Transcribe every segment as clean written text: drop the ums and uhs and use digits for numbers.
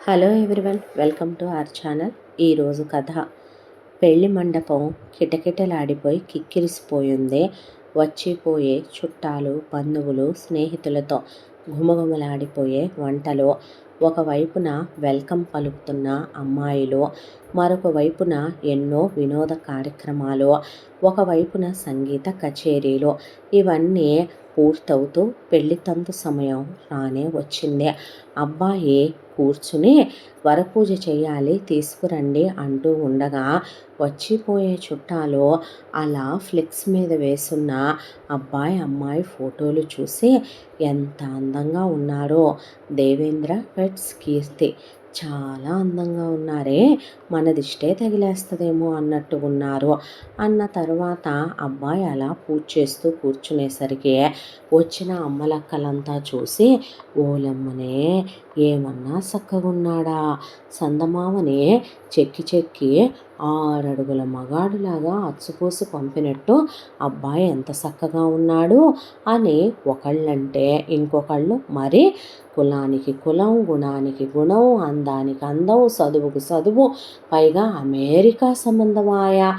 Hello everyone, welcome to our channel. ఈరోజు కథ పెళ్లి మండపం కిటకిటలాడిపోయి కిక్కిరిసిపోయింది. వచ్చిపోయే చుట్టాలు, బంధువులు, స్నేహితులతో ఘుమఘుమలాడిపోయే వంటలు. ఒకవైపున వెల్కమ్ పలుకుతున్న అమ్మాయిలు, మరొక వైపున ఎన్నో వినోద కార్యక్రమాలు, ఒకవైపున సంగీత కచేరీలు. ఇవన్నీ పూర్తవుతూ పెళ్లి తంతు సమయం రానే వచ్చింది. అబ్బాయి కూర్చుని వరపూజ చేయాలి, తీసుకురండి అంటూ ఉండగా వచ్చిపోయే చుట్టాలు అలా ఫ్లెక్స్ మీద వేసున్న అబ్బాయి అమ్మాయి ఫోటోలు చూసి ఎంత అందంగా ఉన్నారో. దేవేంద్ర వెట్స్ కీర్తి చాలా అందంగా ఉన్నారే, మన దిష్టే తగిలేస్తుందేమో అన్నట్టు ఉన్నారు అన్న తర్వాత అబ్బాయి అలా పూజ చేస్తూ కూర్చునేసరికి వచ్చిన అమ్మలక్కలంతా చూసి, ఓలమ్మనే ఏమన్నా చక్కగున్నాడా, సందమామని చెక్కి చెక్కి 6 అడుగుల మగాడులాగా అచ్చుపూసి పంపినట్టు అబ్బాయి ఎంత చక్కగా ఉన్నాడు అని ఒకళ్ళంటే ఇంకొకళ్ళు మరి కులానికి కులం, గుణానికి గుణం, అందానికి అందం, చదువుకు చదువు, పైగా అమెరికా సంబంధమాయా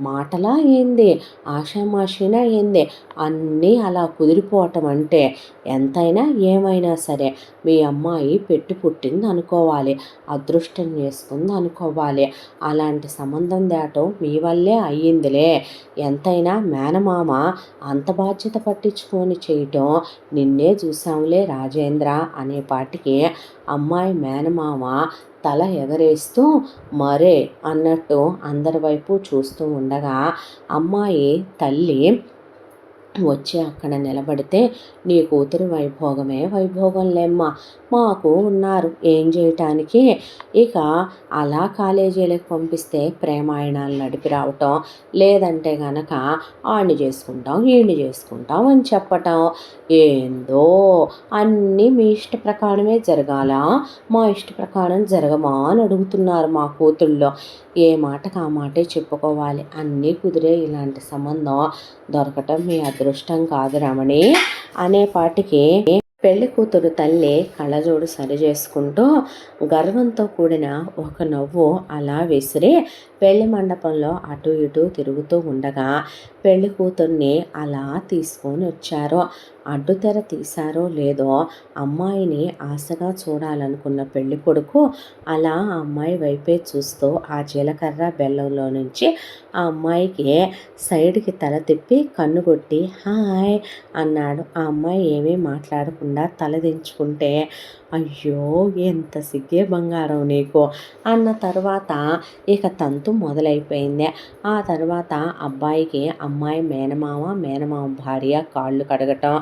మాటలా ఏంది, ఆషామాషీనా ఏంది, అన్నీ అలా కుదిరిపోవటం అంటే ఎంతైనా ఏమైనా సరే మీ అమ్మాయి పెట్టి పుట్టింది అనుకోవాలి, అదృష్టం చేసుకుంది అనుకోవాలి. అలాంటి సంబంధం దాటం మీ వల్లే అయ్యిందిలే. ఎంతైనా మేనమామ అంత బాధ్యత పట్టించుకొని చేయటం నిన్నే చూసాంలే రాజేంద్ర అనేపాటికి అమ్మాయి మేనమామ తల ఎగరేస్తూ మరే అన్నట్టు అందరి వైపు చూస్తూ ఉండగా అమ్మాయి తల్లి వచ్చి అక్కడ నిలబడితే, నీ కూతురు వైభోగమే వైభోగంలేమ్మా, మాకు ఉన్నారు ఏం చేయటానికి. ఇక అలా కాలేజీలకు పంపిస్తే ప్రేమాయణాలు నడిపి రావటం, లేదంటే గనక ఆడిని చేసుకుంటాం ఈయన్ని చేసుకుంటాం అని చెప్పటం, ఏందో అన్నీ మీ ఇష్ట ప్రకారమే జరగాల, మా ఇష్ట ప్రకారం జరగమా అని అడుగుతున్నారు మా కూతుళ్ళో. ఏ మాటకు ఆ మాటే చెప్పుకోవాలి. అన్నీ కుదిరే ఇలాంటి సంబంధం దొరకటం మీ అదృష్టం కాదు రమణి అనేపాటికి పెళ్లి కూతురు తల్లి కళ్ళజోడు సరి చేసుకుంటూ గర్వంతో కూడిన ఒక నవ్వు అలా విసిరి పెళ్లి మండపంలో అటు ఇటు తిరుగుతూ ఉండగా పెళ్లి కూతుర్ని అలా తీసుకొని వచ్చారో, అడ్డుతెర తీశారో లేదో అమ్మాయిని ఆశగా చూడాలనుకున్న పెళ్లి కొడుకు అలా ఆ అమ్మాయి వైపే చూస్తూ ఆ జీలకర్ర బెల్లంలో నుంచి ఆ అమ్మాయికి సైడ్కి తల తిప్పి కన్ను కొట్టి హాయ్ అన్నాడు. ఆ అమ్మాయి ఏమీ మాట్లాడకుండా తల దించుకుంటే, అయ్యో ఎంత సిగ్గే బంగారం నీకు అన్న తర్వాత ఇక తంతు మొదలైపోయింది. ఆ తర్వాత అబ్బాయికి అమ్మాయి మేనమామ భార్య కాళ్ళు కడగటం,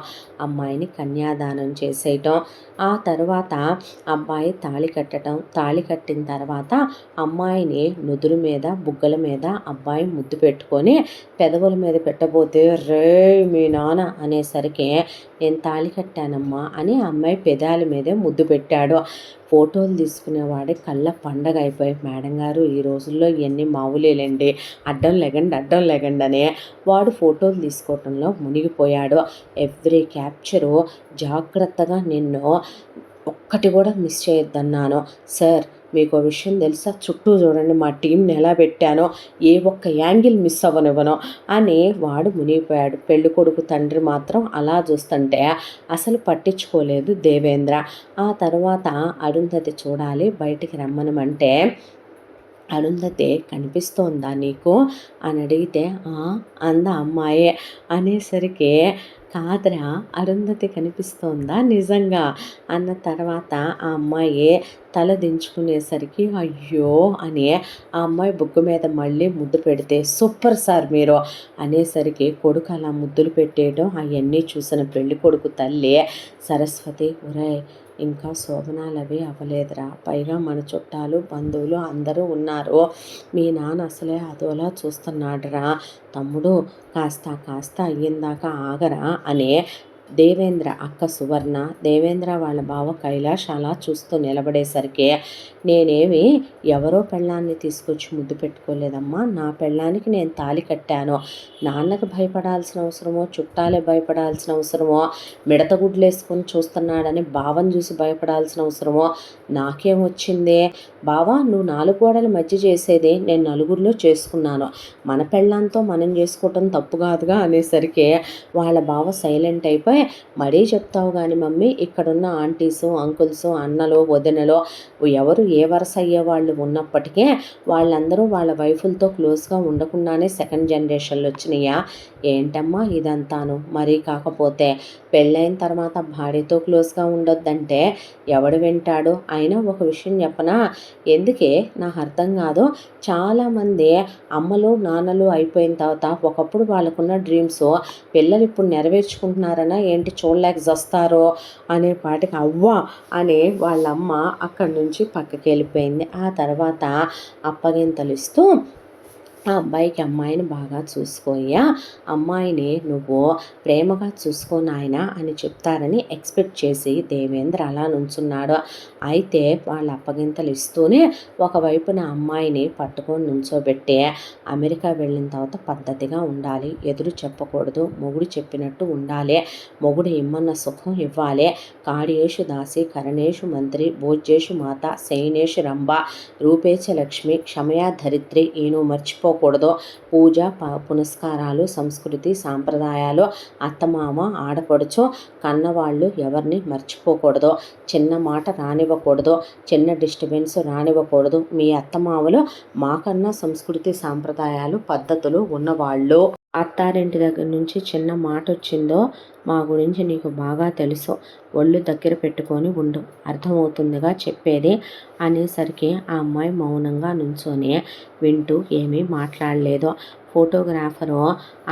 అమ్మాయిని కన్యాదానం చేసేయటం, ఆ తర్వాత అబ్బాయి తాళి కట్టడం, తాళి కట్టిన తర్వాత అమ్మాయిని నుదురు మీద బుగ్గల మీద అబ్బాయి ముద్దు పెట్టుకొని పెదవుల మీద పెట్టబోతే, రే మీ నాన్న అనేసరికి నేను తాళి కట్టానమ్మా అని అమ్మాయి పెదాల మీదే ముద్దు పెట్టాడు. ఫోటోలు తీసుకునేవాడి కళ్ళ పండగ అయిపోయి, మేడం గారు ఈ రోజుల్లో ఇవన్నీ మామూలేలండి, అడ్డం లెగండి అని వాడు ఫోటోలు తీసుకోవటంలో మునిగిపోయాడు. ఎవ్రీ క్యాప్చరు జాగ్రత్తగా నిన్ను ఒక్కటి కూడా మిస్ చేయొద్దన్నాను. సార్ మీకు విషయం తెలుసా, చుట్టూ చూడండి మా టీంని ఎలా పెట్టానో, ఏ ఒక్క యాంగిల్ మిస్ అవ్వనివ్వను అని వాడు మునిగిపోయాడు. పెళ్లి కొడుకు తండ్రి మాత్రం అలా చూస్తుంటే అసలు పట్టించుకోలేదు దేవేంద్ర. ఆ తర్వాత అరుంధతి చూడాలి బయటికి రమ్మనమంటే, అరుంధతి కనిపిస్తోందా నీకు అని అడిగితే అంద అమ్మాయే అనేసరికి, కాదురా అరుంధతి కనిపిస్తోందా నిజంగా అన్న తర్వాత ఆ అమ్మాయి తల దించుకునేసరికి అయ్యో అని ఆ అమ్మాయి బుగ్గ మీద మళ్ళీ ముద్దు పెడితే, సూపర్ సార్ మీరు అనేసరికి కొడుకు అలా ముద్దులు పెట్టేయడం అవన్నీ చూసిన పెళ్లి కొడుకు తల్లి సరస్వతి, ఒరే ఇంకా శోభనాలు అవి అవ్వలేదురా, పైగా మన చుట్టాలు బంధువులు అందరూ ఉన్నారు, మీ నాన్న అసలే అదోలా చూస్తున్నాడురా తమ్ముడు, కాస్త అయ్యిందాకా ఆగరా అని దేవేంద్ర అక్క సువర్ణ, దేవేంద్ర వాళ్ళ బావ కైలాష్ అలా చూస్తూ నిలబడేసరికి, నేనేమి ఎవరో పెళ్ళాన్ని తీసుకొచ్చి ముద్దు పెట్టుకోలేదమ్మా, నా పెళ్ళానికి నేను తాళి కట్టాను. నాన్నకు భయపడాల్సిన అవసరమో, చుట్టాలే భయపడాల్సిన అవసరమో, మిడతగుడ్లు వేసుకొని చూస్తున్నాడని బావని చూసి భయపడాల్సిన అవసరమో నాకేమొచ్చిందే? బావా, నువ్వు 4 గోడల మధ్య చేసేది నేను నలుగురిలో చేసుకున్నాను, మన పెళ్ళాంతో మనం చేసుకోవటం తప్పు కాదుగా అనేసరికి వాళ్ళ బావ సైలెంట్ అయిపోయి, మరీ చెప్తావు కానీ మమ్మీ, ఇక్కడున్న ఆంటీసు అంకుల్సు అన్నలు వదినలో ఎవరు ఏ వరుస అయ్యే వాళ్ళు ఉన్నప్పటికీ వాళ్ళందరూ వాళ్ళ వైఫులతో క్లోజ్గా ఉండకుండానే సెకండ్ జనరేషన్లు వచ్చినాయా? ఏంటమ్మా ఇదంతాను? మరీ కాకపోతే పెళ్ళైన తర్వాత భార్యతో క్లోజ్గా ఉండొద్దంటే ఎవడు వింటాడు? అయినా ఒక విషయం చెప్పనా, ఎందుకే నాకు అర్థం కాదు, చాలామంది అమ్మలు నాన్నలు అయిపోయిన తర్వాత ఒకప్పుడు వాళ్ళకున్న డ్రీమ్స్ పిల్లలు ఇప్పుడు నెరవేర్చుకుంటున్నారనా ఏంటి, చూడలేక వస్తారో అనే పాటికి అవ్వ అని వాళ్ళమ్మ అక్కడి నుంచి పక్కకి వెళ్ళిపోయింది. ఆ తర్వాత అప్పగింతలు ఇస్తూ, ఆ అబ్బాయికి అమ్మాయిని బాగా చూసుకోయ్యా, అమ్మాయిని నువ్వు ప్రేమగా చూసుకో నాయనా అని చెప్తారని ఎక్స్పెక్ట్ చేసి దేవేంద్ర అలా నుంచున్నాడు. అయితే వాళ్ళు అప్పగింతలు ఇస్తూనే ఒకవైపున అమ్మాయిని పట్టుకొని నుంచోబెట్టి, అమెరికా వెళ్ళిన తర్వాత పద్ధతిగా ఉండాలి, ఎదురు చెప్పకూడదు, మొగుడు చెప్పినట్టు ఉండాలి, మొగుడు ఇమ్మన్న సుఖం ఇవ్వాలి, కాళియేషు దాసి కరణేషు మంత్రి భోజ్యేషు మాత శయనేషు రంభ రూపేచ లక్ష్మి క్షమయా ధరిత్రి ఈను మర్చిపోకూడదు, పూజ పునస్కారాలు సంస్కృతి సాంప్రదాయాలు అత్తమామ ఆడపడుచు కన్నవాళ్ళు ఎవరిని మర్చిపోకూడదు, చిన్న మాట రానివ్వకూడదు, చిన్న డిస్టర్బెన్స్ రానివ్వకూడదు, మీ అత్తమామలు మాకన్నా సంస్కృతి సాంప్రదాయాలు పద్ధతులు ఉన్నవాళ్ళు, అత్తారింటి దగ్గర నుంచి చిన్న మాట వచ్చిందో మా గురించి నీకు బాగా తెలుసు, ఒళ్ళు దగ్గర పెట్టుకొని ఉండు, అర్థమవుతుందిగా చెప్పేది అనేసరికి ఆ అమ్మాయి మౌనంగా నుంచొని వింటూ ఏమీ మాట్లాడలేదు. ఫోటోగ్రాఫరు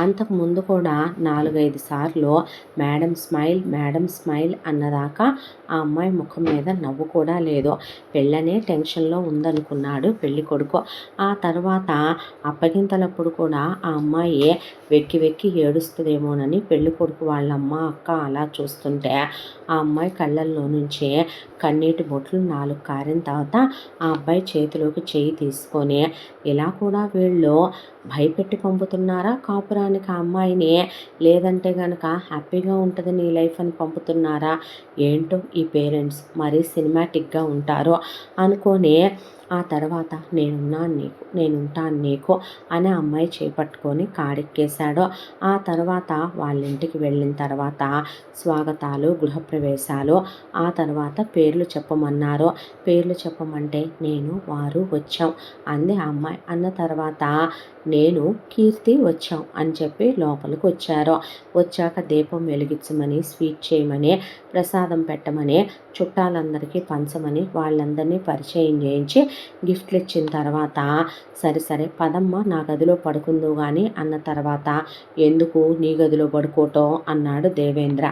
అంతకుముందు కూడా 4-5 సార్లు మేడం స్మైల్ అన్నదాకా ఆ అమ్మాయి ముఖం మీద నవ్వు కూడా లేదు. పెళ్ళనే టెన్షన్లో ఉందనుకున్నాడు పెళ్ళి కొడుకు. ఆ తర్వాత అప్పగింతలప్పుడు కూడా ఆ అమ్మాయి వెక్కి వెక్కి ఏడుస్తుందేమోనని పెళ్ళి కొడుకు వాళ్ళమ్మ అక్క అలా చూస్తుంటే ఆ అమ్మాయి కళ్ళల్లో నుంచి కన్నీటి బొట్లు 4 కారిన తర్వాత ఆ అబ్బాయి చేతిలోకి చేయి తీసుకొని, ఇలా కూడా వీళ్ళు భయపెట్టి పంపుతున్నారా కాపురానికి ఆ అమ్మాయిని, లేదంటే కనుక హ్యాపీగా ఉంటుంది నీ లైఫ్ అని పంపుతున్నారా, ఏంటో ఈ పేరెంట్స్ మరీ సినిమాటిక్గా ఉంటారు అనుకొని, ఆ తర్వాత నేనుంటాను నీకు అని అమ్మాయి చేపట్టుకొని కాడెక్కేశాడు. ఆ తర్వాత వాళ్ళ ఇంటికి వెళ్ళిన తర్వాత స్వాగతాలు గృహప్రవేశాలు, ఆ తర్వాత పేర్లు చెప్పమన్నారు. పేర్లు చెప్పమంటే నేను వారు వచ్చాం అంది ఆ అమ్మాయి. అన్న తర్వాత నేను కీర్తి వచ్చాం అని చెప్పి లోపలికి వచ్చారు. వచ్చాక దీపం వెలిగించమని, స్వీట్ చేయమని, ప్రసాదం పెట్టమని, చుట్టాలందరికీ పంచమని వాళ్ళందరినీ పరిచయం చేయించి గిఫ్ట్లు ఇచ్చిన తర్వాత, సరే పదమ్మ నా గదిలో పడుకుందో కానీ అన్న తర్వాత, ఎందుకు నీ గదిలో పడుకోవటం అన్నాడు దేవేంద్ర.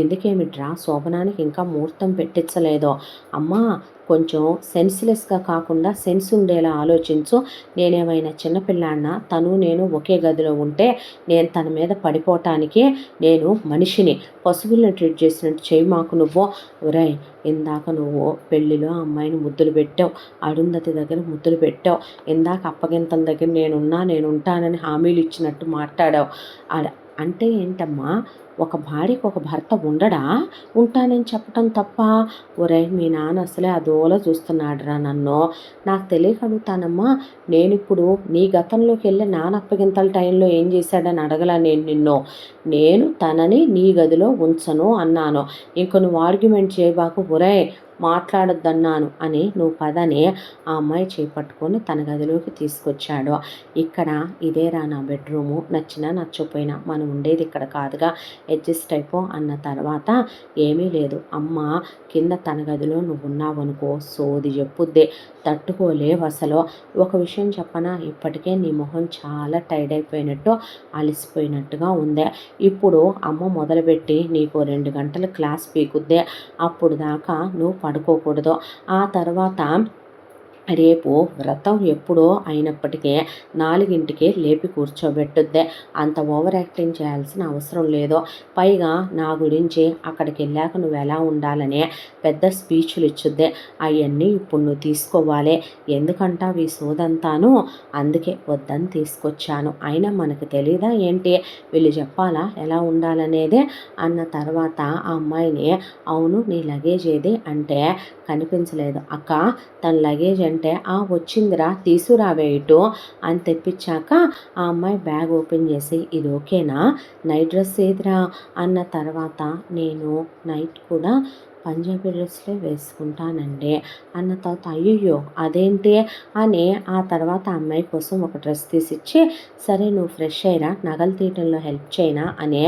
ఎందుకేమిట్రా, శోభనానికి ఇంకా ముహూర్తం పెట్టించలేదో? అమ్మా, కొంచెం సెన్స్లెస్గా కాకుండా సెన్స్ ఉండేలా ఆలోచించు, నేనేమైనా చిన్నపిల్లాడినా, తను నేను ఒకే గదిలో ఉంటే నేను తన మీద పడిపోవటానికి నేను మనిషిని, పశువుల్ని ట్రీట్ చేసినట్టు చేయి మాకు నువ్వు. ఒరేయ్, ఇందాక నువ్వు పెళ్ళిలో అమ్మాయిని ముద్దులు పెట్టావు, అరుంధతి దగ్గర ముద్దులు పెట్టావు, ఇందాక అప్పగింతల దగ్గర నేనుంటానని హామీలు ఇచ్చినట్టు మాట్లాడావు. అంటే ఏంటమ్మా, ఒక భార్యకు ఒక భర్త ఉండడా? ఉంటానని చెప్పటం తప్ప? ఒరేయ్, మీ నాన్న అసలే అదోలా చూస్తున్నాడురా నన్ను, నాకు తెలియక అడుగుతానమ్మా, నేనిప్పుడు నీ గతంలోకి వెళ్ళి నాన్న అప్పగింతల టైంలో ఏం చేశాడని అడగలా నేను తనని నీ గదిలో ఉంచను అన్నాను. ఇంక నువ్వు ఆర్గ్యుమెంట్ చేయబాకు, ఒరేయ్ మాట్లాడొద్దన్నాను అని నువ్వు పదని ఆ అమ్మాయి చేపట్టుకొని తన గదిలోకి తీసుకొచ్చాడు. ఇక్కడ ఇదేరా నా బెడ్రూము, నచ్చినా నచ్చకపోయినా మనం ఉండేది ఇక్కడ కాదుగా, అడ్జస్ట్ అయిపో అన్న తర్వాత, ఏమీ లేదు అమ్మ, కింద తన గదిలో నువ్వు ఉన్నావనుకో సోది చెప్పుద్ది, తట్టుకోలేవు అసలు. ఒక విషయం చెప్పనా, ఇప్పటికే నీ మొహం చాలా టైర్డ్ అయిపోయినట్టు అలసిపోయినట్టుగా ఉంది. ఇప్పుడు అమ్మ మొదలుపెట్టి నీకు 2 గంటల క్లాస్ పీకుద్దే, అప్పుడు దాకా నువ్వు పడుకోకూడదు. ఆ తర్వాత రేపు వ్రతం ఎప్పుడో అయినప్పటికీ 4కే లేపి కూర్చోబెట్టుద్దే. అంత ఓవర్ యాక్టింగ్ చేయాల్సిన అవసరం లేదు. పైగా నా గురించి అక్కడికి వెళ్ళాక నువ్వు ఎలా ఉండాలనే పెద్ద స్పీచ్లు ఇచ్చుద్దే. అవన్నీ ఇప్పుడు నువ్వు తీసుకోవాలి. ఎందుకంటావు ఈ సోదంతాను? అందుకే వద్దని తీసుకొచ్చాను. అయినా మనకు తెలీదా ఏంటి, వీళ్ళు చెప్పాలా ఎలా ఉండాలనేదే అన్న తర్వాత ఆ అమ్మాయిని, అవును నీ లగేజ్ ఏది అంటే, కనిపించలేదు అక్క, తన లగేజ్ అంటే వచ్చిందిరా తీసుకురావే ఇటు అని తెప్పించాక ఆ అమ్మాయి బ్యాగ్ ఓపెన్ చేసి, ఇది ఓకేనా, నైట్ డ్రెస్ ఏదిరా అన్న తర్వాత, నేను నైట్ కూడా పంజాబీ డ్రెస్లే వేసుకుంటానండి అన్న తర్వాత, అయ్యయ్యో అదేంటి అని ఆ తర్వాత అమ్మాయి కోసం ఒక డ్రెస్ తీసిచ్చి, సరే నువ్వు ఫ్రెష్ అయ్యిరా, నగలు తీయటంలో హెల్ప్ చేయనా అని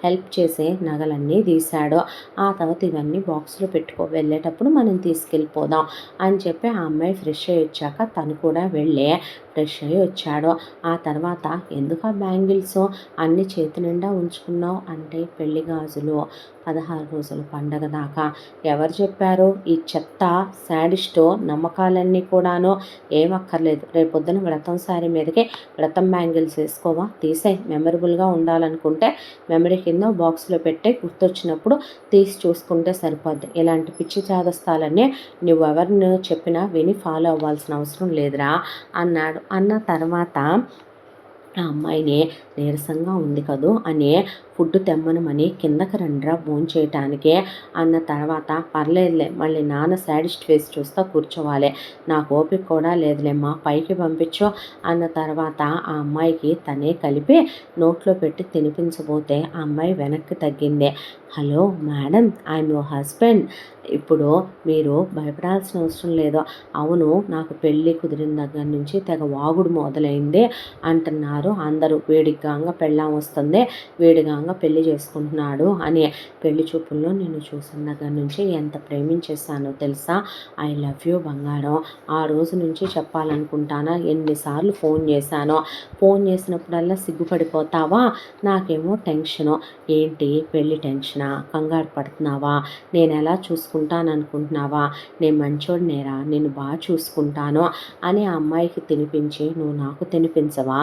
హెల్ప్ చేసి నగలన్నీ తీశాడు. ఆ తర్వాత ఇవన్నీ బాక్స్లో పెట్టుకో, వెళ్ళేటప్పుడు మనం తీసుకెళ్ళిపోదాం అని చెప్పి ఆ అమ్మాయి ఫ్రెష్ అయ్యి వచ్చాక తను కూడా వెళ్ళి ఫ్రెష్ అయ్యి వచ్చాడు. ఆ తర్వాత, ఎందుకు ఆ బ్యాంగిల్స్ అన్ని చేతి నిండా ఉంచుకున్నావు అంటే, పెళ్లి గాజులు 16 రోజుల పండగ దాకా. ఎవరు చెప్పారు ఈ చెత్త శాడిస్టో నమ్మకాలన్నీ కూడాను? ఏమక్కర్లేదు, రేపొద్దున వ్రతం శారీ మీదకి వ్రతం బ్యాంగిల్స్ వేసుకోవా, తీసేయి. మెమరబుల్గా ఉండాలనుకుంటే మెమరీ కింద బాక్స్లో పెట్టే, గుర్తొచ్చినప్పుడు తీసి చూసుకుంటే సరిపోద్ది. ఇలాంటి పిచ్చి చాదస్తాలన్నీ నువ్వెవరిని చెప్పినా విని ఫాలో అవ్వాల్సిన అవసరం లేదురా అన్నాడు. అన్న తర్వాత ఆ అమ్మాయిని, నీరసంగా ఉంది కదూ అని ఫుడ్ తెమ్మనమని, కిందకి రండ్రా భోంచేయటానికి అన్న తర్వాత, పర్లేదులే మళ్ళీ నాన్న శాడిస్ట్ ఫేస్ చూస్తా కూర్చోవాలి, నాకు ఓపిక కూడా లేదులేమ్మా, పైకి పంపించు అన్న తర్వాత ఆ అమ్మాయికి తనే కలిపి నోట్లో పెట్టి తినిపించబోతే ఆ అమ్మాయి వెనక్కి తగ్గింది. Hello madam, I'm your husband, ఇప్పుడు మీరు భయపడాల్సిన అవసరం లేదు. అవును, నాకు పెళ్ళి కుదిరిన దగ్గర నుంచి తెగ వాగుడు మొదలైంది అంటున్నారు అందరూ. వీడిగాంగా పెళ్ళాం వస్తుంది, వీడిగాంగా పెళ్లి చేసుకుంటున్నాడు అని. పెళ్లి చూపుల్లో నిన్ను చూసిన దగ్గర నుంచి ఎంత ప్రేమించేశానో తెలుసా, ఐ లవ్ యూ బంగారం. ఆ రోజు నుంచి చెప్పాలనుకుంటానా, ఎన్నిసార్లు ఫోన్ చేశానో, ఫోన్ చేసినప్పుడల్లా సిగ్గుపడిపోతావా, నాకేమో టెన్షను. ఏంటి పెళ్ళి టెన్షనా, కంగారు పడుతున్నావా, నేను ఎలా చూసుకుంటాననుకుంటున్నావా, నేను మంచోడినేరా, నేను బాగా చూసుకుంటాను అని ఆ అమ్మాయికి తినిపించి, నువ్వు నాకు తినిపించవా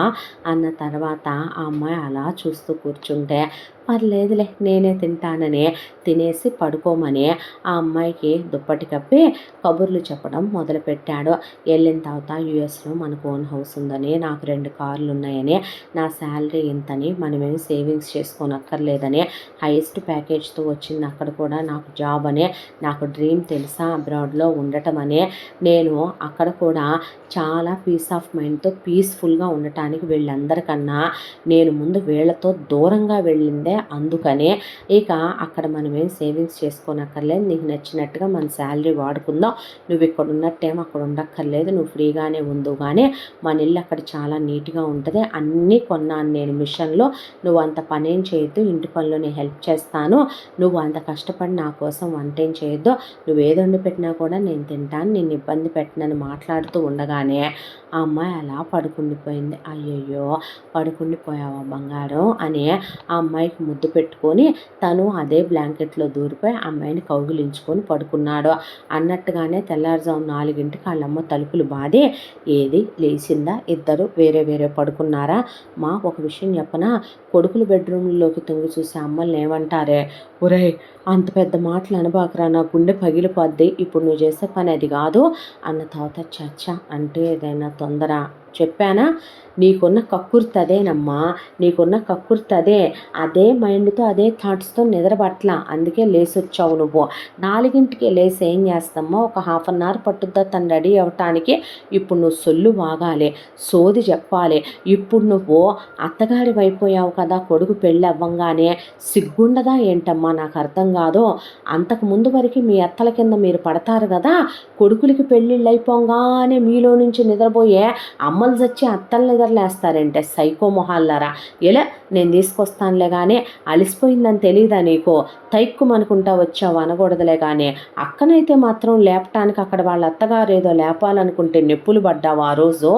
అన్న తర్వాత ఆ అమ్మాయి అలా చూస్తూ కూర్చుంటే, పర్లేదులే నేనే తింటానని తినేసి పడుకోమని ఆ అమ్మాయికి దుప్పటి కప్పి కబుర్లు చెప్పడం మొదలుపెట్టాడు. వెళ్ళిన తర్వాత, యూఎస్లో మనకు ఓన్ హౌస్ ఉందని, నాకు 2 కార్లు ఉన్నాయని, నా శాలరీ ఇంతని, మనమేమి సేవింగ్స్ చేసుకోనక్కర్లేదని, హైయెస్ట్ ప్యాకేజ్తో వచ్చింది అక్కడ కూడా నాకు జాబ్ అని, నాకు డ్రీమ్ తెలుసా అబ్రాడ్లో ఉండటం అని, నేను అక్కడ కూడా చాలా పీస్ ఆఫ్ మైండ్తో పీస్ఫుల్గా ఉండటానికి వీళ్ళందరికన్నా నేను ముందు వీళ్ళతో దూరంగా వెళ్ళిందే, అందుకనే ఇక అక్కడ మనమేం సేవింగ్స్ చేసుకోనక్కర్లేదు, నీకు నచ్చినట్టుగా మన శాలరీ వాడుకుందాం, నువ్వు ఇక్కడ ఉన్నట్టేమో అక్కడ ఉండక్కర్లేదు, నువ్వు ఫ్రీగానే ఉండు, కానీ మన ఇల్లు అక్కడ చాలా నీట్గా ఉంటుంది, అన్నీ కొన్నాను నేను మిషన్లో, నువ్వు అంత పనేం చేయొద్దు, ఇంటి పనిలో నేను హెల్ప్ చేస్తాను, నువ్వు అంత కష్టపడి నా కోసం వంటేం చేయొద్దు, నువ్వు ఏది వండి పెట్టినా కూడా నేను తింటాను, నిన్ను ఇబ్బంది పెట్టనని మాట్లాడుతూ ఉండగానే ఆ అమ్మాయి అలా పడుకుండిపోయింది. అయ్యయ్యో పడుకుండిపోయావా బంగారం అని ఆ అమ్మాయికి ముద్దు పెట్టుకొని తను అదే బ్లాంకెట్లో దూరిపోయి అమ్మాయిని కౌగిలించుకొని పడుకున్నాడు. అన్నట్టుగానే తెల్లారుజాము 4కి వాళ్ళమ్మ తలుపులు బాది, ఏది లేచిందా, ఇద్దరు వేరే వేరే పడుకున్నారా, మా ఒక విషయం చెప్పనా, కొడుకులు బెడ్రూమ్లోకి తొంగి చూసే అమ్మల్ని ఏమంటారే, ఒరేయ్ అంత పెద్ద మాటలు అనబాకరా, నా గుండె పగిలిపోద్ది, ఇప్పుడు నువ్వు చేసే పని అది కాదు అన్న తర్వాత, చచ్చా అంటే ఏదైనా తొందర చెప్పానా, నీకున్న కక్కుర్తి అదేనమ్మా, నీకున్న కక్కుర్తి అదే మైండ్తో అదే థాట్స్తో నిద్రపట్ల, అందుకే లేసొచ్చావు నువ్వు. 4కే లేసి ఏం చేస్తామో, ఒక హాఫ్ అన్ అవర్ పట్టుద్దా తను రెడీ అవ్వటానికి, ఇప్పుడు నువ్వు సొల్లు వాగాలి, సోది చెప్పాలి, ఇప్పుడు నువ్వు అత్తగారి అయిపోయావు కదా, కొడుకు పెళ్ళి అవ్వంగానే సిగ్గుండదా ఏంటమ్మా, నాకు అర్థం కాదు, అంతకు ముందు వరకు మీ అత్తల కింద మీరు పడతారు కదా, కొడుకులకి పెళ్ళిళ్ళు అయిపోగానే మీలో నుంచి నిద్రపోయే అమ్మలు చచ్చి అత్తలు నిద్రలేస్తారంటే సైకో మొహాల్లారా, ఇలా నేను తీసుకొస్తానులే కానీ, అలిసిపోయిందని తెలియదా నీకు, తైక్కుమనుకుంటా వచ్చావు అనకూడదులే కానీ, అక్కనైతే మాత్రం లేపటానికి అక్కడ వాళ్ళ అత్తగారు ఏదో లేపాలనుకుంటే నొప్పులు పడ్డావు ఆ రోజు,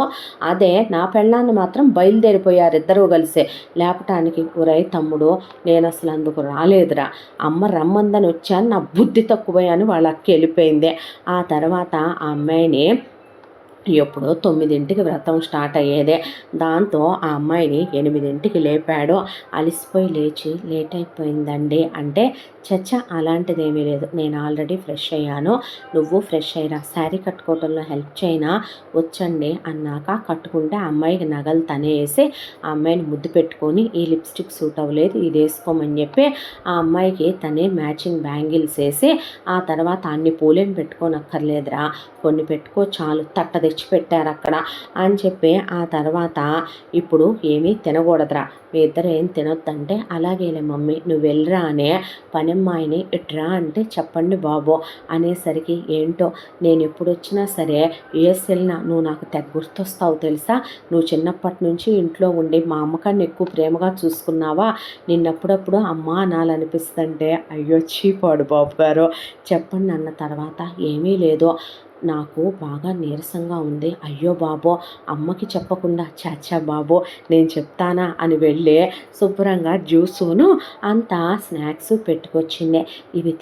అదే నా పెళ్ళాన్ని మాత్రం బయలుదేరిపోయారు ఇద్దరూ కలిసి లేపటానికి. ఒరై తమ్ముడు, నేను అసలు అందుకు రాలేదురా, అమ్మ రమ్మందని వచ్చాను, నా బుద్ధి తక్కువే అని వాళ్ళ అక్క వెళ్ళిపోయింది. ఆ తర్వాత ఆ అమ్మాయిని ఎప్పుడో 9కి వ్రతం స్టార్ట్ అయ్యేదే. దాంతో ఆ అమ్మాయిని 8కి లేపాడు. అలిసిపోయి లేచి లేట్ అయిపోయిందండి అంటే, చచ్చ అలాంటిదేమీ లేదు, నేను ఆల్రెడీ ఫ్రెష్ అయ్యాను, నువ్వు ఫ్రెష్ అయ్యిరా, శారీ కట్టుకోవడంలో హెల్ప్ చేయనా, వచ్చండి అన్నాక కట్టుకుంటే ఆ అమ్మాయికి నగలు తనే వేసి ఆ అమ్మాయిని ముద్దు పెట్టుకొని ఈ లిప్స్టిక్ సూట్ అవ్వలేదు ఇది వేసుకోమని చెప్పి ఆ అమ్మాయికి తనే మ్యాచింగ్ బ్యాంగిల్స్ వేసి, ఆ తర్వాత అన్ని పూలేం పెట్టుకోనక్కర్లేదురా, కొన్ని పెట్టుకో చాలు, తట్ట తెచ్చి పెట్టారు అక్కడ అని చెప్పి, ఆ తర్వాత ఇప్పుడు ఏమీ తినకూడదురా, మీ ఇద్దరు ఏం తినొద్దంటే, అలాగేలే మమ్మీ నువ్వు వెళ్ళరా అనే పనమ్మాయిని ఇట్రా అంటే, చెప్పండి బాబు అనేసరికి, ఏంటో నేను ఎప్పుడు వచ్చినా సరే యుఎస్ వెళ్ళినా నువ్వు నాకు తెగ గుర్తొస్తావు తెలుసా, నువ్వు చిన్నప్పటి నుంచి ఇంట్లో ఉండి మా అమ్మకాన్ని ఎక్కువ ప్రేమగా చూసుకున్నావా, నిన్నప్పుడప్పుడు అమ్మ అనాలనిపిస్తుంటే, అయ్యో చీపాడు బాబు గారు చెప్పండి అన్న తర్వాత, ఏమీ లేదు నాకు బాగా నీరసంగా ఉంది, అయ్యో బాబో అమ్మకి చెప్పకుండా, చాచా బాబో నేను చెప్తానా అని వెళ్ళి శుభ్రంగా జ్యూసును అంతా స్నాక్స్ పెట్టుకొచ్చింది, ఇవి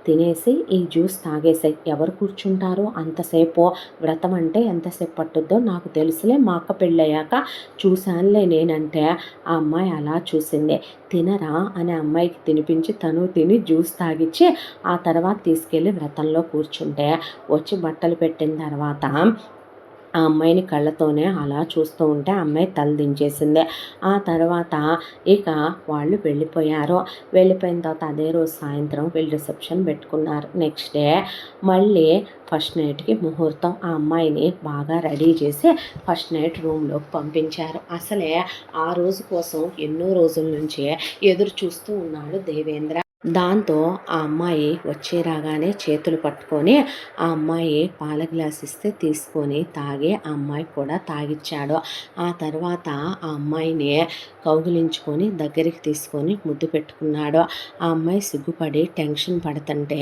తినేసి ఈ జ్యూస్ తాగేసాయి, ఎవరు కూర్చుంటారో అంతసేపు, వ్రతం అంటే ఎంతసేపు పట్టుద్దో నాకు తెలుసులే, మా అక్క పెళ్ళయ్యాక చూశానులే నేనంటే, ఆ అమ్మాయి అలా చూసింది, తినరా అని అమ్మాయికి తినిపించి తను తిని జ్యూస్ తాగిచ్చి ఆ తర్వాత తీసుకెళ్ళి వ్రతంలో కూర్చుంటే, వచ్చి బట్టలు పెట్టిన తర్వాత ఆ అమ్మాయిని కళ్ళతోనే అలా చూస్తూ ఉంటే ఆ అమ్మాయి తల దించేసింది. ఆ తర్వాత ఇక వాళ్ళు వెళ్ళిపోయారు. వెళ్ళిపోయిన తర్వాత అదే రోజు సాయంత్రం వీళ్ళు రిసెప్షన్ పెట్టుకున్నారు. నెక్స్ట్ డే మళ్ళీ ఫస్ట్ నైట్కి ముహూర్తం, ఆ అమ్మాయిని బాగా రెడీ చేసి ఫస్ట్ నైట్ రూమ్లోకి పంపించారు. అసలే ఆ రోజు కోసం ఎన్నో రోజుల నుంచి ఎదురు చూస్తూ ఉన్నాడు దేవేంద్ర. దాంతో ఆ అమ్మాయి వచ్చి రాగానే చేతులు పట్టుకొని ఆ అమ్మాయి పాల గ్లాస్ ఇస్తే తీసుకొని తాగి ఆ అమ్మాయి కూడా తాగిచ్చాడు. ఆ తర్వాత ఆ అమ్మాయిని కౌగిలించుకొని దగ్గరికి తీసుకొని ముద్దు పెట్టుకున్నాడు. ఆ అమ్మాయి సిగ్గుపడి టెన్షన్ పడుతుంటే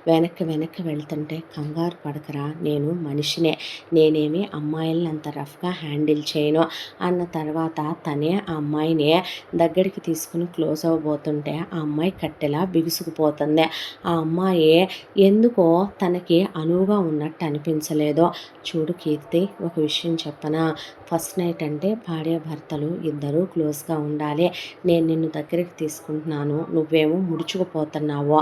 వెనక్కి వెళ్తుంటే, కంగారు పడకరా, నేను మనిషినే, నేనేమి అమ్మాయిల్ని అంత రఫ్గా హ్యాండిల్ చేయను అన్న తర్వాత తనే ఆ అమ్మాయిని దగ్గరికి తీసుకుని క్లోజ్ అవ్వబోతుంటే ఆ అమ్మాయి కట్టెలా బిగుసుకుపోతుంది. ఆ అమ్మాయి ఎందుకో తనకి అనువుగా ఉన్నట్టు అనిపించలేదు. చూడు కీర్తి, ఒక విషయం చెప్పనా, ఫస్ట్ నైట్ అంటే భార్యాభర్తలు ఇద్దరూ క్లోజ్గా ఉండాలి, నేను నిన్ను దగ్గరికి తీసుకుంటున్నాను, నువ్వేమో ముడుచుకుపోతున్నావు,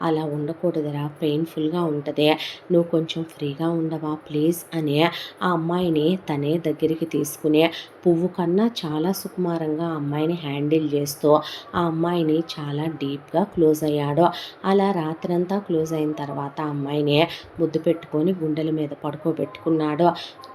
అలా ఉండకూడదురా, పెయిన్ఫుల్గా ఉంటుంది, నువ్వు కొంచెం ఫ్రీగా ఉండవా ప్లీజ్ అని ఆ అమ్మాయిని తనే దగ్గరికి తీసుకుని పువ్వు కన్నా చాలా సుకుమారంగా ఆ అమ్మాయిని హ్యాండిల్ చేస్తూ ఆ అమ్మాయిని చాలా డీప్గా క్లోజ్ అయ్యాడు. అలా రాత్రంతా క్లోజ్ అయిన తర్వాత ఆ అమ్మాయిని ముద్దు పెట్టుకొని గుండెల మీద పడుకోబెట్టుకున్నాడు.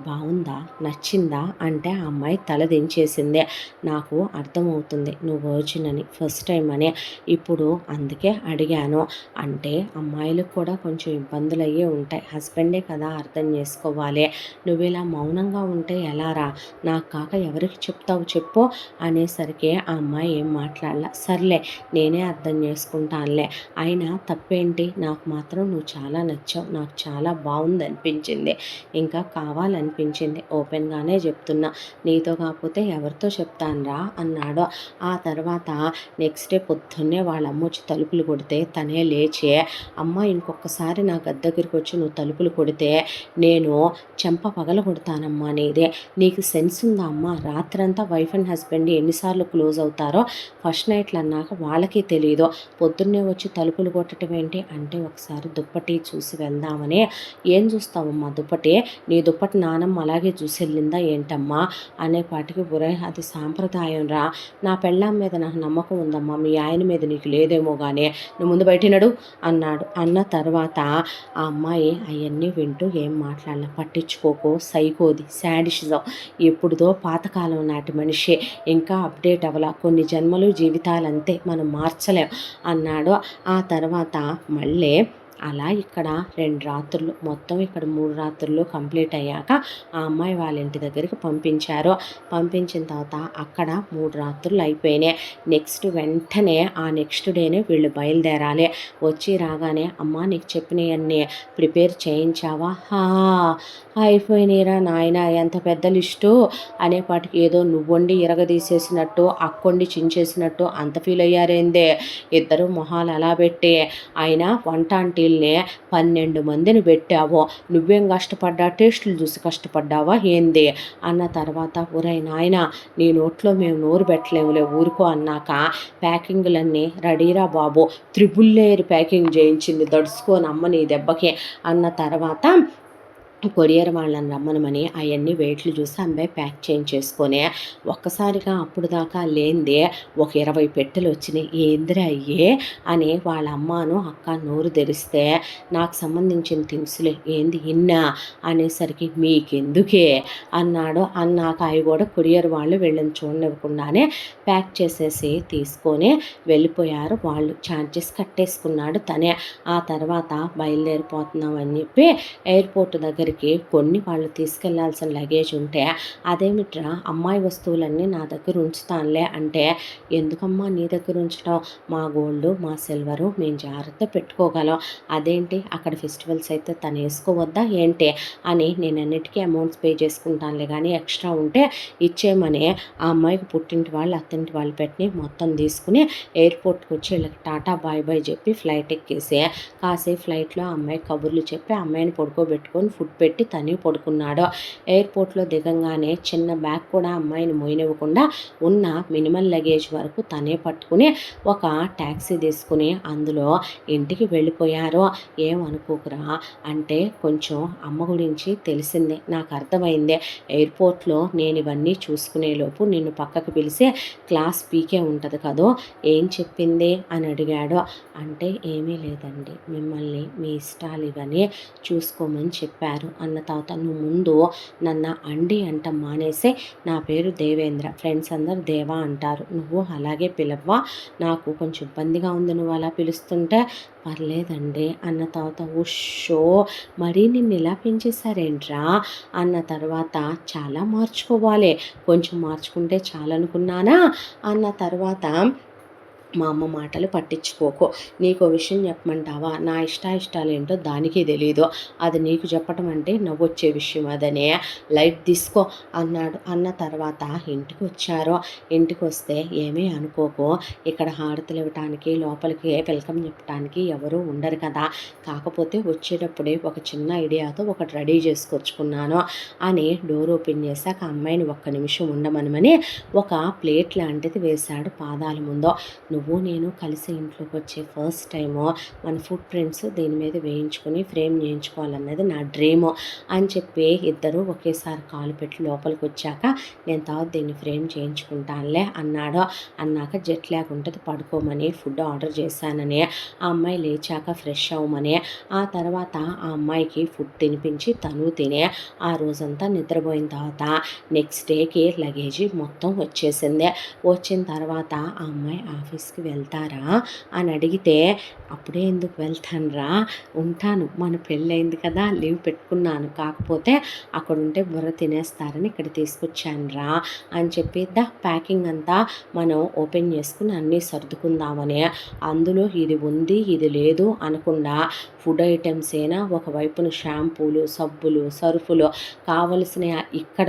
బాగుందా, నచ్చిందా అంటే ఆ అమ్మాయి తల దించేసింది. నాకు అర్థమవుతుంది నువ్వు వర్జిన్ అని, ఫస్ట్ టైం అని, ఇప్పుడు అందుకే అడిగాను, అంటే అమ్మాయిలకు కూడా కొంచెం ఇబ్బందులు అయ్యే ఉంటాయి, హస్బెండే కదా అర్థం చేసుకోవాలి, నువ్వు ఇలా మౌనంగా ఉంటే ఎలారా, నాకు కాక ఎవరికి చెప్తావు చెప్పు అనేసరికి ఆ అమ్మాయి ఏం మాట్లాడలా, సర్లే నేనే అర్థం చేసుకుంటానులే, అయినా తప్పేంటి, నాకు మాత్రం నువ్వు చాలా నచ్చావు, నాకు చాలా బాగుంది అనిపించింది, ఇంకా కావాలనిపించింది, ఓపెన్గానే చెప్తున్నా, నీతో కాకపోతే ఎవరితో చెప్తానురా అన్నాడు. ఆ తర్వాత నెక్స్ట్ డే పొద్దున్నే వాళ్ళ అమ్మ వచ్చి తలుపులు కొడితే తనే లేచి, అమ్మ ఇంకొకసారి నా గది దగ్గరికి వచ్చి నువ్వు తలుపులు కొడితే నేను చెంప పగల కొడతానమ్మా నీదే, నీకు సెన్స్ ఉందా అమ్మ, రాత్రంతా వైఫ్ అండ్ హస్బెండ్ ఎన్నిసార్లు క్లోజ్ అవుతారో ఫస్ట్ నైట్లు అన్నాక వాళ్ళకి తెలియదు, పొద్దున్నే వచ్చి తలుపులు కొట్టడం ఏంటి అంటే, ఒకసారి దుప్పటి చూసి వెళ్దామని, ఏం చూస్తావమ్మా దుప్పటి, నీ దుప్పటి నానమ్మ అలాగే చూసి వెళ్ళిందా ఏంటమ్మా అనేపాటికి, ఒరే అది సాంప్రదాయం రా, నా పెళ్ళాం మీద నాకు నమ్మకం ఉందమ్మా, మీ ఆయన మీద నీకు లేదేమో కానీ నువ్వు ముందు బయటినడు అన్నాడు. అన్న తర్వాత ఆ అమ్మాయి అవన్నీ వింటూ ఏం మాట్లాడాల, పట్టించుకోకు, సైకోది, శాడిషిజం, ఎప్పుడుదో పాతకాలం నాటి మనిషి, ఇంకా అప్డేట్ అవ్వాల, కొన్ని జన్మలు జీవితాలంతే మనం మార్చలేం అన్నాడు. ఆ తర్వాత మళ్ళీ అలా ఇక్కడ 2 రాత్రులు, మొత్తం ఇక్కడ 3 రాత్రులు కంప్లీట్ అయ్యాక ఆ అమ్మాయి వాళ్ళ ఇంటి దగ్గరికి పంపించారు. పంపించిన తర్వాత అక్కడ 3 రాత్రులు అయిపోయినాయి. నెక్స్ట్ వెంటనే ఆ నెక్స్ట్ డేనే వీళ్ళు బయలుదేరాలి. వచ్చి రాగానే, అమ్మ నీకు చెప్పినవన్నీ ప్రిపేర్ చేయించావా, అయిపోయినాయిరా నాయన, ఎంత పెద్ద లిస్టు అనేపాటికి, ఏదో నువ్వండి ఇరగదీసేసినట్టు అక్కొండి చించేసినట్టు అంత ఫీల్ అయ్యారేందే, ఇద్దరు మొహాలు అలా పెట్టి, అయినా వంట ఆంటీ అమ్మాయిల్ని 12 మందిని పెట్టావో, నువ్వేం కష్టపడ్డా టేస్టులు చూసి కష్టపడ్డావా ఏంది అన్న తర్వాత, ఒరేయ్ నాయన నీ నోట్లో మేము నోరు పెట్టలేములే ఊరుకో అన్నాక, ప్యాకింగ్లన్నీ రెడీరా బాబు, త్రిబుల్ లేయర్ ప్యాకింగ్ చేయించింది దడుచుకొని అమ్మ నీ దెబ్బకి అన్న తర్వాత, కొరియర్ వాళ్ళని రమ్మనమని అవన్నీ వెయిట్లు చూసి అమ్మాయి ప్యాక్ చేయించేసుకొని, ఒక్కసారిగా అప్పుడు దాకా లేనిదే ఒక 20 పెట్టెలు వచ్చినాయి. ఏందిరా అయ్యే అని వాళ్ళ అమ్మను అక్క నోరు తెరిస్తే, నాకు సంబంధించిన థింగ్స్లే ఏంది ఇన్నా అనేసరికి మీకెందుకే అన్నాడు. అన్నాక అవి కూడా కొరియర్ వాళ్ళు వీళ్ళని చూడనివ్వకుండానే ప్యాక్ చేసేసి తీసుకొని వెళ్ళిపోయారు. వాళ్ళు ఛార్జెస్ కట్టేసుకున్నాడు తనే. ఆ తర్వాత బయలుదేరిపోతున్నాం అని చెప్పి ఎయిర్పోర్ట్ దగ్గరికి కొన్ని వాళ్ళు తీసుకెళ్లాల్సిన లగేజ్ ఉంటే, అదేమిట్రా అమ్మాయి వస్తువులన్నీ నా దగ్గర ఉంచుతానులే అంటే, ఎందుకమ్మా నీ దగ్గర ఉంచడం, మా గోల్డ్ మా సిల్వరు మేము జాగ్రత్త పెట్టుకోగలం, అదేంటి అక్కడ ఫెస్టివల్స్ అయితే తను వేసుకోవద్దా ఏంటి అని, నేను అన్నిటికీ అమౌంట్స్ పే చేసుకుంటానులే కానీ ఎక్స్ట్రా ఉంటే ఇచ్చేయమని ఆ అమ్మాయికి పుట్టింటి వాళ్ళు అత్తింటి వాళ్ళు పెట్టి మొత్తం తీసుకుని ఎయిర్పోర్ట్కి వచ్చి వీళ్ళకి టాటా బాయ్ బాయ్ చెప్పి ఫ్లైట్ ఎక్కేసి కాసేపు ఫ్లైట్లో ఆ అమ్మాయి కబుర్లు చెప్పి అమ్మాయిని పడుకోబెట్టుకొని ఫుడ్ పెట్టి తనే పడుకున్నాడు. ఎయిర్పోర్ట్లో దిగంగానే చిన్న బ్యాగ్ కూడా అమ్మాయిని మోయనివ్వకుండా ఉన్న మినిమల్ లగేజ్ వరకు తనే పట్టుకుని ఒక ట్యాక్సీ తీసుకుని అందులో ఇంటికి వెళ్ళిపోయారు. ఏమనుకోకురా అంటే, కొంచెం అమ్మ గురించి తెలిసిందే, నాకు అర్థమైందే, ఎయిర్పోర్ట్లో నేను ఇవన్నీ చూసుకునేలోపు నిన్ను పక్కకు పిలిచి క్లాస్ పీకే ఉంటుంది కదో, ఏం చెప్పింది అని అడిగాడు. అంటే ఏమీ లేదండి, మిమ్మల్ని మీ ఇష్టాలు ఇవన్నీ చూసుకోమని చెప్పారు అన్న తర్వాత, నువ్వు ముందు నన్ను అండి అంట మానేసే, నా పేరు దేవేంద్ర, ఫ్రెండ్స్ అందరు దేవా అంటారు, నువ్వు అలాగే పిలవ్వా, నాకు కొంచెం ఇబ్బందిగా ఉంది నువ్వు అలా పిలుస్తుంటే. పర్లేదండి అన్న తర్వాత, ఉషో మరీ నిన్ను ఇలా పెంచేశారేంట్రా అన్న తర్వాత, చాలా మార్చుకోవాలి, కొంచెం మార్చుకుంటే చాలనుకున్నానా అన్న తర్వాత, మా అమ్మ మాటలు పట్టించుకోకు, నీకు విషయం చెప్పమంటావా, నా ఇష్టాలు ఏంటో దానికే తెలీదు, అది నీకు చెప్పటం అంటే నవ్వొచ్చే విషయం, అదనే లైట్ తీసుకో అన్నాడు. అన్న తర్వాత ఇంటికి వచ్చారు. ఇంటికి వస్తే ఏమీ అనుకోకు, ఇక్కడ హారతులు ఇవ్వటానికి లోపలికి వెల్కమ్ చెప్పడానికి ఎవరు ఉండరు కదా, కాకపోతే వచ్చేటప్పుడే ఒక చిన్న ఐడియాతో ఒకటి రెడీ చేసుకొచ్చుకున్నాను అని డోర్ ఓపెన్ చేశాక అమ్మాయిని ఒక్క నిమిషం ఉండమనమని ఒక ప్లేట్ లాంటిది వేశాడు పాదాల ముందు. నువ్వు నేను కలిసి ఇంట్లోకి వచ్చే ఫస్ట్ టైము, మన ఫుట్ ప్రింట్స్ దీని మీద వేయించుకొని ఫ్రేమ్ చేయించుకోవాలన్నది నా డ్రీము అని చెప్పి ఇద్దరు ఒకేసారి కాలు పెట్టి లోపలికి వచ్చాక, నేను తర్వాత దీన్ని ఫ్రేమ్ చేయించుకుంటానులే అన్నాడు. అన్నాక జెట్ ల్యాగ్ ఉంటుంది పడుకోమని ఫుడ్ ఆర్డర్ చేశానని, ఆ అమ్మాయి లేచాక ఫ్రెష్ అవ్వమని, ఆ తర్వాత ఆ అమ్మాయికి ఫుడ్ తినిపించి తను తినే ఆ రోజంతా నిద్రపోయిన తర్వాత నెక్స్ట్ డేకి లగేజీ మొత్తం వచ్చేసింది. వచ్చిన తర్వాత ఆ అమ్మాయి ఆఫీస్కి వెళ్తారా అని అడిగితే, అప్పుడే ఎందుకు వెళ్తానురా, ఉంటాను, మన పెళ్ళయింది కదా లీవ్ పెట్టుకున్నాను, కాకపోతే అక్కడ ఉంటే బుర్ర తినేస్తారని ఇక్కడ తీసుకొచ్చాను రా అని చెప్పి, ప్యాకింగ్ అంతా మనం ఓపెన్ చేసుకుని అన్నీ సర్దుకుందామని, అందులో ఇది ఉంది ఇది లేదు అనకుండా ఫుడ్ ఐటమ్స్ అయినా ఒకవైపున షాంపూలు సబ్బులు సరుఫులు కావలసిన ఇక్కడ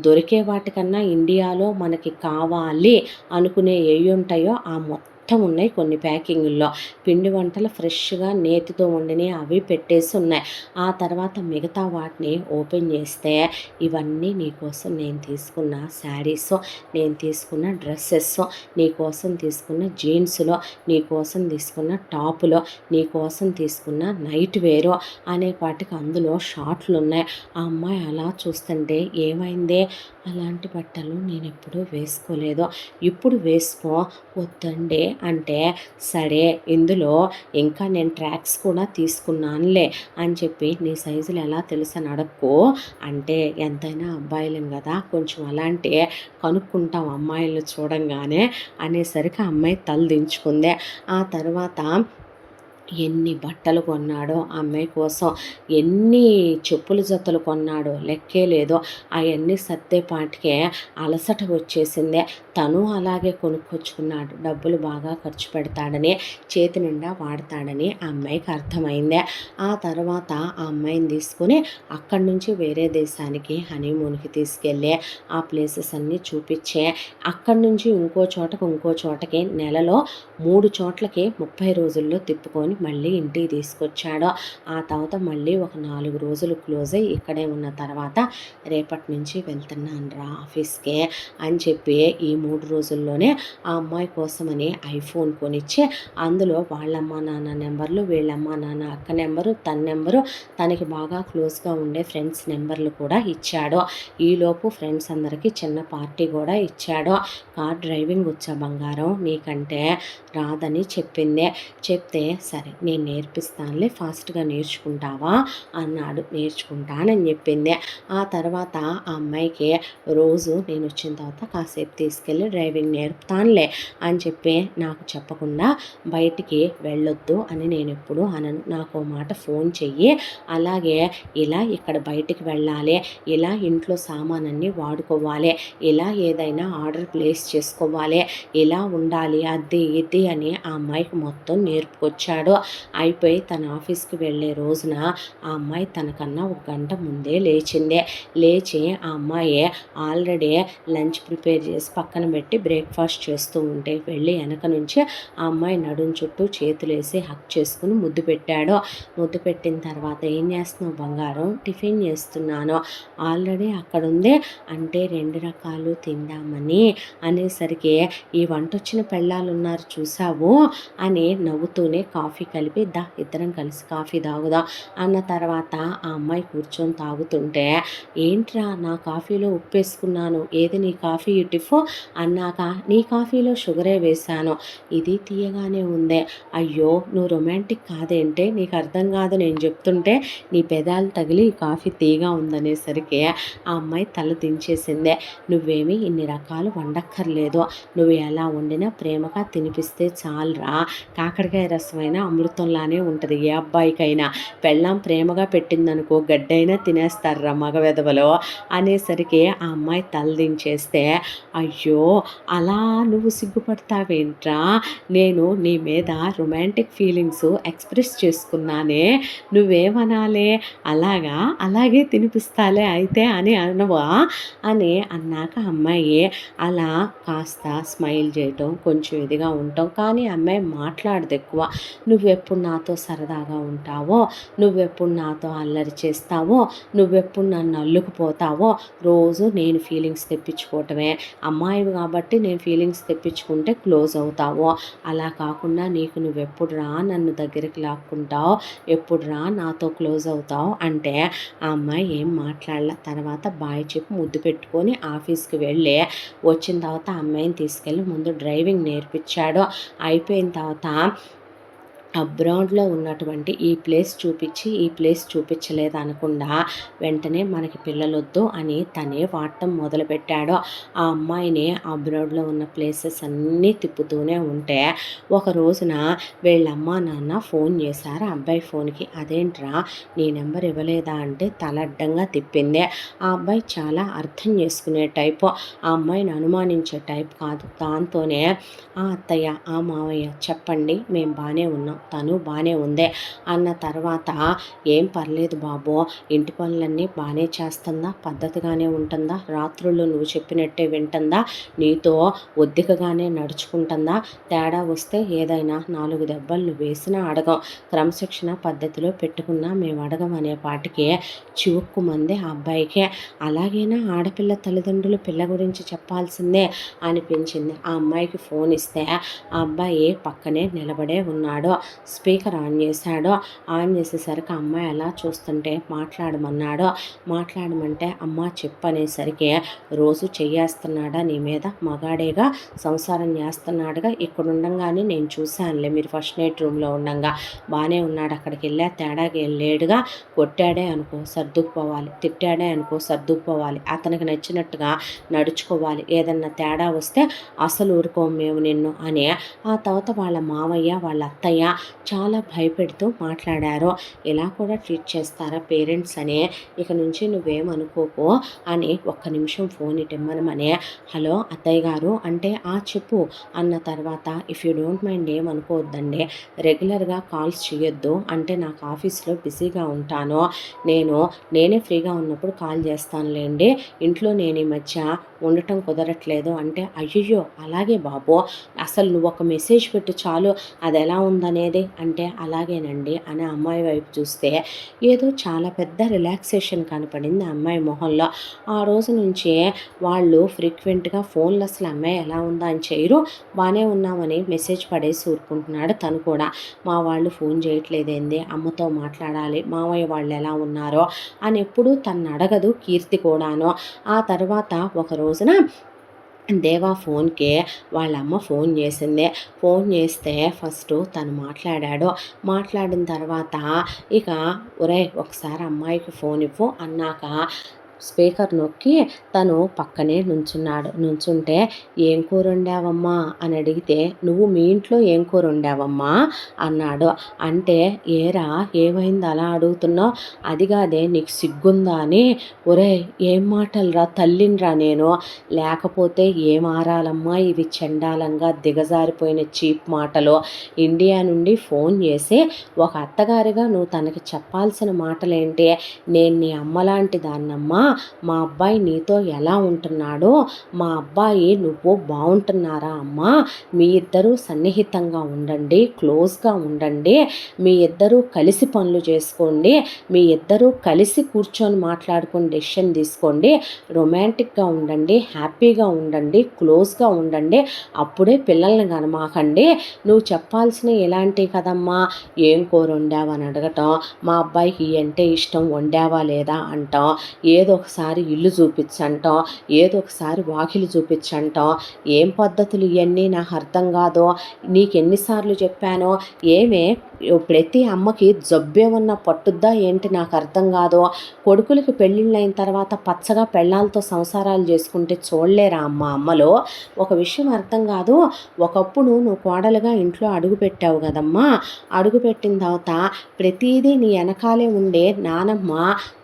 దొరికే వాటికన్నా ఇండియాలో మనకి కావాలి అనుకునే ఏవి ఉంటాయో ఆ మొత్తం ఉన్నాయి. కొన్ని ప్యాకింగుల్లో పిండి వంటలు ఫ్రెష్గా నేతితో వండినవి అవి పెట్టేసి ఉన్నాయి. ఆ తర్వాత మిగతా వాటిని ఓపెన్ చేస్తే, ఇవన్నీ నీకోసం నేను తీసుకున్న శారీస్, నేను తీసుకున్న డ్రెస్సెస్, నీకోసం తీసుకున్న జీన్స్లో, నీకోసం తీసుకున్న టాపులో, నీకోసం తీసుకున్న నైట్ వేరు అనే వాటికి అందులో షార్ట్లు ఉన్నాయి. ఆ అమ్మాయి అలా చూస్తుంటే, ఏమైందే, అలాంటి బట్టలు నేను ఎప్పుడూ వేసుకోలేదు, ఇప్పుడు వేసుకో, వద్దండి అంటే, సరే ఇందులో ఇంకా నేను ట్రాక్స్ కూడా తీసుకున్నానులే అని చెప్పి, నీ సైజులు ఎలా తెలుసు అని అడక్కో అంటే, ఎంతైనా అబ్బాయిలం కదా కొంచెం అలాంటి కనుక్కుంటాం అమ్మాయిలను చూడంగానే అనేసరికి అమ్మాయి తల దించుకుంది. ఆ తర్వాత ఎన్ని బట్టలు కొన్నాడో అమ్మాయి కోసం, ఎన్ని చెప్పుల జతలు కొన్నాడో లెక్కే లేదో, అవన్నీ సర్దేపాటికే అలసట వచ్చేసిందే. తను అలాగే కొనుక్కొచ్చుకున్నాడు, డబ్బులు బాగా ఖర్చు పెడతాడని, చేతి నిండా వాడతాడని ఆ అమ్మాయికి అర్థమైందే. ఆ తర్వాత ఆ అమ్మాయిని తీసుకుని అక్కడి నుంచి వేరే దేశానికి హనీమూన్కి తీసుకెళ్ళి ఆ ప్లేసెస్ అన్నీ చూపించే, అక్కడి నుంచి ఇంకో చోటకి నెలలో 3 చోట్లకి 30 రోజుల్లో తిప్పుకొని మళ్ళీ ఇంటికి తీసుకొచ్చాడు. ఆ తర్వాత మళ్ళీ ఒక 4 రోజులు క్లోజ్ అయ్యి ఇక్కడే ఉన్న తర్వాత రేపటి నుంచి వెళ్తున్నానురా ఆఫీస్‌కి అని చెప్పి ఈ 3 రోజుల్లోనే ఆ అమ్మాయి కోసమని ఐఫోన్ కొనిచ్చి అందులో వాళ్ళమ్మ నాన్న నెంబర్లు, వీళ్ళమ్మ నాన్న అక్క నెంబరు, తన నెంబరు, తనకి బాగా క్లోజ్‌గా ఉండే ఫ్రెండ్స్ నెంబర్లు కూడా ఇచ్చాడు. ఈలోపు ఫ్రెండ్స్ అందరికీ చిన్న పార్టీ కూడా ఇచ్చాడు. కార్ డ్రైవింగ్ వచ్చా బంగారం నీకంటే రాదని చెప్పింది. చెప్తే సరే నేను నేర్పిస్తానులే ఫాస్ట్‌గా నేర్చుకుంటావా అన్నాడు. నేర్చుకుంటానని చెప్పింది. ఆ తర్వాత ఆ అమ్మాయికి రోజు నేను వచ్చిన తర్వాత కాసేపు తీసుకెళ్ళి డ్రైవింగ్ నేర్పుతానులే అని చెప్పి నాకు చెప్పకుండా బయటికి వెళ్ళొద్దు అని నేను ఎప్పుడు అనను. నాకు మాట ఫోన్ చెయ్యి, అలాగే ఇలా ఇక్కడ బయటికి వెళ్ళాలి, ఇలా ఇంట్లో సామానన్నీ వాడుకోవాలి, ఇలా ఏదైనా ఆర్డర్ ప్లేస్ చేసుకోవాలి, ఇలా ఉండాలి, అది ఇది అని ఆ అమ్మాయికి మొత్తం నేర్పుకొచ్చాడు. అయిపోయి తన ఆఫీస్కి వెళ్ళే రోజున ఆ అమ్మాయి తనకన్నా ఒక గంట ముందే లేచింది. లేచి ఆ అమ్మాయి ఆల్రెడీ లంచ్ ప్రిపేర్ చేసి పక్కన పెట్టి బ్రేక్ఫాస్ట్ చేస్తూ ఉంటే వెళ్ళి వెనక నుంచి ఆ అమ్మాయి నడుం చుట్టూ చేతులేసి హక్ చేసుకుని ముద్దు పెట్టాడు. ముద్దు పెట్టిన తర్వాత ఏం చేస్తున్నావు బంగారం? టిఫిన్ చేస్తున్నాను. ఆల్రెడీ అక్కడ ఉంది అంటే 2 రకాలు తిందామని అనేసరికి ఈ వంట వచ్చిన పెళ్ళాలు ఉన్నారు చూసావు అని నవ్వుతూనే కాఫీ కలిపి ఇద్దరం కలిసి కాఫీ తాగుదాం అన్న తర్వాత ఆ అమ్మాయి కూర్చొని తాగుతుంటే ఏంట్రా నా కాఫీలో ఉప్పేసుకున్నాను, ఏది నీ కాఫీ టిఫో అన్నాక నీ కాఫీలో షుగరే వేశాను, ఇది తీయగానే ఉందే, అయ్యో నువ్వు రొమాంటిక్ కాదేంటే, నీకు అర్థం కాదు నేను చెప్తుంటే, నీ పెదాలు తగిలి కాఫీ తీయగా ఉందనేసరికి ఆ అమ్మాయి తల దించేసిందే. నువ్వేమీ ఇన్ని రకాలు వండక్కర్లేదు, నువ్వు ఎలా వండినా ప్రేమగా తినిపిస్తే చాలురా, కాకరకాయ రసమైనా అమృతంలానే ఉంటుంది ఏ అబ్బాయికైనా, పెళ్ళాం ప్రేమగా పెట్టిందనుకో గడ్డైనా తినేస్తారా మగ వెధవలో అనేసరికి ఆ అమ్మాయి తలదించేస్తే, అయ్యో అలా నువ్వు సిగ్గుపడతావేంట్రా, నేను నీ మీద రొమాంటిక్ ఫీలింగ్స్ ఎక్స్ప్రెస్ చేసుకున్నానే, నువ్వేమనాలే, అలాగా అలాగే తినిపిస్తాలే అయితే అని అనవా అని అన్నాక అమ్మాయి అలా కాస్త స్మైల్ చేయటం కొంచెం ఇదిగా ఉంటాం. కానీ అమ్మాయి మాట్లాడదు ఎక్కువ. నువ్వెప్పుడు నాతో సరదాగా ఉంటావో, నువ్వెప్పుడు నాతో అల్లరి చేస్తావో, నువ్వెప్పుడు నన్ను అల్లుకుపోతావో, రోజు నేను ఫీలింగ్స్ తెప్పించుకోవటమే, అమ్మాయివి కాబట్టి నేను ఫీలింగ్స్ తెప్పించుకుంటే క్లోజ్ అవుతావు, అలా కాకుండా నీకు నువ్వెప్పుడు రా నన్ను దగ్గరికి లాక్కుంటావు, ఎప్పుడు రా నాతో క్లోజ్ అవుతావు అంటే ఆ అమ్మాయి ఏం మాట్లాడలే. తర్వాత బాయ్ చెప్పి ముద్దు పెట్టుకొని ఆఫీస్కి వెళ్ళి వచ్చిన తర్వాత అమ్మాయిని తీసుకెళ్ళి ముందు డ్రైవింగ్ నేర్పించాడు. అయిపోయిన తర్వాత అబ్రాడ్లో ఉన్నటువంటి ఈ ప్లేస్ చూపించి ఈ ప్లేస్ చూపించలేదు అనకుండా వెంటనే మనకి పిల్లలొద్దు అని తనే వాడటం మొదలుపెట్టాడు. ఆ అమ్మాయిని అబ్రాడ్లో ఉన్న ప్లేసెస్ అన్నీ తిప్పుతూనే ఉంటే ఒక రోజున వీళ్ళమ్మ నాన్న ఫోన్ చేశారు ఆ అబ్బాయి ఫోన్కి. అదేంట్రా నీ నెంబర్ ఇవ్వలేదా అంటే తల అడ్డంగా తిప్పింది. ఆ అబ్బాయి చాలా అర్థం చేసుకునే టైపు, ఆ అమ్మాయిని అనుమానించే టైప్ కాదు. దాంతోనే ఆ అత్తయ్య ఆ మావయ్య చెప్పండి మేము బాగానే ఉన్నాం, తను బాగానే ఉందే అన్న తర్వాత ఏం పర్లేదు బాబు, ఇంటి పనులన్నీ బాగానే చేస్తుందా, పద్ధతిగానే ఉంటుందా, రాత్రుళ్ళు నువ్వు చెప్పినట్టే వింటుందా, నీతో ఒద్దికగానే నడుచుకుంటుందా, తేడా వస్తే ఏదైనా 4 దెబ్బలు నువ్వు వేసినా అడగం, క్రమశిక్షణ పద్ధతిలో పెట్టుకున్నా మేము అడగం అనే పాటికి చివుక్కుమంది ఆ అబ్బాయికి. అలాగైనా ఆడపిల్ల తల్లిదండ్రులు పిల్ల గురించి చెప్పాల్సిందే అనిపించింది. ఆ అమ్మాయికి ఫోన్ ఇస్తే ఆ అబ్బాయి పక్కనే నిలబడే ఉన్నాడు. స్పీకర్ ఆన్ చేశాడు. ఆన్ చేసేసరికి అమ్మాయి అలా చూస్తుంటే మాట్లాడమన్నాడు. మాట్లాడమంటే అమ్మ చెప్పనేసరికి రోజు చెయ్యేస్తున్నాడా నీ మీద, మగాడేగా సంసారం చేస్తున్నాడుగా, ఇక్కడ ఉండంగానే నేను చూశానులే మీరు ఫస్ట్ నైట్ రూమ్లో ఉండంగా బాగానే ఉన్నాడు, అక్కడికి వెళ్ళా తేడాగా లేడుగా, కొట్టాడే అనుకో సర్దుకుపోవాలి, తిట్టాడే అనుకో సర్దుకుపోవాలి, అతనికి నచ్చినట్టుగా నడుచుకోవాలి, ఏదన్నా తేడా వస్తే అసలు ఊరుకోం మేము నిన్ను అని ఆ తర్వాత వాళ్ళ మావయ్య వాళ్ళ అత్తయ్య చాలా భయపెడుతూ మాట్లాడారు. ఇలా కూడా ట్రీట్ చేస్తారా పేరెంట్స్ అని, ఇక నుంచి నువ్వేమనుకోకు అని ఒక్క నిమిషం ఫోన్ ఇమ్మనమని, హలో అత్తయ్య గారు అంటే చెప్పు అన్న తర్వాత ఇఫ్ యూ డోంట్ మైండ్ ఏమనుకోవద్దండి, రెగ్యులర్గా కాల్స్ చేయొద్దు అంటే నాకు ఆఫీస్లో బిజీగా ఉంటాను, నేనే ఫ్రీగా ఉన్నప్పుడు కాల్ చేస్తానులేండి, ఇంట్లో నేను ఈ మధ్య ఉండటం కుదరట్లేదు అంటే, అయ్యయ్యో అలాగే బాబు, అసలు నువ్వు ఒక మెసేజ్ పెట్టు చాలు, అది ఎలా ఉందనేది అనేది అంటే అలాగేనండి అని అమ్మాయి వైపు చూస్తే ఏదో చాలా పెద్ద రిలాక్సేషన్ కనపడింది ఆ అమ్మాయి మొహంలో. ఆ రోజు నుంచే వాళ్ళు ఫ్రీక్వెంట్గా ఫోన్లు అసలు అమ్మాయి ఎలా ఉందా అని చేయరు, బాగానే ఉన్నామని మెసేజ్ పడేసి ఊరుకుంటున్నాడు తను కూడా. మా వాళ్ళు ఫోన్ చేయట్లేదేంది, అమ్మతో మాట్లాడాలి, మామయ్య వాళ్ళు ఎలా ఉన్నారో అని ఎప్పుడూ తను అడగదు కీర్తి కూడాను. ఆ తర్వాత ఒక రోజున దేవా ఫోన్‌కి వాళ్ళమ్మ ఫోన్ చేసింది. ఫోన్ చేస్తే ఫస్టు తను మాట్లాడాడు. మాట్లాడిన తర్వాత ఇక ఒరేయ్! ఒకసారి అమ్మాయికి ఫోన్ ఇవ్వు అన్నాక స్పీకర్ నొక్కి తను పక్కనే నుంచున్నాడు. నుంచుంటే "ఏం కూర వండావమ్మా" అని అడిగితే "నువ్వు మీ ఇంట్లో ఏం కూర వండావమ్మా" అన్నాడు. అంటే "ఏరా ఏమైంది అలా అడుగుతున్నావు? అది కాదే నీకు సిగ్గుందా" అని. ఒరేయ్! ఏం మాటలురా తల్లినిరా నేను, లేకపోతే ఏం ఆరాలమ్మా ఇవి చండాలంగా దిగజారిపోయిన చీప్ మాటలు. ఇండియా నుండి ఫోన్ చేసి ఒక అత్తగారిగా నువ్వు తనకి చెప్పాల్సిన మాటలేంటి? నేను నీ అమ్మలాంటి దాన్నమ్మా, మా అబ్బాయి నీతో ఎలా ఉంటున్నాడో, మా అబ్బాయి నువ్వు బాగుంటున్నారా అమ్మా, మీ ఇద్దరూ సన్నిహితంగా ఉండండి, క్లోజ్గా ఉండండి, మీ ఇద్దరూ కలిసి పనులు చేసుకోండి, మీ ఇద్దరూ కలిసి కూర్చొని మాట్లాడుకొని డెసిషన్ తీసుకోండి, రొమాంటిక్గా ఉండండి, హ్యాపీగా ఉండండి, క్లోజ్గా ఉండండి, అప్పుడే పిల్లల్ని కనమాకండి. నువ్వు చెప్పాల్సిన ఇలాంటివి కదమ్మా, ఏం కూర వండావని అడగటం, మా అబ్బాయికి అంటే ఇష్టం వండావా లేదా అంటాం, ఏదో ఒకసారి ఇల్లు చూపించంటాం, ఏదో ఒకసారి వాకిలి చూపించంటాం. ఏం పద్ధతులు ఇవన్నీ నాకు అర్థం కాదు. నీకు ఎన్నిసార్లు చెప్పానో, ఏమే ప్రతి అమ్మకి జబ్బేమన్నా పట్టుద్దా ఏంటి నాకు అర్థం కాదు. కొడుకులకి పెళ్ళిళ్ళైన తర్వాత పచ్చగా పెళ్ళాలతో సంసారాలు చేసుకుంటే చూడలేరా అమ్మ అమ్మలో. ఒక విషయం అర్థం కాదు, ఒకప్పుడు నువ్వు కోడలుగా ఇంట్లో అడుగు పెట్టావు కదమ్మా, అడుగు పెట్టిన తర్వాత ప్రతిదీ నీ వెనకాలే ఉండే నానమ్మ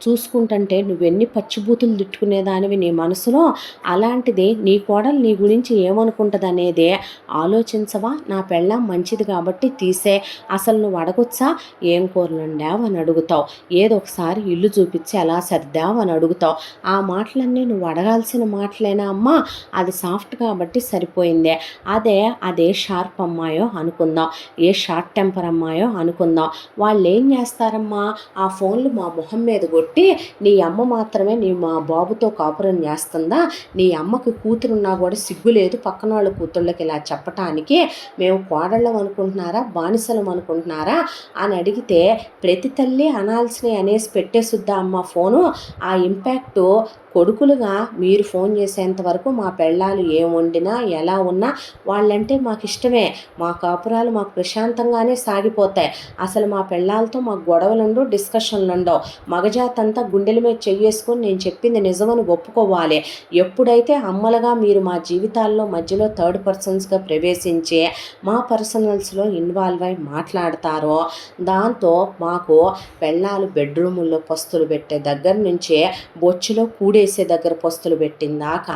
చూసుకుంటుంటే నువ్వెన్ని పచ్చిబూతులు తిట్టుకునేదానివి నీ మనసులో, అలాంటిది నీ కోడలు నీ గురించి ఏమనుకుంటుంది అనేదే ఆలోచించవా? నా పెళ్ళాం మంచిది కాబట్టి తీసే, అసలు నువ్వు అడగొచ్చా ఏం కూరలు వండావు అని అడుగుతావు, ఏదో ఒకసారి ఇల్లు చూపించి ఎలా సర్దావు అని అడుగుతావు. ఆ మాటలన్నీ నువ్వు అడగాల్సిన మాటలేనా అమ్మా? అది సాఫ్ట్ కాబట్టి సరిపోయిందే. అదే షార్ప్ అమ్మాయో అనుకుందాం, ఏ షార్ట్ టెంపర్ అమ్మాయో అనుకుందాం, వాళ్ళు ఏం చేస్తారమ్మా, ఆ ఫోన్లు మా మొహం మీద కొట్టి నీ అమ్మ మాత్రమే నీ మా బాబుతో కాపురం చేస్తుందా, నీ అమ్మకి కూతురున్నా కూడా సిగ్గు లేదు పక్కన వాళ్ళ కూతుళ్ళకి ఇలా చెప్పటానికి, మేము కోడళ్ళం అనుకుంటున్నారా బానిసలం అనుకుంటున్నారా అని అడిగితే ప్రతి తల్లి అనాల్సినవి అనేసి పెట్టేసుద్దా అమ్మ ఫోను. ఆ ఇంపాక్టు కొడుకులుగా మీరు ఫోన్ చేసేంత వరకు మా పెళ్ళాలు ఏం వండినా ఎలా ఉన్నా వాళ్ళంటే మాకు ఇష్టమే, మా కాపురాలు మాకు ప్రశాంతంగానే సాగిపోతాయి, అసలు మా పెళ్ళాలతో మాకు గొడవలుండవు, డిస్కషన్లు ఉండవు, మగజాతి అంతా గుండెల మీద చెయ్యేసుకొని నేను చెప్పింది నిజమని ఒప్పుకోవాలి. ఎప్పుడైతే అమ్మలుగా మీరు మా జీవితాల్లో మధ్యలో థర్డ్ పర్సన్స్గా ప్రవేశించి మా పర్సనల్స్లో ఇన్వాల్వ్ అయి మాట్లాడతారో, దాంతో మాకు పెళ్ళాలు బెడ్రూముల్లో పస్తులు పెట్టే దగ్గర నుంచే బొచ్చులో కూడేసే దగ్గర పస్తులు పెట్టిందాక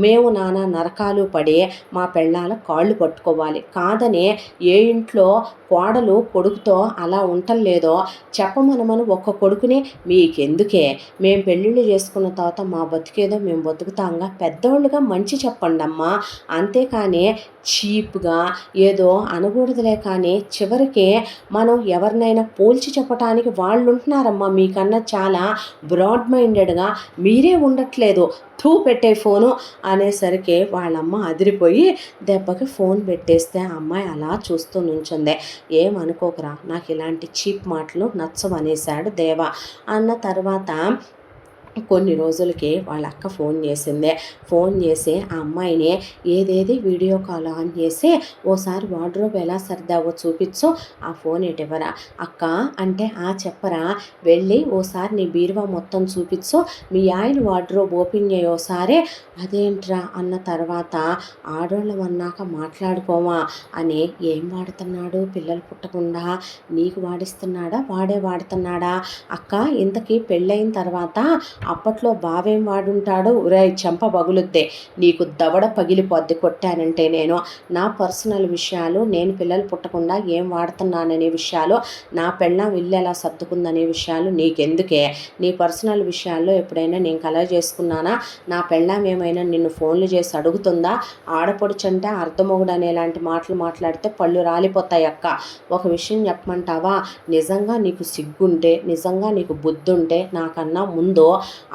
మేము నానా నరకాలు పడి మా పెళ్ళాల కాళ్ళు పట్టుకోవాలి. కాదని ఏ ఇంట్లో కోడలు కొడుకుతో అలా ఉండలేదో చెప్పమనమను ఒక్క కొడుకుని మీకెందుకే, మేము పెళ్ళిళ్ళు చేసుకున్న తర్వాత మా బతికేదో మేము బతుకుతాంగా, పెద్దోళ్ళుగా మంచి చెప్పండి అమ్మా, అంతేకాని చీప్గా ఏదో అనకూడదులే. కానీ చివరికి మనం ఎవరినైనా పోల్చి చెప్పటానికి వాళ్ళు ఉంటున్నారమ్మా మీకన్నా చాలా బ్రాడ్ మైండెడ్గా, మీరే ఉండట్లేదు, పెట్టే ఫోను అనేసరికి వాళ్ళమ్మ అదిరిపోయి దెబ్బకి ఫోన్ పెట్టేస్తే ఆ అమ్మాయి అలా చూస్తూ నుంచుంది. ఏమనుకోకరా, నాకు ఇలాంటి చీప్ మాటలు నచ్చవనేశాడు దేవ. అన్న తర్వాత కొన్ని రోజులకి వాళ్ళ అక్క ఫోన్ చేసింది. ఫోన్ చేసి ఆ అమ్మాయిని ఏదేది వీడియో కాల్ ఆన్ చేసి ఓసారి వార్డ్రోబ్ ఎలా సర్దావో చూపించు, ఆ ఫోన్ ఇటివ్వరా అక్క అంటే, చెప్పరా, వెళ్ళి ఓసారి నీ బీరువా మొత్తం చూపించు, మీ ఆయన వార్డ్రోబ్ ఓపెన్ చేయి ఓసారి. అదేంట్రా అన్న తర్వాత ఆడోళ్ళం అన్నాక మాట్లాడుకోమా అని, ఏం వాడుతున్నాడు పిల్లలు పుట్టకుండా, నీకు వాడిస్తున్నాడా వాడే వాడుతున్నాడా అక్క, ఇంతకీ పెళ్ళైన తర్వాత అప్పట్లో బావేం వాడుంటాడో, ఒరేయ్ చెంప పగులుద్దే, నీకు దవడ పగిలిపోద్ది కొట్టానంటే నేను. నా పర్సనల్ విషయాలు, నేను పిల్లలు పుట్టకుండా ఏం వాడుతున్నాననే విషయాలు, నా పెళ్ళాం ఇల్లు ఎలా సర్దుకుందనే విషయాలు నీకెందుకే? నీ పర్సనల్ విషయాల్లో ఎప్పుడైనా నేను కలర్ చేసుకున్నానా? నా పెళ్ళాం ఏమైనా నిన్ను ఫోన్లు చేసి అడుగుతుందా? ఆడపడుచంటే అర్ధమొగుడు అనేలాంటి మాటలు మాట్లాడితే పళ్ళు రాలిపోతాయి అక్క. ఒక విషయం చెప్పమంటావా? నిజంగా నీకు సిగ్గుంటే, నిజంగా నీకు బుద్ధుంటే నాకన్నా ముందు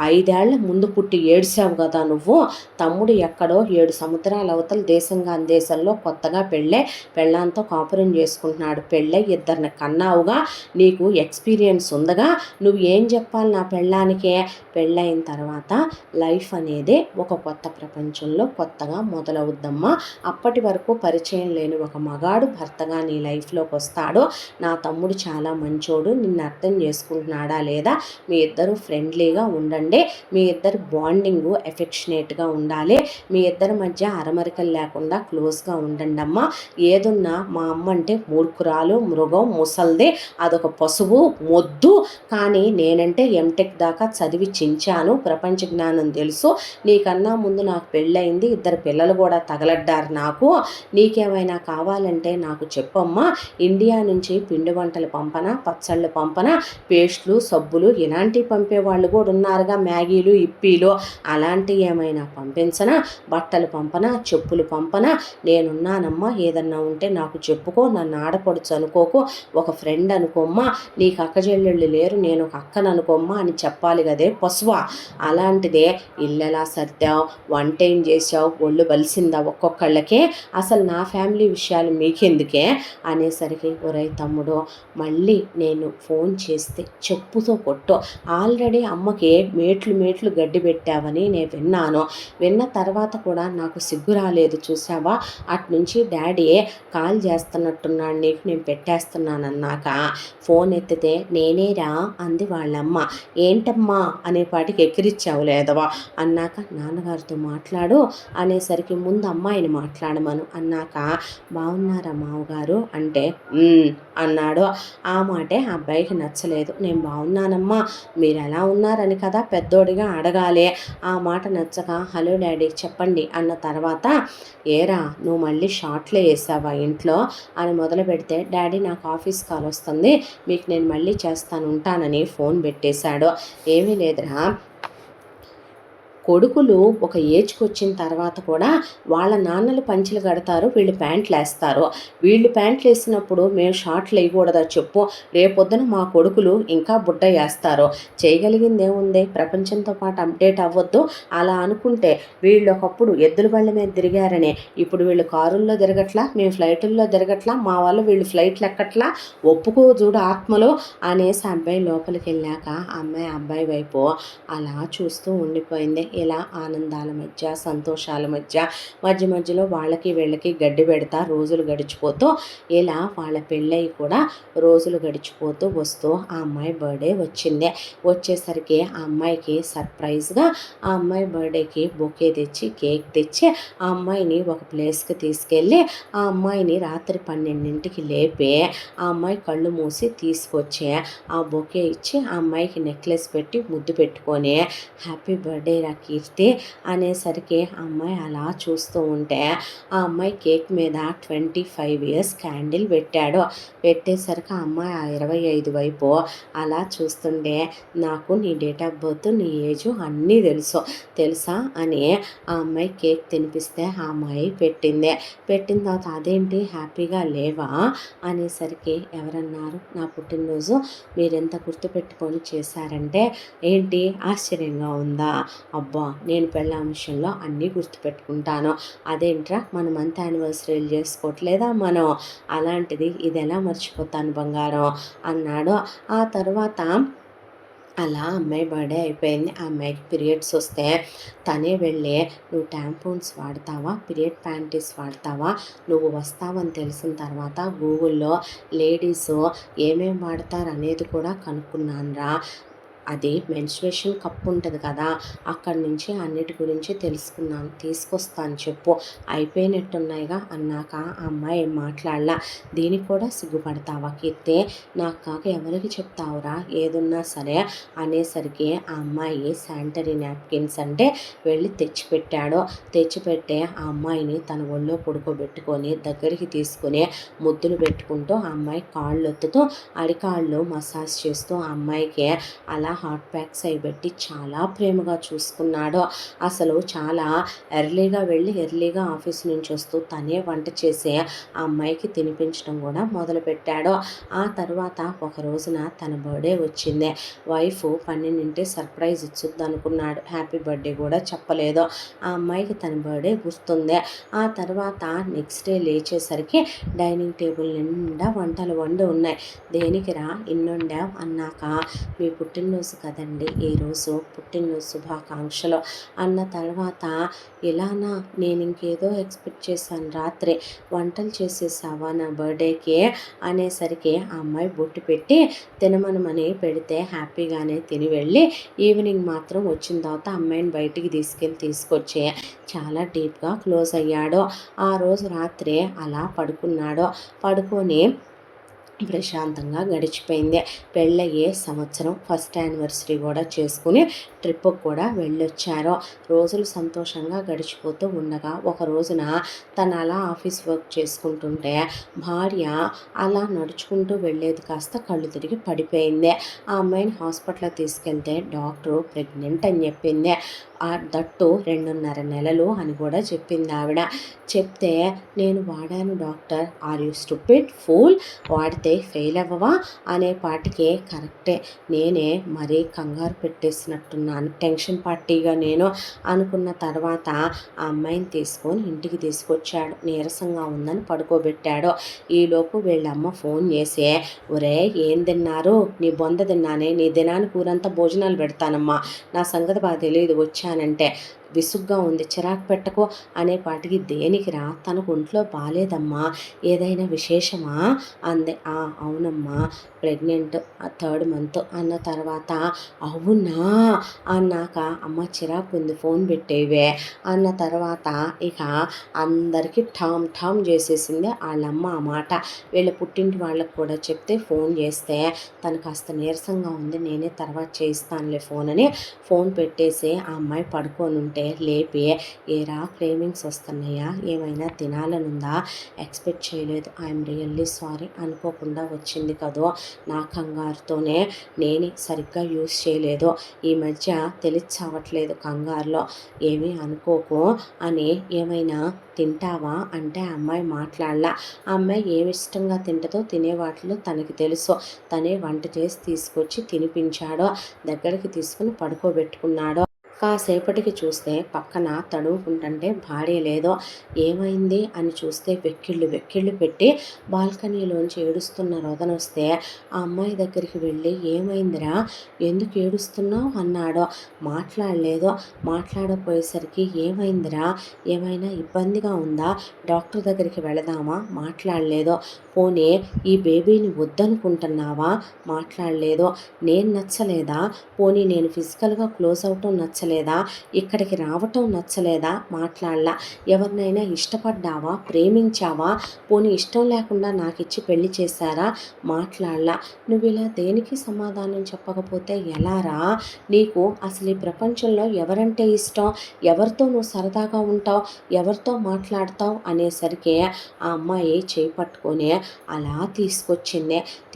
5 ఏళ్ల ముందు పుట్టి ఏడ్చావు కదా నువ్వు. తమ్ముడు ఎక్కడో 7 సముద్రాల అవతల దేశంగా దేశంలో కొత్తగా పెళ్ళాంతో కాపురం చేసుకుంటున్నాడు. పెళ్ళై 2 కన్నావుగా, నీకు ఎక్స్పీరియన్స్ ఉందగా. నువ్వు ఏం చెప్పాలి నా పెళ్ళానికే? పెళ్ళైన తర్వాత లైఫ్ అనేది ఒక కొత్త ప్రపంచంలో కొత్తగా మొదలవుద్దమ్మా. అప్పటి వరకు పరిచయం లేని ఒక మగాడు భర్తగా నీ లైఫ్లోకి వస్తాడు. నా తమ్ముడు చాలా మంచోడు, నిన్ను అర్థం చేసుకుంటున్నాడా లేదా? మీ ఇద్దరు ఫ్రెండ్లీగా ఉండండి, మీ ఇద్దరు బాండింగు ఎఫెక్షనేట్గా ఉండాలి, మీ ఇద్దరి మధ్య అరమరికలు లేకుండా క్లోజ్గా ఉండండి అమ్మ. ఏదున్నా మా అమ్మ అంటే మూర్ఖురాలు, మృగం, ముసల్ది, అదొక పశువు మొద్దు. కానీ నేనంటే ఎంటెక్ దాకా చదివి చించాను, ప్రపంచ జ్ఞానం తెలుసు. నీకన్నా ముందు నాకు పెళ్ళయింది, 2 పిల్లలు కూడా తగలడ్డారు నాకు. నీకేమైనా కావాలంటే నాకు చెప్పమ్మా. ఇండియా నుంచి పిండి వంటలు పంపన, పచ్చళ్ళు పంపన, పేస్ట్లు, సబ్బులు ఇలాంటివి పంపేవాళ్ళు కూడా ఉన్నారుగా, మ్యాగీలు, ఇప్పీలు, అలాంటివి ఏమైనా పంపించనా? బట్టలు పంపనా, చెప్పులు పంపనా? నేనున్నానమ్మా. ఏదన్నా ఉంటే నాకు చెప్పుకో, నన్ను ఆడపడుచు అనుకోకు, ఒక ఫ్రెండ్ అనుకోమ్మా. నీకు అక్కచెల్లెళ్ళు లేరు, నేను ఒక అక్కను అనుకోమ్మా అని చెప్పాలి కదే పశువా. అలాంటిదే ఇల్లెలా సర్దావు, వంట ఏం చేసావు, ఒళ్ళు బలిసిందా ఒక్కొక్కళ్ళకే? అసలు నా ఫ్యామిలీ విషయాలు మీకెందుకే అనేసరికి, ఒరే తమ్ముడు మళ్ళీ నేను ఫోన్ చేస్తే చెప్పుతో కొట్టు. ఆల్రెడీ అమ్మకి మేట్లు గడ్డి పెట్టావని నేను విన్నాను. విన్న తర్వాత కూడా నాకు సిగ్గు రాలేదు చూసావా? అట్నుంచి డాడీ కాల్ చేస్తున్నట్టున్నాడు నీకు, నేను పెట్టేస్తున్నానన్నాక ఫోన్ ఎత్తితే నేనేరా అంది వాళ్ళమ్మ. ఏంటమ్మా అనేపాటికి ఎక్కిరిచ్చావు లేదవా అన్నాక, నాన్నగారితో మాట్లాడు అనేసరికి ముందు అమ్మాయిని మాట్లాడమను అన్నాక, బాగున్నారా మావగారు అంటే అన్నాడు. ఆ మాటే అబ్బాయికి నచ్చలేదు. నేను బాగున్నానమ్మా, మీరు ఎలా ఉన్నారని కదా పెద్దోడిగా అడగాలి. ఆ మాట నచ్చక, హలో డాడీ చెప్పండి అన్న తర్వాత, ఏరా నువ్వు మళ్ళీ షార్ట్లే వేసావా ఇంట్లో అని మొదలు పెడితే, డాడీ నాకు ఆఫీస్ కాల్ వస్తుంది, మీకు నేను మళ్ళీ చేస్తాను ఉంటానని ఫోన్ పెట్టేశాడు. ఏమీ లేదురా, కొడుకులు ఒక ఏజ్కి వచ్చిన తర్వాత కూడా వాళ్ళ నాన్నలు పంచెలు కడతారు, వీళ్ళు ప్యాంట్లు వేస్తారు. వీళ్ళు ప్యాంట్లు వేసినప్పుడు మేము షార్ట్లు వేయకూడదా చెప్పు? రేపొద్దున మా కొడుకులు ఇంకా బుడ్డ వేస్తారు. చేయగలిగింది ఏముంది? ప్రపంచంతో పాటు అప్డేట్ అవ్వద్దు. అలా అనుకుంటే వీళ్ళు ఒకప్పుడు ఎద్దుల బళ్ళ మీద తిరిగారని ఇప్పుడు వీళ్ళు కారుల్లో తిరగట్లా, మేము ఫ్లైటుల్లో తిరగట్లా, మా వాళ్ళు వీళ్ళు ఫ్లైట్లు ఎక్కట్లా, ఒప్పుకో చూడు ఆత్మలో అనేసి అబ్బాయి లోపలికి వెళ్ళాక అమ్మాయి అబ్బాయి వైపు అలా చూస్తూ ఉండిపోయింది. ఇలా ఆనందాల మధ్య, సంతోషాల మధ్యలో వాళ్ళకి వీళ్ళకి గడ్డి పెడతా రోజులు గడిచిపోతూ, ఇలా వాళ్ళ పెళ్ళయి కూడా రోజులు గడిచిపోతూ వస్తూ ఆ అమ్మాయి బర్త్డే వచ్చింది. వచ్చేసరికి ఆ అమ్మాయికి సర్ప్రైజ్గా ఆ అమ్మాయి బర్త్డేకి బొకే తెచ్చి, కేక్ తెచ్చి, ఆ అమ్మాయిని ఒక ప్లేస్కి తీసుకెళ్ళి ఆ అమ్మాయిని రాత్రి 12ంటికి లేపి ఆ అమ్మాయి కళ్ళు మూసి తీసుకొచ్చి ఆ బొకే ఇచ్చి ఆ అమ్మాయికి నెక్లెస్ పెట్టి ముద్దు పెట్టుకొని, హ్యాపీ బర్త్డే రా కీర్తి అనేసరికి అమ్మాయి అలా చూస్తూ ఉంటే ఆ అమ్మాయి కేక్ మీద 25 ఇయర్స్ క్యాండిల్ పెట్టాడు. పెట్టేసరికి ఆ అమ్మాయి ఆ 25 వైపు అలా చూస్తుంటే, నాకు నీ డేట్ ఆఫ్ బర్త్, నీ ఏజు అన్నీ తెలుసా అని ఆ అమ్మాయి కేక్ తినిపిస్తే ఆ అమ్మాయి పెట్టింది. పెట్టిన తర్వాత అదేంటి హ్యాపీగా లేవా అనేసరికి, ఎవరన్నారు నా పుట్టినరోజు మీరెంత గుర్తుపెట్టుకొని చేశారంటే, ఏంటి ఆశ్చర్యంగా ఉందా? అబ్బా నేను పెళ్ళాం విషయంలో అన్నీ గుర్తుపెట్టుకుంటాను, అదేంట్రా మనం అంత యానివర్సరీలు చేసుకోవట్లేదా మనం, అలాంటిది ఇది ఎలా మర్చిపోతాను బంగారం అన్నాడు. ఆ తర్వాత అలా అమ్మాయి బర్త్డే అయిపోయింది. ఆ అమ్మాయికి పీరియడ్స్ వస్తే తనే వెళ్ళి, నువ్వు ట్యాంపూన్స్ వాడతావా, పీరియడ్ ప్యాంటీస్ వాడతావా, నువ్వు వస్తావని తెలిసిన తర్వాత గూగుల్లో లేడీస్ ఏమేమి వాడతారు అనేది కూడా కనుక్కున్నాను రా. అది మెన్స్ట్రుయేషన్ కప్ ఉంటుంది కదా, అక్కడి నుంచి అన్నిటి గురించి తెలుసుకున్నాను, తీసుకొస్తాను చెప్పు, అయిపోయినట్టున్నాయిగా అన్నాక ఆ అమ్మాయి ఏం మాట్లాడలా. దీనికి కూడా సిగ్గుపడతావా కీర్తి, నాకు కాక ఎవరికి చెప్తావురా ఏదున్నా సరే అనేసరికి ఆ అమ్మాయి శానిటరీ నాప్కిన్స్ అంటే వెళ్ళి తెచ్చిపెట్టాడు. తెచ్చిపెట్టే ఆ అమ్మాయిని తన ఒళ్ళో పడుకోబెట్టుకొని దగ్గరికి తీసుకుని ముద్దులు పెట్టుకుంటూ ఆ అమ్మాయి కాళ్ళు ఒత్తుతూ అరికాళ్ళు మసాజ్ చేస్తూ ఆ అమ్మాయికి అలా హాట్ ప్యాక్స్ అవి పెట్టి చాలా ప్రేమగా చూసుకున్నాడు. అసలు చాలా ఎర్లీగా వెళ్ళి ఎర్లీగా ఆఫీస్ నుంచి వస్తూ తనే వంట చేసి ఆ అమ్మాయికి తినిపించడం కూడా మొదలుపెట్టాడు. ఆ తర్వాత ఒక రోజున తన బర్త్డే వచ్చింది. వైఫ్ 12 సర్ప్రైజ్ ఇచ్చుద్ది అనుకున్నాడు, హ్యాపీ బర్త్డే కూడా చెప్పలేదు. ఆ అమ్మాయికి తన బర్త్డే గుర్తుంది. ఆ తర్వాత నెక్స్ట్ డే లేచేసరికి డైనింగ్ టేబుల్ నిండా వంటలు వండి ఉన్నాయి. దేనికిరా ఇన్నుండావు అన్నాక, మీ పుట్టినరోజు కదండి ఈరోజు, పుట్టినరోజు శుభాకాంక్షలు అన్న తర్వాత, ఇలానా, నేను ఇంకేదో ఎక్స్పెక్ట్ చేశాను, రాత్రి వంటలు చేసేసావా నా బర్త్డేకి అనేసరికి ఆ అమ్మాయి బొట్టు పెట్టి తినమనమని పెడితే హ్యాపీగానే తిని వెళ్ళి ఈవినింగ్ మాత్రం వచ్చిన తర్వాత అమ్మాయిని బయటికి తీసుకొచ్చి చాలా డీప్గా క్లోజ్ అయ్యాడు. ఆ రోజు రాత్రి అలా పడుకొని ప్రశాంతంగా గడిచిపోయింది. పెళ్ళయ్యే సంవత్సరం ఫస్ట్ యానివర్సరీ కూడా చేసుకుని ట్రిప్కి కూడా వెళ్ళొచ్చారు. రోజులు సంతోషంగా గడిచిపోతూ ఉండగా ఒక రోజున తను అలా ఆఫీస్ వర్క్ చేసుకుంటుంటే భార్య అలా నడుచుకుంటూ వెళ్ళేది కాస్త కళ్ళు తిరిగి పడిపోయింది. ఆ అమ్మాయిని హాస్పిటల్కి తీసుకెళ్తే డాక్టరు ప్రెగ్నెంట్ అని చెప్పింది. దట్టు 2.5 నెలలు అని కూడా చెప్పింది ఆవిడ. చెప్తే, నేను వాడాను doctor, are you stupid fool, వాడితే ఫెయిల్ అవ్వవా అనే పాటికి కరెక్టే, నేనే మరీ కంగారు పెట్టేసినట్టున్నాను, టెన్షన్ పార్టీగా నేను అనుకున్న తర్వాత ఆ అమ్మాయిని తీసుకొని ఇంటికి తీసుకొచ్చాడు. నీరసంగా ఉందని పడుకోబెట్టాడు. ఈలోపు వీళ్ళమ్మ ఫోన్ చేసి, ఒరే ఏం తిన్నారు, నీ బొంద తిన్నానే, నీ దినానికి ఊరంతా భోజనాలు పెడతానమ్మా, నా సంగతి బాగా తెలియదు వచ్చానంటే, విసుగ్గా ఉంది, చిరాకు పెట్టకు అనే పాటికి, దేనికిరా, తనకు ఒంట్లో బాలేదమ్మా, ఏదైనా విశేషమా అంది. అవునమ్మా, ప్రెగ్నెంట్, 3rd మంత్ అన్న తర్వాత, అవునా అన్నాక, అమ్మ చిరాకు ఉంది ఫోన్ పెట్టేవే అన్న తర్వాత ఇక అందరికీ ఠామ్ చేసేసింది వాళ్ళమ్మ ఆ మాట. వీళ్ళ పుట్టింటి వాళ్ళకు కూడా చెప్తే ఫోన్ చేస్తే, తను కాస్త నీరసంగా ఉంది, నేనే తర్వాత చేయిస్తానులే ఫోన్ అని ఫోన్ పెట్టేసి ఆ అమ్మాయి పడుకొని ఉంటే లేపి, ఏరా క్రేవింగ్స్ వస్తున్నాయా, ఏమైనా తినాలనుందా, ఎక్స్పెక్ట్ చేయలేదు, ఐఎమ్ రియల్లీ సారీ, అనుకోకుండా వచ్చింది కదో, నా కంగారుతోనే నేనే సరిగ్గా యూస్ చేయలేదు, ఈ మధ్య తెలియచావట్లేదు కంగారులో, ఏమీ అనుకోకు అని, ఏమైనా తింటావా అంటే ఆ అమ్మాయి మాట్లాడలా. ఆ అమ్మాయి ఏమి ఇష్టంగా తింటుందో తినే వాటిలో తనకి తెలుసు. తనే వంట చేసి తీసుకొచ్చి తినిపించాడో, దగ్గరికి తీసుకుని పడుకోబెట్టుకున్నాడో. కాసేపటికి చూస్తే పక్కన తడుముకుంటుంటే భార్య లేదో. ఏమైంది అని చూస్తే వెక్కిళ్ళు పెట్టి బాల్కనీలోంచి ఏడుస్తున్న రొదనొస్తే ఆ అమ్మాయి దగ్గరికి వెళ్ళి, ఏమైందిరా, ఎందుకు ఏడుస్తున్నావు అన్నాడు. మాట్లాడలేదు. మాట్లాడపోయేసరికి, ఏమైందిరా, ఏమైనా ఇబ్బందిగా ఉందా, డాక్టర్ దగ్గరికి వెళదామా, మాట్లాడలేదు. పోనీ ఈ బేబీని వద్దనుకుంటున్నావా, మాట్లాడలేదు. నేను నచ్చలేదా, పోనీ నేను ఫిజికల్గా క్లోజ్ అవటం నచ్చలేదా, ఇక్కడికి రావటం నచ్చలేదా, మాట్లాడలా. ఎవరినైనా ఇష్టపడ్డావా, ప్రేమించావా, పోనీ ఇష్టం లేకుండా నాకు ఇచ్చి పెళ్లి చేశారా, మాట్లాడలా. నువ్వు ఇలా దేనికి సమాధానం చెప్పకపోతే ఎలారా, నీకు అసలు ఈ ప్రపంచంలో ఎవరంటే ఇష్టం, ఎవరితో నువ్వు సరదాగా ఉంటావు, ఎవరితో మాట్లాడతావు అనేసరికి ఆ అమ్మాయి చేయి పట్టుకొని అలా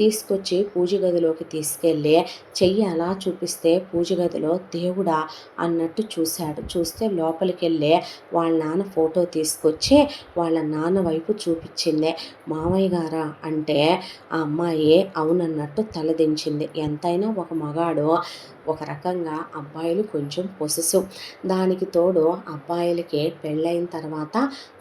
తీసుకొచ్చి పూజ గదిలోకి తీసుకెళ్ళి చెయ్యి అలా చూపిస్తే పూజ గదిలో దేవుడా అన్నట్టు చూస్తే లోపలికి వెళ్ళి వాళ్ళ నాన్న ఫోటో తీసుకొచ్చి వాళ్ళ నాన్న వైపు చూపించింది. మామయ్య గారా అంటే ఆ అమ్మాయి అవునన్నట్టు తలదించింది. ఎంతైనా ఒక మగాడు ఒక రకంగా, అబ్బాయిలు కొంచెం పొసెసివ్. దానికి తోడు అబ్బాయిలకి పెళ్ళైన తర్వాత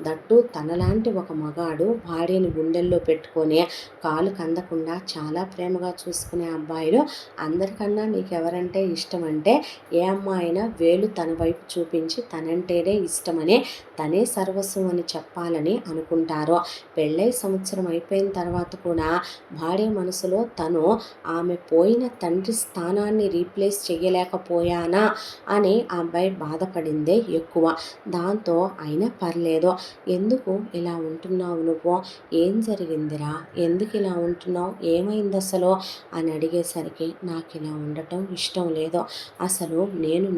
దట్టు తనలాంటి ఒక మగాడు భార్యని గుండెల్లో పెట్టుకొని కాలు కందకుండా చాలా ప్రేమగా చూసుకునే అబ్బాయిలు, అందరికన్నా నీకెవరంటే ఇష్టం అంటే, ఏ అమ్మాయినా వేలు తన వైపు చూపించి తనంటేనే ఇష్టమని, తనే సర్వస్వం అని చెప్పాలని అనుకుంటారు. పెళ్ళై సంవత్సరం అయిపోయిన తర్వాత కూడా భార్య మనసులో తను ఆమె పోయిన తండ్రి స్థానాన్ని రీప్లేస్ సాక్రిఫైస్ చెయ్యలేకపోయానా అని ఆ అబ్బాయి బాధపడిందే ఎక్కువ. దాంతో అయినా పర్లేదు, ఎందుకు ఇలా ఉంటున్నావు నువ్వు, ఏం జరిగిందిరా, ఎందుకు ఇలా ఉంటున్నావు, ఏమైందసలు అని అడిగేసరికి నాకు ఇలా ఉండటం ఇష్టం లేదు, అసలు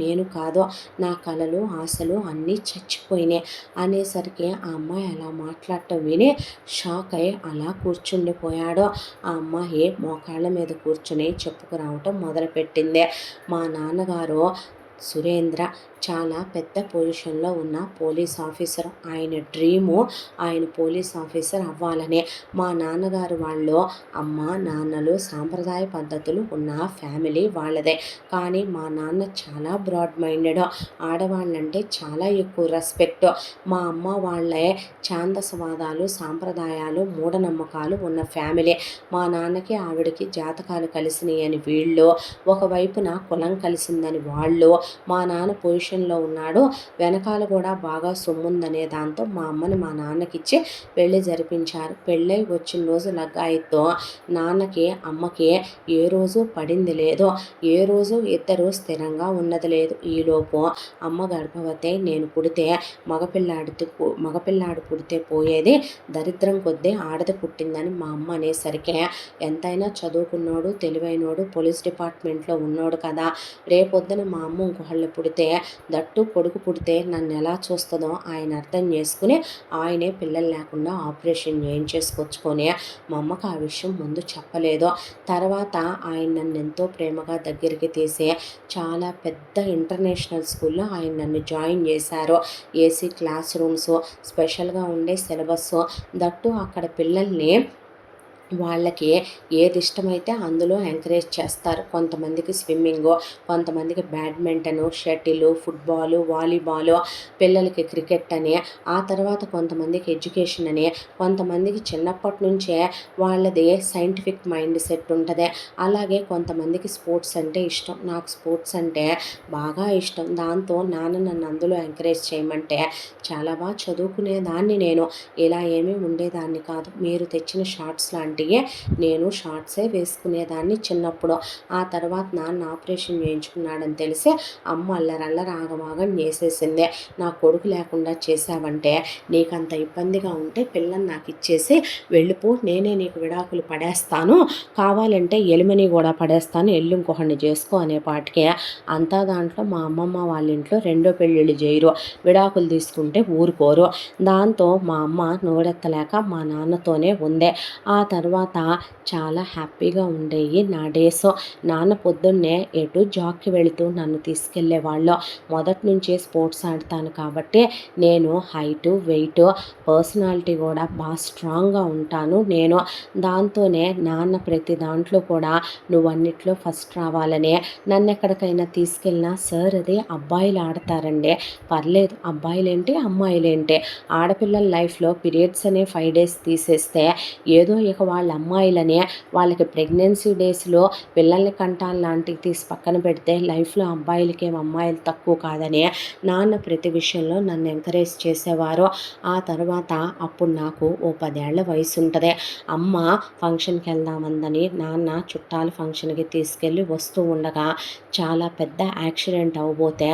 నేను కాదు, నా కలలు ఆశలు అన్నీ చచ్చిపోయినాయి అనేసరికి ఆ అమ్మాయి అలా మాట్లాడటం విని షాక్ అయి అలా కూర్చుండిపోయాడు. ఆ అమ్మాయి మోకాళ్ళ మీద కూర్చుని చెప్పుకురావటం మొదలుపెట్టింది. మా నాన్నగారు సురేంద్ర చాలా పెద్ద పొజిషన్లో ఉన్న పోలీస్ ఆఫీసర్. ఆయన డ్రీము ఆయన పోలీస్ ఆఫీసర్ అవ్వాలని. మా నాన్నగారు వాళ్ళు అమ్మ నాన్నలు సాంప్రదాయ పద్ధతులు ఉన్న ఫ్యామిలీ వాళ్ళదే. కానీ మా నాన్న చాలా బ్రాడ్ మైండెడ్, ఆడవాళ్ళంటే చాలా ఎక్కువ రెస్పెక్ట్. మా అమ్మ వాళ్ళే ఛాందసవాదాలు సాంప్రదాయాలు మూఢనమ్మకాలు ఉన్న ఫ్యామిలీ. మా నాన్నకి ఆవిడకి జాతకాలు కలిసినాయి అని వీళ్ళు, ఒకవైపున కులం కలిసిందని వాళ్ళు. మా నాన్న పొజిషన్లో ఉన్నాడు, వెనకాల కూడా బాగా సొమ్ముందనే దాంతో మా అమ్మని మా నాన్నకిచ్చి పెళ్లి జరిపించారు. పెళ్ళై వచ్చిన రోజు లగ్గాయితో నాన్నకి అమ్మకి ఏ రోజు పడింది లేదు, ఏ రోజు ఇద్దరు స్థిరంగా ఉన్నది లేదు. ఈలోపు అమ్మ గర్భవతి, నేను పుడితే మగపిల్లాడు పుడితే పోయేది, దరిద్రం కొద్దీ ఆడది పుట్టిందని మా అమ్మ అనేసరికి ఎంతైనా చదువుకున్నాడు తెలివైనోడు పోలీస్ డిపార్ట్మెంట్లో ఉన్నాడు కదా, రేపొద్దున మా అమ్మ ఇంకొకళ్ళు పుడితే, దట్టు కొడుకు పుడితే నన్ను ఎలా చూస్తుందో ఆయన అర్థం చేసుకుని ఆయనే పిల్లలు లేకుండా ఆపరేషన్ చేయించేసుకొచ్చుకొని మా అమ్మకు ఆ విషయం ముందు చెప్పలేదు. తర్వాత ఆయన నన్ను ఎంతో ప్రేమగా దగ్గరికి తీసి చాలా పెద్ద ఇంటర్నేషనల్ స్కూల్లో ఆయన నన్ను జాయిన్ చేశారు. ఏసీ క్లాస్ రూమ్స్, స్పెషల్గా ఉండే సిలబస్, దట్టు అక్కడ పిల్లల్ని వాళ్ళకి ఏది ఇష్టమైతే అందులో ఎంకరేజ్ చేస్తారు. కొంతమందికి స్విమ్మింగు, కొంతమందికి బ్యాడ్మింటను, షటిలు, ఫుట్బాలు, వాలీబాలు, పిల్లలకి క్రికెట్ అని, ఆ తర్వాత కొంతమందికి ఎడ్యుకేషన్ అని, కొంతమందికి చిన్నప్పటి నుంచే వాళ్ళది సైంటిఫిక్ మైండ్ సెట్ ఉంటుంది. అలాగే కొంతమందికి స్పోర్ట్స్ అంటే ఇష్టం. నాకు స్పోర్ట్స్ అంటే బాగా ఇష్టం. దాంతో నాన్న నన్ను అందులో ఎంకరేజ్ చేయమంటే చాలా బాగా చదువుకునేదాన్ని. నేను ఇలా ఏమీ ఉండేదాన్ని కాదు. మీరు తెచ్చిన షార్ట్స్ లాంటి నేను షార్ట్సే వేసుకునేదాన్ని చిన్నప్పుడు. ఆ తర్వాత నాన్న ఆపరేషన్ చేయించుకున్నాడని తెలిసి అమ్మ అల్లరల్లరాగమాగం చేసేసింది. నా కొడుకు లేకుండా చేసావంటే, నీకంత ఇబ్బందిగా ఉంటే పిల్లని నాకు ఇచ్చేసి వెళ్ళిపో, నేనే నీకు విడాకులు పడేస్తాను, కావాలంటే ఎలిమని కూడా పడేస్తాను, ఎల్లు ఇంకొకడిని చేసుకో అనేపాటికే అంతా దాంట్లో మా అమ్మమ్మ వాళ్ళ ఇంట్లో రెండో పెళ్ళిళ్ళు చేయరు, విడాకులు తీసుకుంటే ఊరుకోరు. దాంతో మా అమ్మ నోరెత్తలేక మా నాన్నతోనే ఉందే. ఆ తర్వాత చాలా హ్యాపీగా ఉండేవి నా డేస్. నాన్న పొద్దున్నే ఎటు జాబ్కి వెళుతూ నన్ను తీసుకెళ్ళేవాళ్ళు. మొదటి నుంచే స్పోర్ట్స్ ఆడతాను కాబట్టి నేను హైటు వెయిట్ పర్సనాలిటీ కూడా బాగా స్ట్రాంగ్గా ఉంటాను నేను. దాంతోనే నాన్న ప్రతి దాంట్లో కూడా నువ్వు అన్నిట్లో ఫస్ట్ రావాలని నన్ను ఎక్కడికైనా తీసుకెళ్ళినా, సార్ అది అబ్బాయిలు ఆడతారండి, పర్లేదు అబ్బాయిలేంటి అమ్మాయిలేంటి, ఆడపిల్లల లైఫ్లో పీరియడ్స్ అనే 5 days తీసేస్తే ఏదో ఇక వాళ్ళ అమ్మాయిలనే వాళ్ళకి ప్రెగ్నెన్సీ డేస్లో పిల్లల్ని కంటాలు లాంటివి తీసి పక్కన పెడితే లైఫ్లో అబ్బాయిలకేం అమ్మాయిలు తక్కువ కాదని నాన్న ప్రతి విషయంలో నన్ను ఎంకరేజ్ చేసేవారు. ఆ తర్వాత అప్పుడు నాకు ఓ 10 ఏళ్ల వయసు ఉంటుంది. అమ్మ ఫంక్షన్కి వెళ్దామందని నాన్న చుట్టాల ఫంక్షన్కి తీసుకెళ్ళి వస్తూ ఉండగా చాలా పెద్ద యాక్సిడెంట్ అవ్వబోతే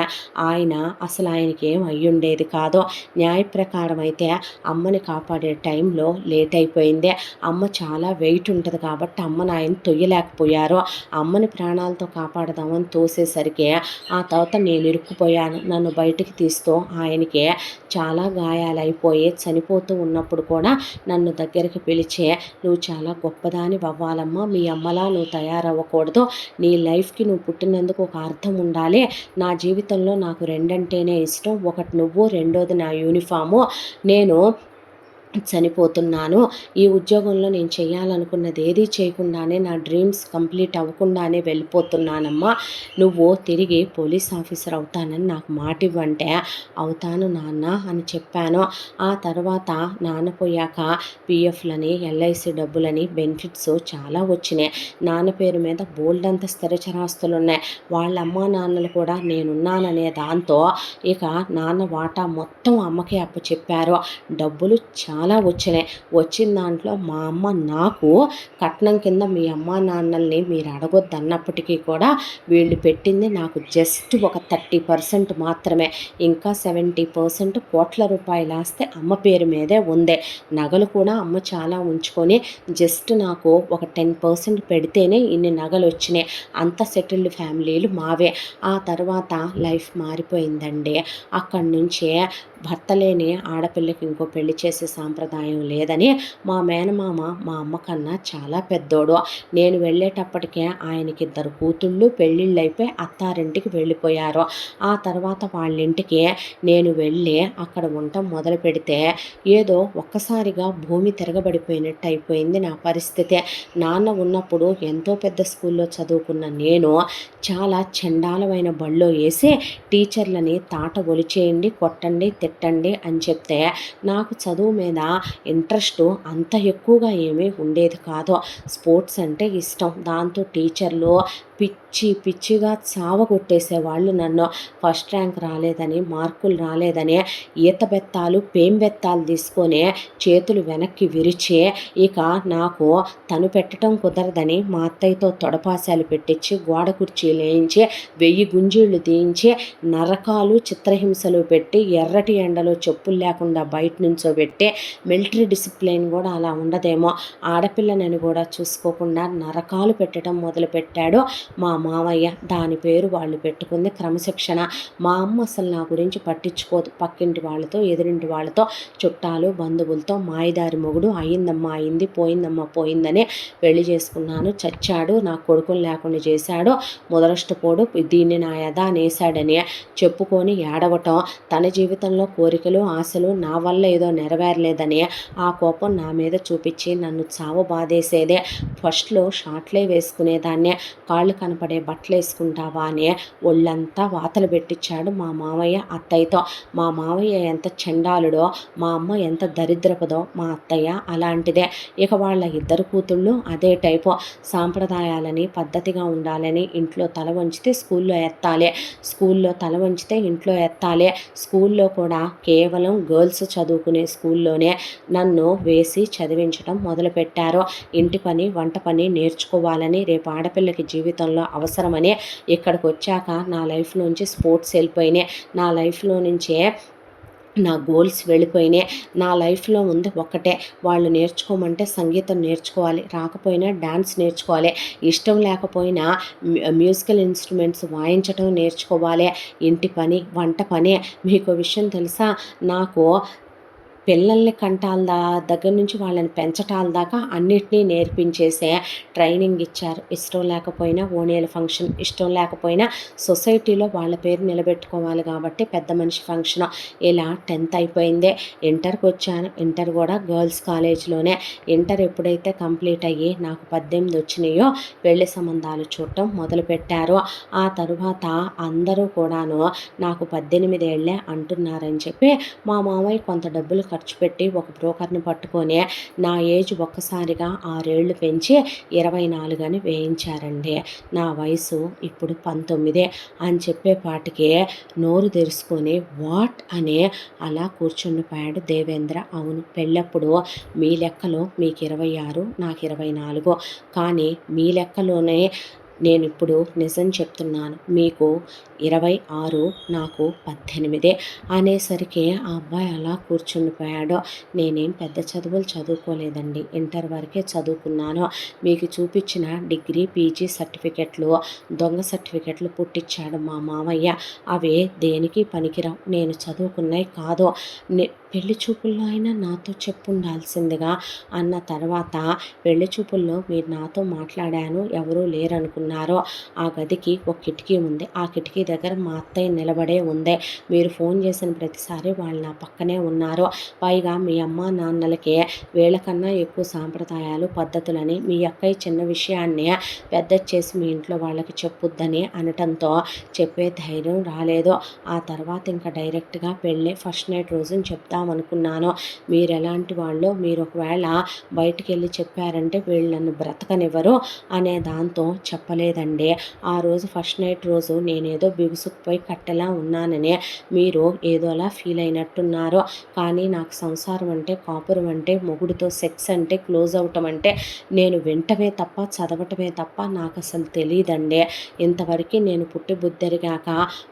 అసలు ఆయనకి ఏం అయ్యుండేది కాదు. న్యాయ ప్రకారం అయితే అమ్మని కాపాడే టైంలో లేట్ అయిపోయింది. అమ్మ చాలా వెయిట్ ఉంటుంది కాబట్టి అమ్మని ఆయన తొయ్యలేకపోయారు. అమ్మని ప్రాణాలతో కాపాడదామని తోసేసరికి ఆ తర్వాత నేను ఇరుక్కుపోయాను. నన్ను బయటికి తీస్తూ ఆయనకి చాలా గాయాలైపోయి చనిపోతూ ఉన్నప్పుడు కూడా నన్ను దగ్గరికి పిలిచి, నువ్వు చాలా గొప్పదాని అవ్వాలమ్మా, మీ అమ్మలా నువ్వు తయారవ్వకూడదు, నీ లైఫ్కి నువ్వు పుట్టినందుకు ఒక అర్థం ఉండాలి, నా జీవితంలో నాకు రెండంటేనే ఇష్టం, ఒకటి నువ్వు, రెండోది నా యూనిఫాము, నేను చనిపోతున్నాను, ఈ ఉద్యోగంలో నేను చేయాలనుకున్నది ఏదీ చేయకుండానే నా డ్రీమ్స్ కంప్లీట్ అవ్వకుండానే వెళ్ళిపోతున్నానమ్మా, నువ్వు తిరిగి పోలీస్ ఆఫీసర్ అవుతానని నాకు మాట ఇవ్వంటే అవుతాను నాన్న అని చెప్పాను. ఆ తర్వాత నాన్న పోయాక పిఎఫ్లని ఎల్ఐసి డబ్బులని బెనిఫిట్స్ చాలా వచ్చినాయి. నాన్న పేరు మీద బోల్డ్ అంత స్థిరచరాస్తులు ఉన్నాయి. వాళ్ళ అమ్మా నాన్నలు కూడా నేనున్నాననే దాంతో ఇక నాన్న వాటా మొత్తం అమ్మకే అప్పచెప్పారు. డబ్బులు చాలా చాలా వచ్చినాయి. వచ్చిన దాంట్లో మా అమ్మ నాకు కట్నం కింద మీ అమ్మా నాన్నల్ని మీరు అడగొద్దు అన్నప్పటికీ కూడా వీళ్ళు పెట్టింది నాకు జస్ట్ ఒక 30% మాత్రమే. ఇంకా 70% కోట్ల రూపాయల ఆస్తి అమ్మ పేరు మీదే ఉంది. నగలు కూడా అమ్మ చాలా ఉంచుకొని జస్ట్ నాకు ఒక 10% పెడితేనే ఇన్ని నగలు వచ్చినాయి. అంత సెటిల్డ్ ఫ్యామిలీలు మావే. ఆ తర్వాత లైఫ్ మారిపోయిందండి. అక్కడి నుంచే భర్త లేని ఆడపిల్లకి ఇంకో పెళ్లి చేసే సాంప్రదాయం లేదని మా మేనమామ మా అమ్మ కన్నా చాలా పెద్దోడు. నేను వెళ్ళేటప్పటికే ఆయనకి 2 కూతుళ్ళు పెళ్ళిళ్ళు అయిపోయి అత్తారింటికి వెళ్ళిపోయారు. ఆ తర్వాత వాళ్ళ ఇంటికి నేను వెళ్ళి అక్కడ ఉండటం మొదలు పెడితే ఏదో ఒక్కసారిగా భూమి తిరగబడిపోయినట్టు అయిపోయింది నా పరిస్థితి. నాన్న ఉన్నప్పుడు ఎంతో పెద్ద స్కూల్లో చదువుకున్న నేను చాలా చండాలమైన బడిలో వేసి టీచర్లని తాట ఒలిచేయండి, కొట్టండి, తిట్టండి అని చెప్తే నాకు చదువు మీద ఇంట్రెస్ట్ అంత ఎక్కువగా ఏమీ ఉండేది కాదు. స్పోర్ట్స్ అంటే ఇష్టం. దాంతో టీచర్లు పిచ్చిగా చావగొట్టేసేవాళ్ళు నన్ను. ఫస్ట్ ర్యాంక్ రాలేదని, మార్కులు రాలేదని ఈత బెత్తాలు, పేం బెత్తాలు తీసుకొని చేతులు వెనక్కి విరిచి ఇక నాకు తను పెట్టడం కుదరదని మా అత్తయ్యతో తొడపాశాలు పెట్టించి గోడ కుర్చీలు వేయించి 1000 గుంజీళ్ళు తీయించి నరకాలు చిత్రహింసలు పెట్టి ఎర్రటి ఎండలో చెప్పులు లేకుండా బయట నుంచోబెట్టి మిలిటరీ డిసిప్లిన్ కూడా అలా ఉండదేమో ఆడపిల్లనని కూడా చూసుకోకుండా నరకాలు పెట్టడం మొదలుపెట్టాడు మా మామయ్య. దాని పేరు వాళ్ళు పెట్టుకుంది క్రమశిక్షణ. మా అమ్మ అసలు నా గురించి పట్టించుకోదు. పక్కింటి వాళ్ళతో, ఎదురింటి వాళ్ళతో, చుట్టాలు, బంధువులతో మాయదారి మొగుడు అయిందమ్మా అయింది, పోయిందమ్మా పోయిందని పెళ్లి చేసుకున్నాను, చచ్చాడు, నా కొడుకుని లేకుండా చేశాడు, ముదరష్టపోడు, దీన్ని నా యథా నేసాడని చెప్పుకొని ఏడవటం. తన జీవితంలో కోరికలు, ఆశలు నా వల్ల ఏదో నెరవేరలేదని ఆ కోపం నా మీద చూపించి నన్ను చావు బాధేసేదే. ఫస్ట్లో షార్ట్లే వేసుకునేదాన్ని. కాళ్ళు కనపడే బట్టలు వేసుకుంటావా అని ఒళ్ళంతా వాతలు పెట్టించాడు మా మామయ్య అత్తయ్యతో. మా మామయ్య ఎంత చండాలుడో, మా అమ్మ ఎంత దరిద్రపదో, మా అత్తయ్య అలాంటిదే. ఇక వాళ్ళ 2 కూతుళ్ళు అదే టైపు. సాంప్రదాయాలని, పద్ధతిగా ఉండాలని ఇంట్లో తల వంచితే స్కూల్లో ఎత్తాలి, స్కూల్లో తల వంచితే ఇంట్లో ఎత్తాలి. స్కూల్లో కూడా కేవలం గర్ల్స్ చదువుకునే స్కూల్లోనే నన్ను వేసి చదివించడం మొదలుపెట్టారు. ఇంటి పని, వంట పని నేర్చుకోవాలని, రేపు ఆడపిల్లకి జీవితంలో అవసరమని ఇక్కడికి వచ్చాక నా లైఫ్లోంచి స్పోర్ట్స్ వెళ్ళిపోయినాయి. నా లైఫ్లో నుంచే నా గోల్స్ వెళ్ళిపోయినాయి. నా లైఫ్లో ఉంది ఒక్కటే, వాళ్ళు నేర్చుకోమంటే సంగీతం నేర్చుకోవాలి, రాకపోయినా డాన్స్ నేర్చుకోవాలి, ఇష్టం లేకపోయినా మ్యూజికల్ ఇన్స్ట్రుమెంట్స్ వాయించడం నేర్చుకోవాలి, ఇంటి పని, వంట పని. మీకు విషయం తెలుసా, నాకు పిల్లల్ని కంటాల దగ్గర నుంచి వాళ్ళని పెంచటాల దాకా అన్నిటినీ నేర్పించేసే ట్రైనింగ్ ఇచ్చారు. ఇష్టం లేకపోయినా ఓణీల ఫంక్షన్, ఇష్టం లేకపోయినా సొసైటీలో వాళ్ళ పేరు నిలబెట్టుకోవాలి కాబట్టి పెద్ద మనిషి ఫంక్షన్. ఇలా 10th అయిపోయిందే. ఇంటర్కి వచ్చాను. ఇంటర్ కూడా గర్ల్స్ కాలేజ్లోనే. ఇంటర్ ఎప్పుడైతే కంప్లీట్ అయ్యి నాకు 18 వచ్చినాయో పెళ్లి సంబంధాలు చూడటం మొదలుపెట్టారు. ఆ తరువాత అందరూ కూడాను నాకు 18 ఏళ్ళే అంటున్నారని చెప్పి మా మామయ్య కొంత డబ్బులు ఖర్చు పెట్టి ఒక బ్రోకర్ని పట్టుకొని నా ఏజ్ ఒక్కసారిగా 6 ఏళ్ళు పెంచి 24 అని వేయించారండి. నా వయసు ఇప్పుడు 19 అని చెప్పేపాటికి నోరు తెరుచుకొని వాట్ అని అలా కూర్చుండిపోయాడు దేవేంద్ర. అవును, పెళ్ళప్పుడు మీ లెక్కలో మీకు 26, నాకు 24, కానీ మీ లెక్కలోనే నేను ఇప్పుడు నిజం చెప్తున్నాను. మీకు 26, నాకు 18 అనేసరికి ఆ అబ్బాయి అలా కూర్చుండిపోయాడు. నేనేం పెద్ద చదువులు చదువుకోలేదండి, ఇంటర్ వరకే చదువుకున్నాను. మీకు చూపించిన డిగ్రీ, పీజీ సర్టిఫికెట్లు, దొంగ సర్టిఫికెట్లు పుట్టించాడు మా మామయ్య. అవే దేనికి పనికిరావు, నేను చదువుకున్నాయి కాదు. పెళ్లి చూపుల్లో అయినా నాతో చెప్పుండాల్సిందిగా అన్న తర్వాత, పెళ్లి చూపుల్లో మీరు నాతో మాట్లాడాను, ఎవరూ లేరనుకున్నారో, ఆ గదికి ఒక కిటికీ ఉంది. ఆ కిటికీ దగ్గర మా అత్తయ్య నిలబడే ఉంది. మీరు ఫోన్ చేసిన ప్రతిసారి వాళ్ళు నా పక్కనే ఉన్నారు. పైగా మీ అమ్మ నాన్నలకి వీళ్ళకన్నా ఎక్కువ సాంప్రదాయాలు, పద్ధతులని మీ అక్కయ్య చిన్న విషయాన్ని పెద్ద చేసి మీ ఇంట్లో వాళ్ళకి చెప్పుద్దని అనటంతో చెప్పే ధైర్యం రాలేదు. ఆ తర్వాత ఇంకా డైరెక్ట్గా పెళ్ళి ఫస్ట్ నైట్ రోజున చెప్తా చెప్దామనుకున్నాను. మీరు ఎలాంటి వాళ్ళో మీరు ఒకవేళ బయటికి వెళ్ళి చెప్పారంటే వీళ్ళు నన్ను బ్రతకనివ్వరు అనే దాంతో చెప్పలేదండి. ఆ రోజు ఫస్ట్ నైట్ రోజు నేనేదో బిగుసుకుపోయి కట్టెలా ఉన్నానని మీరు ఏదోలా ఫీల్ అయినట్టున్నారు. కానీ నాకు సంసారం అంటే, కాపురం అంటే, మొగుడితో సెక్స్ అంటే, క్లోజ్ అవటం అంటే నేను వింటమే తప్ప చదవటమే తప్ప నాకు అసలు తెలియదండి. ఇంతవరకు నేను పుట్టి బుద్ధెరిగాక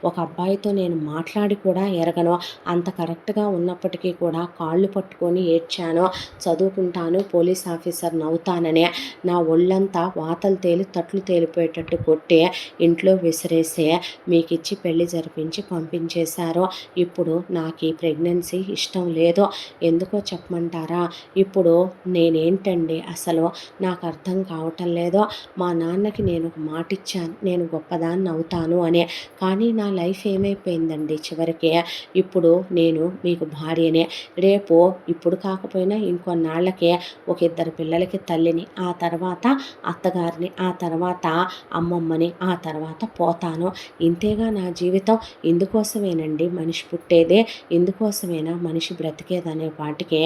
ఒక అబ్బాయితో నేను మాట్లాడి కూడా ఎరగను. అంత కరెక్ట్గా ఉన్నప్పటికీ కూడా కాళ్ళు పట్టుకొని ఏడ్చాను. చదువుకుంటాను, పోలీస్ ఆఫీసర్ని అవుతానని నా ఒళ్ళంతా వాతలు తేలి తట్లు తేలిపోయేటట్టు కొట్టి ఇంట్లో విసిరేసి మీకిచ్చి పెళ్లి జరిపించి పంపించేశారు. ఇప్పుడు నాకు ఈ ప్రెగ్నెన్సీ ఇష్టం లేదు. ఎందుకో చెప్పమంటారా? ఇప్పుడు నేనేంటండి అసలు నాకు అర్థం కావటం లేదు. మా నాన్నకి నేను ఒక మాట ఇచ్చాను, నేను గొప్పదాన్ని అవుతాను అని. కానీ నా లైఫ్ ఏమైపోయిందండి చివరికి? ఇప్పుడు నేను మీకు భార్యనే. రేపు ఇప్పుడు కాకపోయినా ఇంకొన్నాళ్ళకే ఒక 2 పిల్లలకి తల్లిని, ఆ తర్వాత అత్తగారిని, ఆ తర్వాత అమ్మమ్మని, ఆ తర్వాత పోతాను. ఇంతేగా నా జీవితం. ఇందుకోసమేనండి మనిషి పుట్టేదే, ఇందుకోసమేనా మనిషి బ్రతికేదనే పాటికి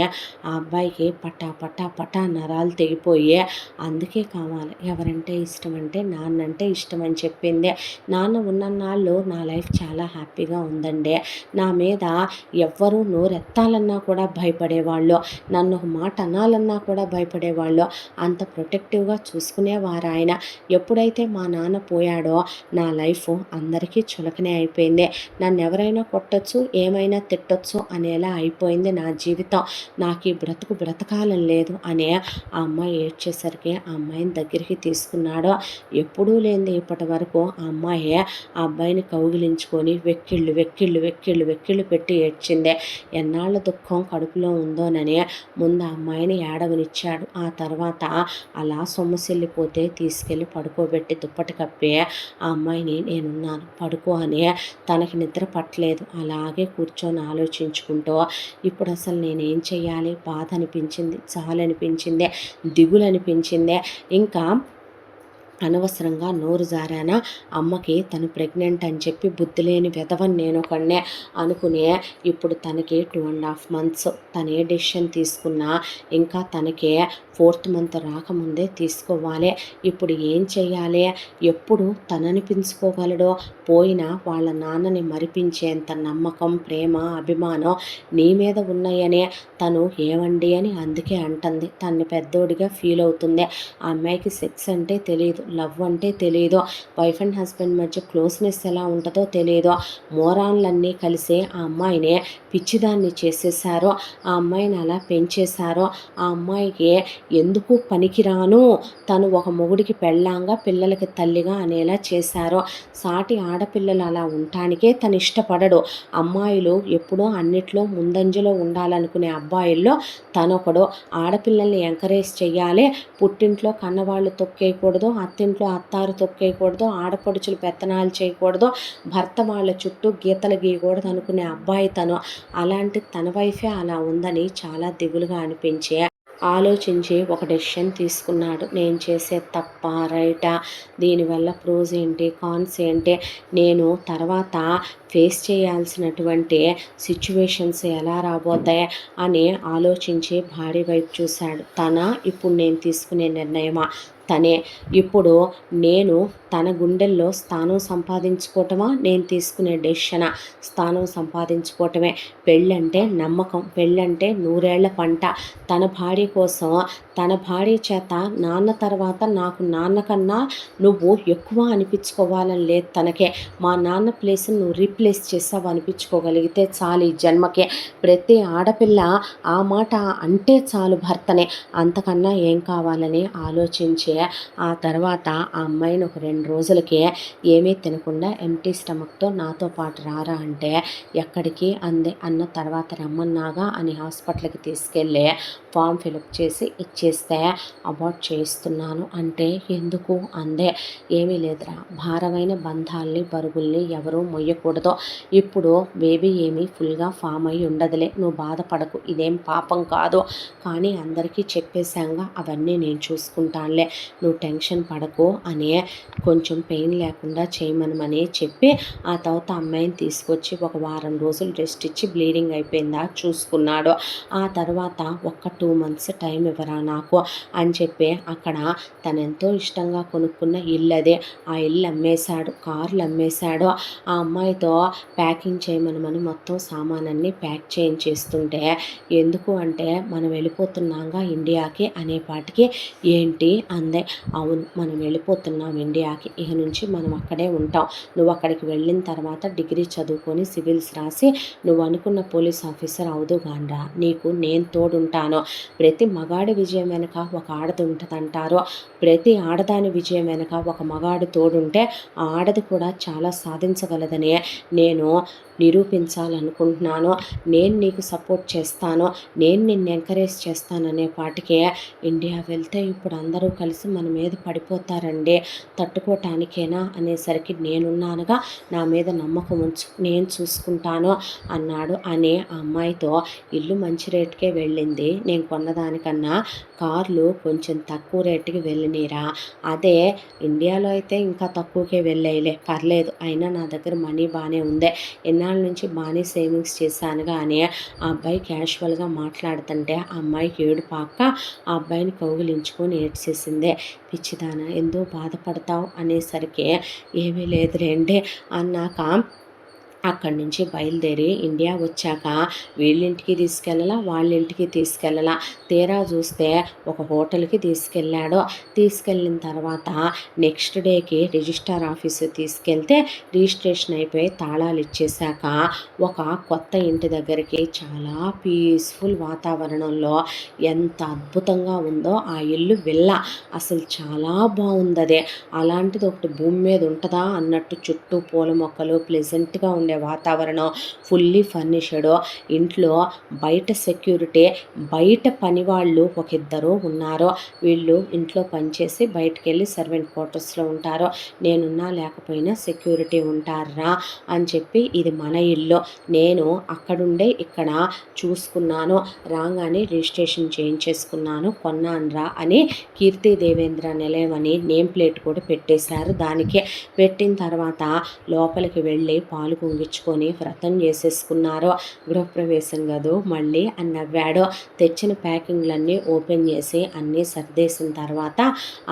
ఆ అబ్బాయికి పటా పటా పటా నరాలు తెగిపోయి అందుకే కావాలి ఎవరంటే ఇష్టం అంటే నాన్నంటే ఇష్టం అని చెప్పింది. నాన్న ఉన్నన్నాళ్ళు నా లైఫ్ చాలా హ్యాపీగా ఉందండి. నా మీద ఎవ్వరూ నోరెత్తాలన్నా కూడా భయపడేవాళ్ళు, నన్ను ఒక మాట అనాలన్నా కూడా భయపడేవాళ్ళు. అంత ప్రొటెక్టివ్గా చూసుకునేవారు ఆయన. ఎప్పుడైతే మా నాన్న పోయాడో నా లైఫ్ అందరికీ చులకనే అయిపోయింది. నన్ను ఎవరైనా కొట్టొచ్చు, ఏమైనా తిట్టొచ్చు అనేలా అయిపోయింది నా జీవితం. నాకు ఈ బ్రతుకు బ్రతకాలని లేదు అని ఆ అమ్మాయి ఏడ్చేసరికి ఆ అమ్మాయిని దగ్గరికి తీసుకున్నాడు. ఎప్పుడూ లేనిది ఇప్పటి వరకు ఆ అమ్మాయి ఆ అబ్బాయిని కౌగిలించుకొని వెక్కిళ్ళు వెక్కిళ్ళు వెక్కిళ్ళు వెక్కిళ్ళు పెట్టి ఏడ్చింది. ఎన్నాళ్ళ దుఃఖం కడుపులో ఉందోనని ముందు ఆ అమ్మాయిని ఏడవనిచ్చాడు. ఆ తర్వాత అలా సొమ్మసిల్లిపోతే తీసుకెళ్ళి పడుకోబెట్టి దుప్పటి కప్పి ఆ అమ్మాయిని నేనున్నాను పడుకో అని, తనకి నిద్ర పట్టలేదు. అలాగే కూర్చొని ఆలోచించుకుంటూ ఇప్పుడు అసలు నేనేం చెయ్యాలి? బాధ అనిపించింది, చాలనిపించింది, దిగులు అనిపించింది. ఇంకా అనవసరంగా నోరు జారానా, అమ్మకి తను ప్రెగ్నెంట్ అని చెప్పి బుద్ధి లేని వెధవని నేను ఒకనే అనుకునే ఇప్పుడు తనకి 2.5 months. తను ఏ డెసిషన్ తీసుకున్నా ఇంకా తనకి 4th month రాకముందే తీసుకోవాలి. ఇప్పుడు ఏం చెయ్యాలి? ఎప్పుడు తననిపించుకోగలడో? పోయినా వాళ్ళ నాన్నని మరిపించేంత నమ్మకం, ప్రేమ, అభిమానం నీ మీద ఉన్నాయనే తను ఏమండి అని అందుకే అంటుంది. తన్ని పెద్దోడిగా ఫీల్ అవుతుంది. ఆ అమ్మాయికి సెక్స్ అంటే తెలియదు, లవ్ అంటే తెలియదు, వైఫ్ అండ్ హస్బెండ్ మధ్య క్లోజ్నెస్ ఎలా ఉంటుందో తెలియదు. మోరాన్లన్నీ కలిసి ఆ అమ్మాయిని పిచ్చిదాన్ని చేసేసారో, ఆ అమ్మాయిని అలా పెంచేశారో, ఆ అమ్మాయికి ఎందుకు పనికిరాను, తను ఒక మొగుడికి పెళ్ళాంగా పిల్లలకి తల్లిగా అనేలా చేశారో. సాటి ఆడపిల్లలు అలా ఉండటానికే తను ఇష్టపడడు. అమ్మాయిలు ఎప్పుడో అన్నిట్లో ముందంజలో ఉండాలనుకునే అబ్బాయిల్లో తనొకడు. ఆడపిల్లల్ని ఎంకరేజ్ చెయ్యాలి, పుట్టింట్లో కన్నవాళ్ళు తొక్కేయకూడదు, అత్తింట్లో అత్తారు తొక్కేయకూడదు, ఆడపడుచులు పెత్తనాలు చేయకూడదు, భర్త వాళ్ళ చుట్టూ గీతలు గీయకూడదు అనుకునే అబ్బాయి తను. అలాంటి తన వైఫే అలా ఉందని చాలా దిగులుగా అనిపించే ఆలోచించి ఒక డెసిషన్ తీసుకున్నాడు. నేను చేసే తప్ప రైటా, దీనివల్ల ప్రోస్ ఏంటి, కాన్స్ ఏంటి, నేను తర్వాత ఫేస్ చేయాల్సినటువంటి సిచ్యువేషన్స్ ఎలా రాబోతాయి అని ఆలోచించి భార్య వైపు చూశాడు. ఇప్పుడు నేను తీసుకునే నిర్ణయమా? తనే ఇప్పుడు నేను తన గుండెల్లో స్థానం సంపాదించుకోవటమా, నేను తీసుకునే డెసిషనా? స్థానం సంపాదించుకోవటమే. పెళ్ళంటే నమ్మకం, పెళ్ళంటే 100 ఏళ్ల పంట. తన భార్య కోసం, తన భార్య చేత నాన్న తర్వాత నాకు నాన్న కన్నా నువ్వు ఎక్కువ అనిపించుకోవాలని లేదు తనకే. మా నాన్న ప్లేస్ని నువ్వు రీప్లేస్ చేసావు అనిపించుకోగలిగితే చాలు ఈ జన్మకే. ప్రతి ఆడపిల్ల ఆ మాట అంటే చాలు భర్తనే, అంతకన్నా ఏం కావాలని ఆలోచించే ఆ తర్వాత ఆ అమ్మాయిని ఒక 2 రోజులకి ఏమీ తినకుండా ఎంప్టీ స్టమక్తో నాతో పాటు రారా అంటే ఎక్కడికి అంది. అన్న తర్వాత రమ్మన్నాగా అని హాస్పిటల్కి తీసుకెళ్ళి ఫామ్ ఫిలప్ చేసి ఇచ్చేస్తే అబార్ట్ చేస్తున్నాను అంటే ఎందుకు అందే. ఏమీ లేదురా, భారమైన బంధాల్ని బరువుల్ని ఎవరూ మొయ్యకూడదు. ఇప్పుడు బేబీ ఏమీ ఫుల్గా ఫామ్ అయి ఉండదులే, నువ్వు బాధపడకు, ఇదేం పాపం కాదు. కానీ అందరికీ చెప్పేశాంగా, అవన్నీ నేను చూసుకుంటానులే, నువ్వు టెన్షన్ పడకు అని కొంచెం పెయిన్ లేకుండా చేయమనమని చెప్పి ఆ తర్వాత అమ్మాయిని తీసుకొచ్చి ఒక వారం రోజులు రెస్ట్ ఇచ్చి బ్లీడింగ్ అయిపోయిందా చూసుకున్నాడు. ఆ తర్వాత ఒక్క 2 months టైం ఇవ్వరా నాకు అని చెప్పి అక్కడ తనెంతో ఇష్టంగా కొనుక్కున్న ఇల్లు అదే, ఆ ఇల్లు అమ్మేశాడు, కార్లు అమ్మేశాడు. ఆ అమ్మాయితో ప్యాకింగ్ చేయమనమని మొత్తం సామానన్నీ ప్యాక్ చేయించేస్తుంటే, ఎందుకు అంటే మనం వెళ్ళిపోతున్నాంగా ఇండియాకి అనేపాటికి ఏంటి అందే. అవును, మనం వెళ్ళిపోతున్నాం ఇండియాకి, ఇక నుంచి మనం అక్కడే ఉంటాం. నువ్వు అక్కడికి వెళ్ళిన తర్వాత డిగ్రీ చదువుకొని సివిల్స్ రాసి నువ్వు అనుకున్న పోలీస్ ఆఫీసర్ అవుదుగానరా, నీకు నేను తోడుంటాను. ప్రతి మగాడి విజయం వెనక ఒక ఆడది ఉంటుందంటారు. ప్రతి ఆడదాని విజయం వెనక ఒక మగాడు తోడుంటే ఆ ఆడది కూడా చాలా సాధించగలదని నేను నిరూపించాలనుకుంటున్నాను. నేను నీకు సపోర్ట్ చేస్తాను, నేను నిన్ను ఎంకరేజ్ చేస్తాననే పాటికే ఇండియా వెళ్తే ఇప్పుడు అందరూ కలిసి మన మీద పడిపోతారండి, తట్టుకోవటానికేనా అనేసరికి నేనున్నానుగా, నా మీద నమ్మకం ఉంచు, నేను చూసుకుంటాను అన్నాడు. అని ఆ అమ్మాయితో ఇల్లు మంచి రేటుకే వెళ్ళింది, నేను కొన్నదానికన్నా కార్లు కొంచెం తక్కువ రేటుకి వెళ్ళినీరా. అదే ఇండియాలో అయితే ఇంకా తక్కువకే వెళ్ళేలే, పర్లేదు, అయినా నా దగ్గర మనీ బాగానే ఉంది, ఎన్నాళ్ళ నుంచి బాగానే సేవింగ్స్ చేశానుగా అని ఆ అబ్బాయి క్యాషువల్గా మాట్లాడుతుంటే ఆ అమ్మాయికి ఏడుపాక ఆ అబ్బాయిని కౌగిలించుకొని ఏడ్చేసిందే. పిచ్చిదానా, ఎందుకు బాధపడతావు అనేసరికి ఏమీ లేదులేండి అన్నాక అక్కడి నుంచి బయలుదేరి ఇండియా వచ్చాక వీళ్ళింటికి తీసుకెళ్ళలా, వాళ్ళింటికి తీసుకెళ్ళలా. తీరా చూస్తే ఒక హోటల్కి తీసుకెళ్ళాడు. తీసుకెళ్ళిన తర్వాత నెక్స్ట్ డేకి రిజిస్ట్రార్ ఆఫీసు తీసుకెళ్తే రిజిస్ట్రేషన్ అయిపోయి తాళాలు ఇచ్చేశాక ఒక కొత్త ఇంటి దగ్గరికి చాలా పీస్ఫుల్ వాతావరణంలో ఎంత అద్భుతంగా ఉందో ఆ ఇల్లు విల్లా, అసలు చాలా బాగుంది. అలాంటిది ఒకటి భూమి మీద ఉంటుందా అన్నట్టు చుట్టూ పూల మొక్కలు, ప్లెజెంట్గా ఉండే వాతావరణం, ఫుల్లీ ఫర్నిష్డ్ ఇంట్లో. బయట సెక్యూరిటీ, బయట పని వాళ్ళు ఒక ఇద్దరు ఉన్నారు. వీళ్ళు ఇంట్లో పనిచేసి బయటకు వెళ్ళి సర్వెంట్ క్వార్టర్స్లో ఉంటారు. నేనున్నా లేకపోయినా సెక్యూరిటీ ఉంటారా అని చెప్పి, ఇది మన ఇల్లు, నేను అక్కడుండే ఇక్కడ చూసుకున్నాను, రాగానే రిజిస్ట్రేషన్ చేయించేసుకున్నాను, కొన్నానురా అని కీర్తి దేవేంద్ర నిలయం అని నేమ్ ప్లేట్ కూడా పెట్టేశారు. దానికి పెట్టిన తర్వాత లోపలికి వెళ్ళి పాలు పొంగిచ్చుకొని వ్రతం చేసేసుకున్నారు. గృహప్రవేశం గదు మళ్ళీ అని నవ్వాడు. తెచ్చిన ప్యాకింగ్లన్నీ ఓపెన్ చేసి అన్నీ సర్దేసిన తర్వాత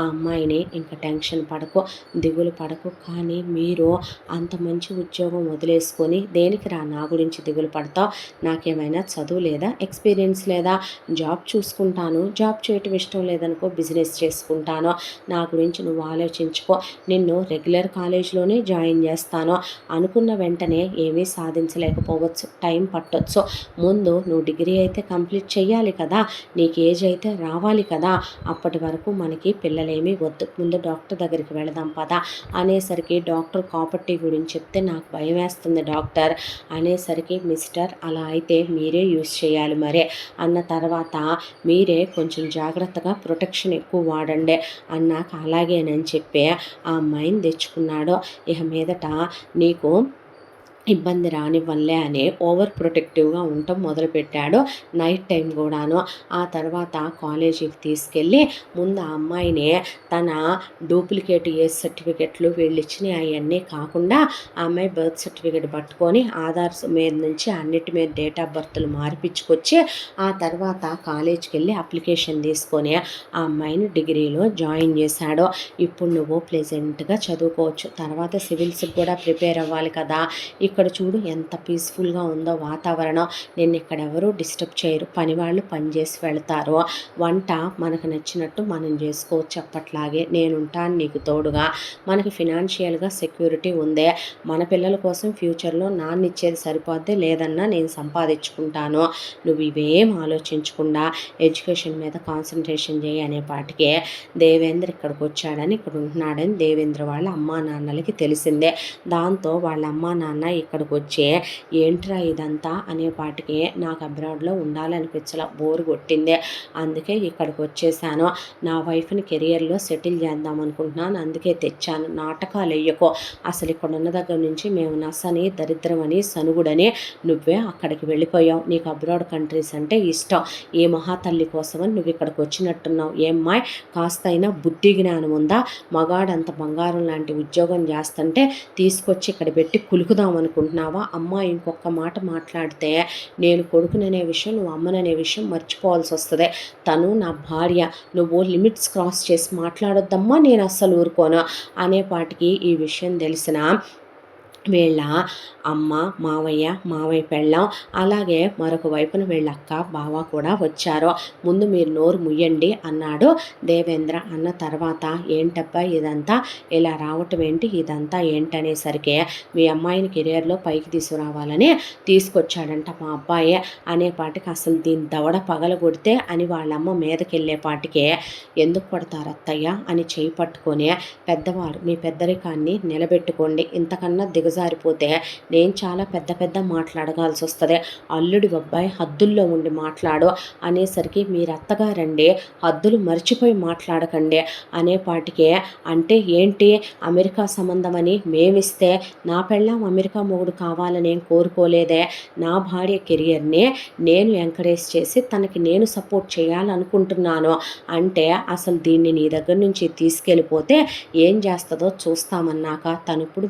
ఆ అమ్మాయిని ఇంకా టెన్షన్ పడకు, దిగులు పడకు, కానీ మీరు అంత మంచి ఉద్యోగం వదిలేసుకొని దేనికి రా నా గురించి దిగులు పడతావు, నాకేమైనా చదువు లేదా, ఎక్స్పీరియన్స్ లేదా, జాబ్ చూసుకుంటాను, జాబ్ చేయటం ఇష్టం లేదనుకో బిజినెస్ చేసుకుంటాను, నా గురించి నువ్వు ఆలోచించుకో, నిన్ను రెగ్యులర్ కాలేజ్లోనే జాయిన్ చేస్తాను, అనుకున్న వెంటనే ఏమీ సాధించలేకపోవచ్చు, టైం పట్టొచ్చు, ముందు నువ్వు డిగ్రీ అయితే కంప్లీట్ చేయాలి కదా, నీకు ఏజ్ అయితే రావాలి కదా, అప్పటి వరకు మనకి పిల్లలేమీ వద్దు, ముందు డాక్టర్ దగ్గరికి వెళదాం పదా అనేసరికి డాక్టర్ ప్రాపర్టీ గురించి చెప్తే నాకు భయం వేస్తుంది డాక్టర్ అనేసరికి, మిస్టర్ అలా అయితే మీరే యూస్ చేయాలి మరే అన్న తర్వాత, మీరే కొంచెం జాగ్రత్తగా ప్రొటెక్షన్ ఎక్కువ వాడండి అన్నాక అలాగేనని చెప్పి ఆ అమ్మాయిని తెచ్చుకున్నాడు. ఇక మీదట నీకు ఇబ్బంది రానివ్వలే అని ఓవర్ ప్రొటెక్టివ్గా ఉండటం మొదలుపెట్టాడు, నైట్ టైం కూడాను. ఆ తర్వాత కాలేజీకి తీసుకెళ్ళి ముందు ఆ అమ్మాయిని తన డూప్లికేట్ ఏజ్ సర్టిఫికెట్లు వీళ్ళు ఇచ్చినాయి అవన్నీ కాకుండా ఆ అమ్మాయి బర్త్ సర్టిఫికెట్ పట్టుకొని ఆధార్ మీద నుంచి అన్నిటి మీద డేట్ ఆఫ్ బర్త్లు మార్పించుకొచ్చి ఆ తర్వాత కాలేజీకి వెళ్ళి అప్లికేషన్ తీసుకొని ఆ అమ్మాయిని డిగ్రీలో జాయిన్ చేశాడు. ఇప్పుడు నువ్వు ప్లెజెంట్గా చదువుకోవచ్చు, తర్వాత సివిల్స్కి కూడా ప్రిపేర్ అవ్వాలి కదా, ఇక్కడ చూడు ఎంత పీస్ఫుల్గా ఉందో వాతావరణం, నేను ఇక్కడ ఎవరు డిస్టర్బ్ చేయరు, పని వాళ్ళు పనిచేసి వెళ్తారు, వంట మనకు నచ్చినట్టు మనం చేసుకోవచ్చు, అప్పట్లాగే నేనుంటాను నీకు తోడుగా, మనకి ఫినాన్షియల్గా సెక్యూరిటీ ఉందే, మన పిల్లల కోసం ఫ్యూచర్లో నాన్న ఇచ్చేది సరిపోద్ది, లేదన్నా నేను సంపాదించుకుంటాను, నువ్వు ఇవేం ఆలోచించకుండా ఎడ్యుకేషన్ మీద కాన్సన్ట్రేషన్ చేయి అనేపాటికే దేవేంద్ర ఇక్కడికి వచ్చాడని, ఇక్కడ ఉంటున్నాడని దేవేంద్ర వాళ్ళ అమ్మా నాన్నలకి తెలిసిందే. దాంతో వాళ్ళ అమ్మా నాన్న ఇక్కడికి వచ్చి ఏంట్రా ఇదంతా అనేపాటికి నాకు అబ్రాడ్లో ఉండాలనిపించలా, బోరు కొట్టింది, అందుకే ఇక్కడికి వచ్చేసాను. నా వైఫ్ని కెరియర్లో సెటిల్ చేద్దాం అనుకుంటున్నాను, అందుకే తెచ్చాను. నాటకాలు వెయ్యకో, అసలు ఇక్కడ ఉన్న దగ్గర నుంచి మేము నసని దరిద్రమని సనుగుడని నువ్వే అక్కడికి వెళ్ళిపోయావు. నీకు అబ్రాడ్ కంట్రీస్ అంటే ఇష్టం. ఏ మహాతల్లి కోసమని నువ్వు ఇక్కడికి వచ్చినట్టున్నావు. ఏమ్మాయ్ కాస్త అయినా బుద్ధి జ్ఞానం ఉందా? మగాడంత బంగారం లాంటి ఉద్యోగం చేస్తుంటే తీసుకొచ్చి ఇక్కడ పెట్టి కులుకుదాం అనుకుంటున్నావా? అమ్మ ఇంకొక మాట మాట్లాడితే నేను కొడుకుననే విషయం, నువ్వు అమ్మననే విషయం మర్చిపోవాల్సి వస్తుంది. తను నా భార్య, నువ్వు లిమిట్స్ క్రాస్ చేసి మాట్లాడొద్దమ్మా, నేను అస్సలు ఊరుకోను అనేపాటికి ఈ విషయం తెలిసిన వీళ్ళ అమ్మ, మావయ్య పెళ్ళాం, అలాగే మరొక వైపున వీళ్ళ అక్క బావ కూడా వచ్చారు. ముందు మీరు నోరు ముయ్యండి అన్నాడు దేవేంద్ర. అన్న తర్వాత ఏంటబ్బా ఇదంతా, ఇలా రావటం ఏంటి, ఇదంతా ఏంటనేసరికి మీ అమ్మాయిని కెరియర్లో పైకి తీసుకురావాలని తీసుకొచ్చాడంట మా అబ్బాయి అనేపాటికి అసలు దీని దవడ పగలగొడితే అని వాళ్ళమ్మ మీదకి వెళ్ళేపాటికి ఎందుకు పడతారు అత్తయ్య అని చేయి పట్టుకొని పెద్దవారు మీ పెద్దరికాన్ని నిలబెట్టుకోండి, ఇంతకన్నా దిగజారిపోతే నేను చాలా పెద్ద మాట్లాడగాల్సి వస్తుంది. అల్లుడి అబ్బాయి హద్దుల్లో ఉండి మాట్లాడు అనేసరికి మీరు అత్తగారండి హద్దులు మర్చిపోయి మాట్లాడకండి అనేపాటికే అంటే ఏంటి అమెరికా సంబంధం అని మేమిస్తే నా పెళ్ళాం అమెరికా మొగుడు కావాలని ఏం కోరుకోలేదే. నా భార్య కెరియర్ని నేను ఎంకరేజ్ చేసి తనకి నేను సపోర్ట్ చేయాలనుకుంటున్నాను అంటే అసలు దీన్ని నీ దగ్గర నుంచి తీసుకెళ్ళిపోతే ఏం చేస్తుందో చూస్తామన్నాక తను ఇప్పుడు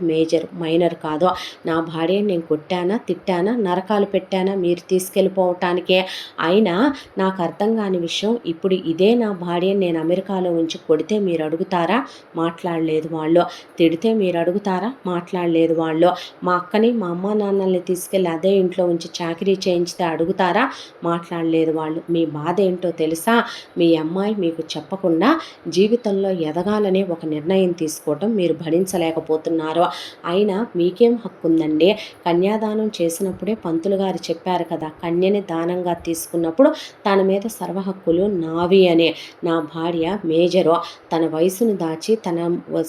మైనర్ కాదు. నా భార్యని నేను కొట్టానా, తిట్టానా, నరకాలు పెట్టానా మీరు తీసుకెళ్ళిపోవటానికే? అయినా నాకు అర్థం కాని విషయం, ఇప్పుడు ఇదే నా భార్యని నేను అమెరికాలో ఉంచి కొడితే మీరు అడుగుతారా? మాట్లాడలేదు వాళ్ళు. తిడితే మీరు అడుగుతారా? మాట్లాడలేదు వాళ్ళు. మా అక్కని మా అమ్మ నాన్నల్ని తీసుకెళ్ళి అదే ఇంట్లో ఉంచి చాకరీ చేయించితే అడుగుతారా? మాట్లాడలేదు వాళ్ళు. మీ బాధ ఏంటో తెలుసా? మీ అమ్మాయి మీకు చెప్పకుండా జీవితంలో ఎదగాలనే ఒక నిర్ణయం తీసుకోవటం మీరు భరించలేకపోతున్నారు. అయినా మీకేం హక్కు ఉందండి? కన్యాదానం చేసినప్పుడే పంతులు గారు చెప్పారు కదా, కన్యని దానంగా తీసుకున్నప్పుడు తన మీద సర్వ హక్కులు నావి అని. నా భార్య మేజరు, తన వయసును దాచి తన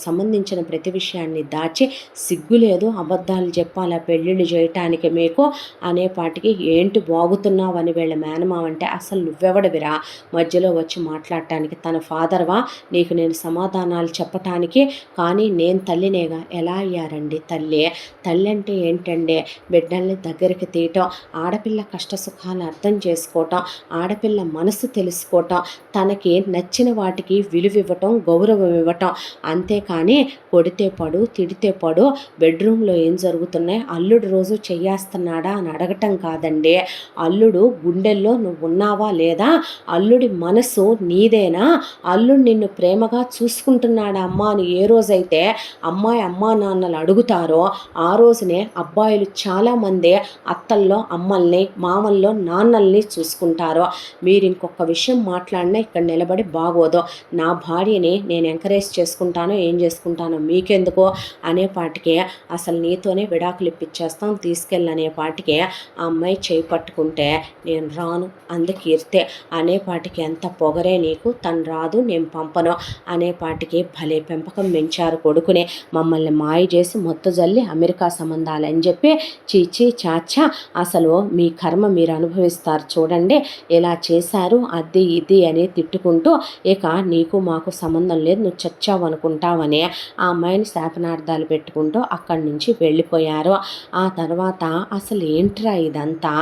సంబంధించిన ప్రతి విషయాన్ని దాచి సిగ్గులేదు అబద్ధాలు చెప్పాలా పెళ్ళిళ్ళు చేయటానికి మీకు అనేపాటికి ఏంటి బాగుతున్నావు అని వీళ్ళ మేనమావంటే అసలు నువ్వెవడవిరా మధ్యలో వచ్చి మాట్లాడటానికి? తన ఫాదర్వా నీకు నేను సమాధానాలు చెప్పటానికి? కానీ నేను తల్లినేగా. ఎలా అయ్యారండి తల్లి? తల్లి అంటే ఏంటండి? బిడ్డల్ని దగ్గరికి తీయటం, ఆడపిల్ల కష్ట సుఖాలు అర్థం చేసుకోవటం, ఆడపిల్ల మనసు తెలుసుకోవటం, తనకి నచ్చిన వాటికి విలువ ఇవ్వటం, గౌరవం ఇవ్వటం, అంతేకాని కొడితే పడు తిడితే పడు, బెడ్రూమ్లో ఏం జరుగుతున్నాయి, అల్లుడు రోజు చెయ్యేస్తున్నాడా అని అడగటం కాదండి. అల్లుడు గుండెల్లో నువ్వు ఉన్నావా లేదా? అల్లుడి మనసు నీదేనా? అల్లుడు నిన్ను ప్రేమగా చూసుకుంటున్నాడా అమ్మ అని ఏ రోజైతే అమ్మాయి అమ్మా నాన్నలు అడుగుతారో ఆ రోజునే అబ్బాయిలు చాలామంది అత్తల్లో అమ్మల్ని, మామల్లో నాన్నల్ని చూసుకుంటారు. మీరు ఇంకొక విషయం మాట్లాడినా ఇక్కడ నిలబడి బాగోదు. నా భార్యని నేను ఎంకరేజ్ చేసుకుంటానో ఏం చేసుకుంటానో మీకెందుకో అనేపాటికే అసలు నీతోనే విడాకులు ఇప్పించేస్తాం తీసుకెళ్ళనేపాటికే ఆ అమ్మాయి చేయి పట్టుకుంటే నేను రాను అందుకీర్తే అనేపాటికి ఎంత పొగరే నీకు, తను రాదు నేను పంపను అనేపాటికి భలే పెంపకం పెంచారు కొడుకునే. మమ్మల్ని మాయ చేసి మొత్తం జల్లి అమెరికా సంబంధాలని చెప్పి చీచి చాచా అసలు మీ కర్మ మీరు అనుభవిస్తారు చూడండి, ఇలా చేశారు అది ఇది అని తిట్టుకుంటూ ఇక నీకు మాకు సంబంధం లేదు నువ్వు చచ్చావు అనుకుంటావని ఆ అమ్మాయిని శాపనార్థాలు పెట్టుకుంటూ అక్కడి నుంచి వెళ్ళిపోయారు. ఆ తర్వాత అసలు ఏంట్రా ఇదంతా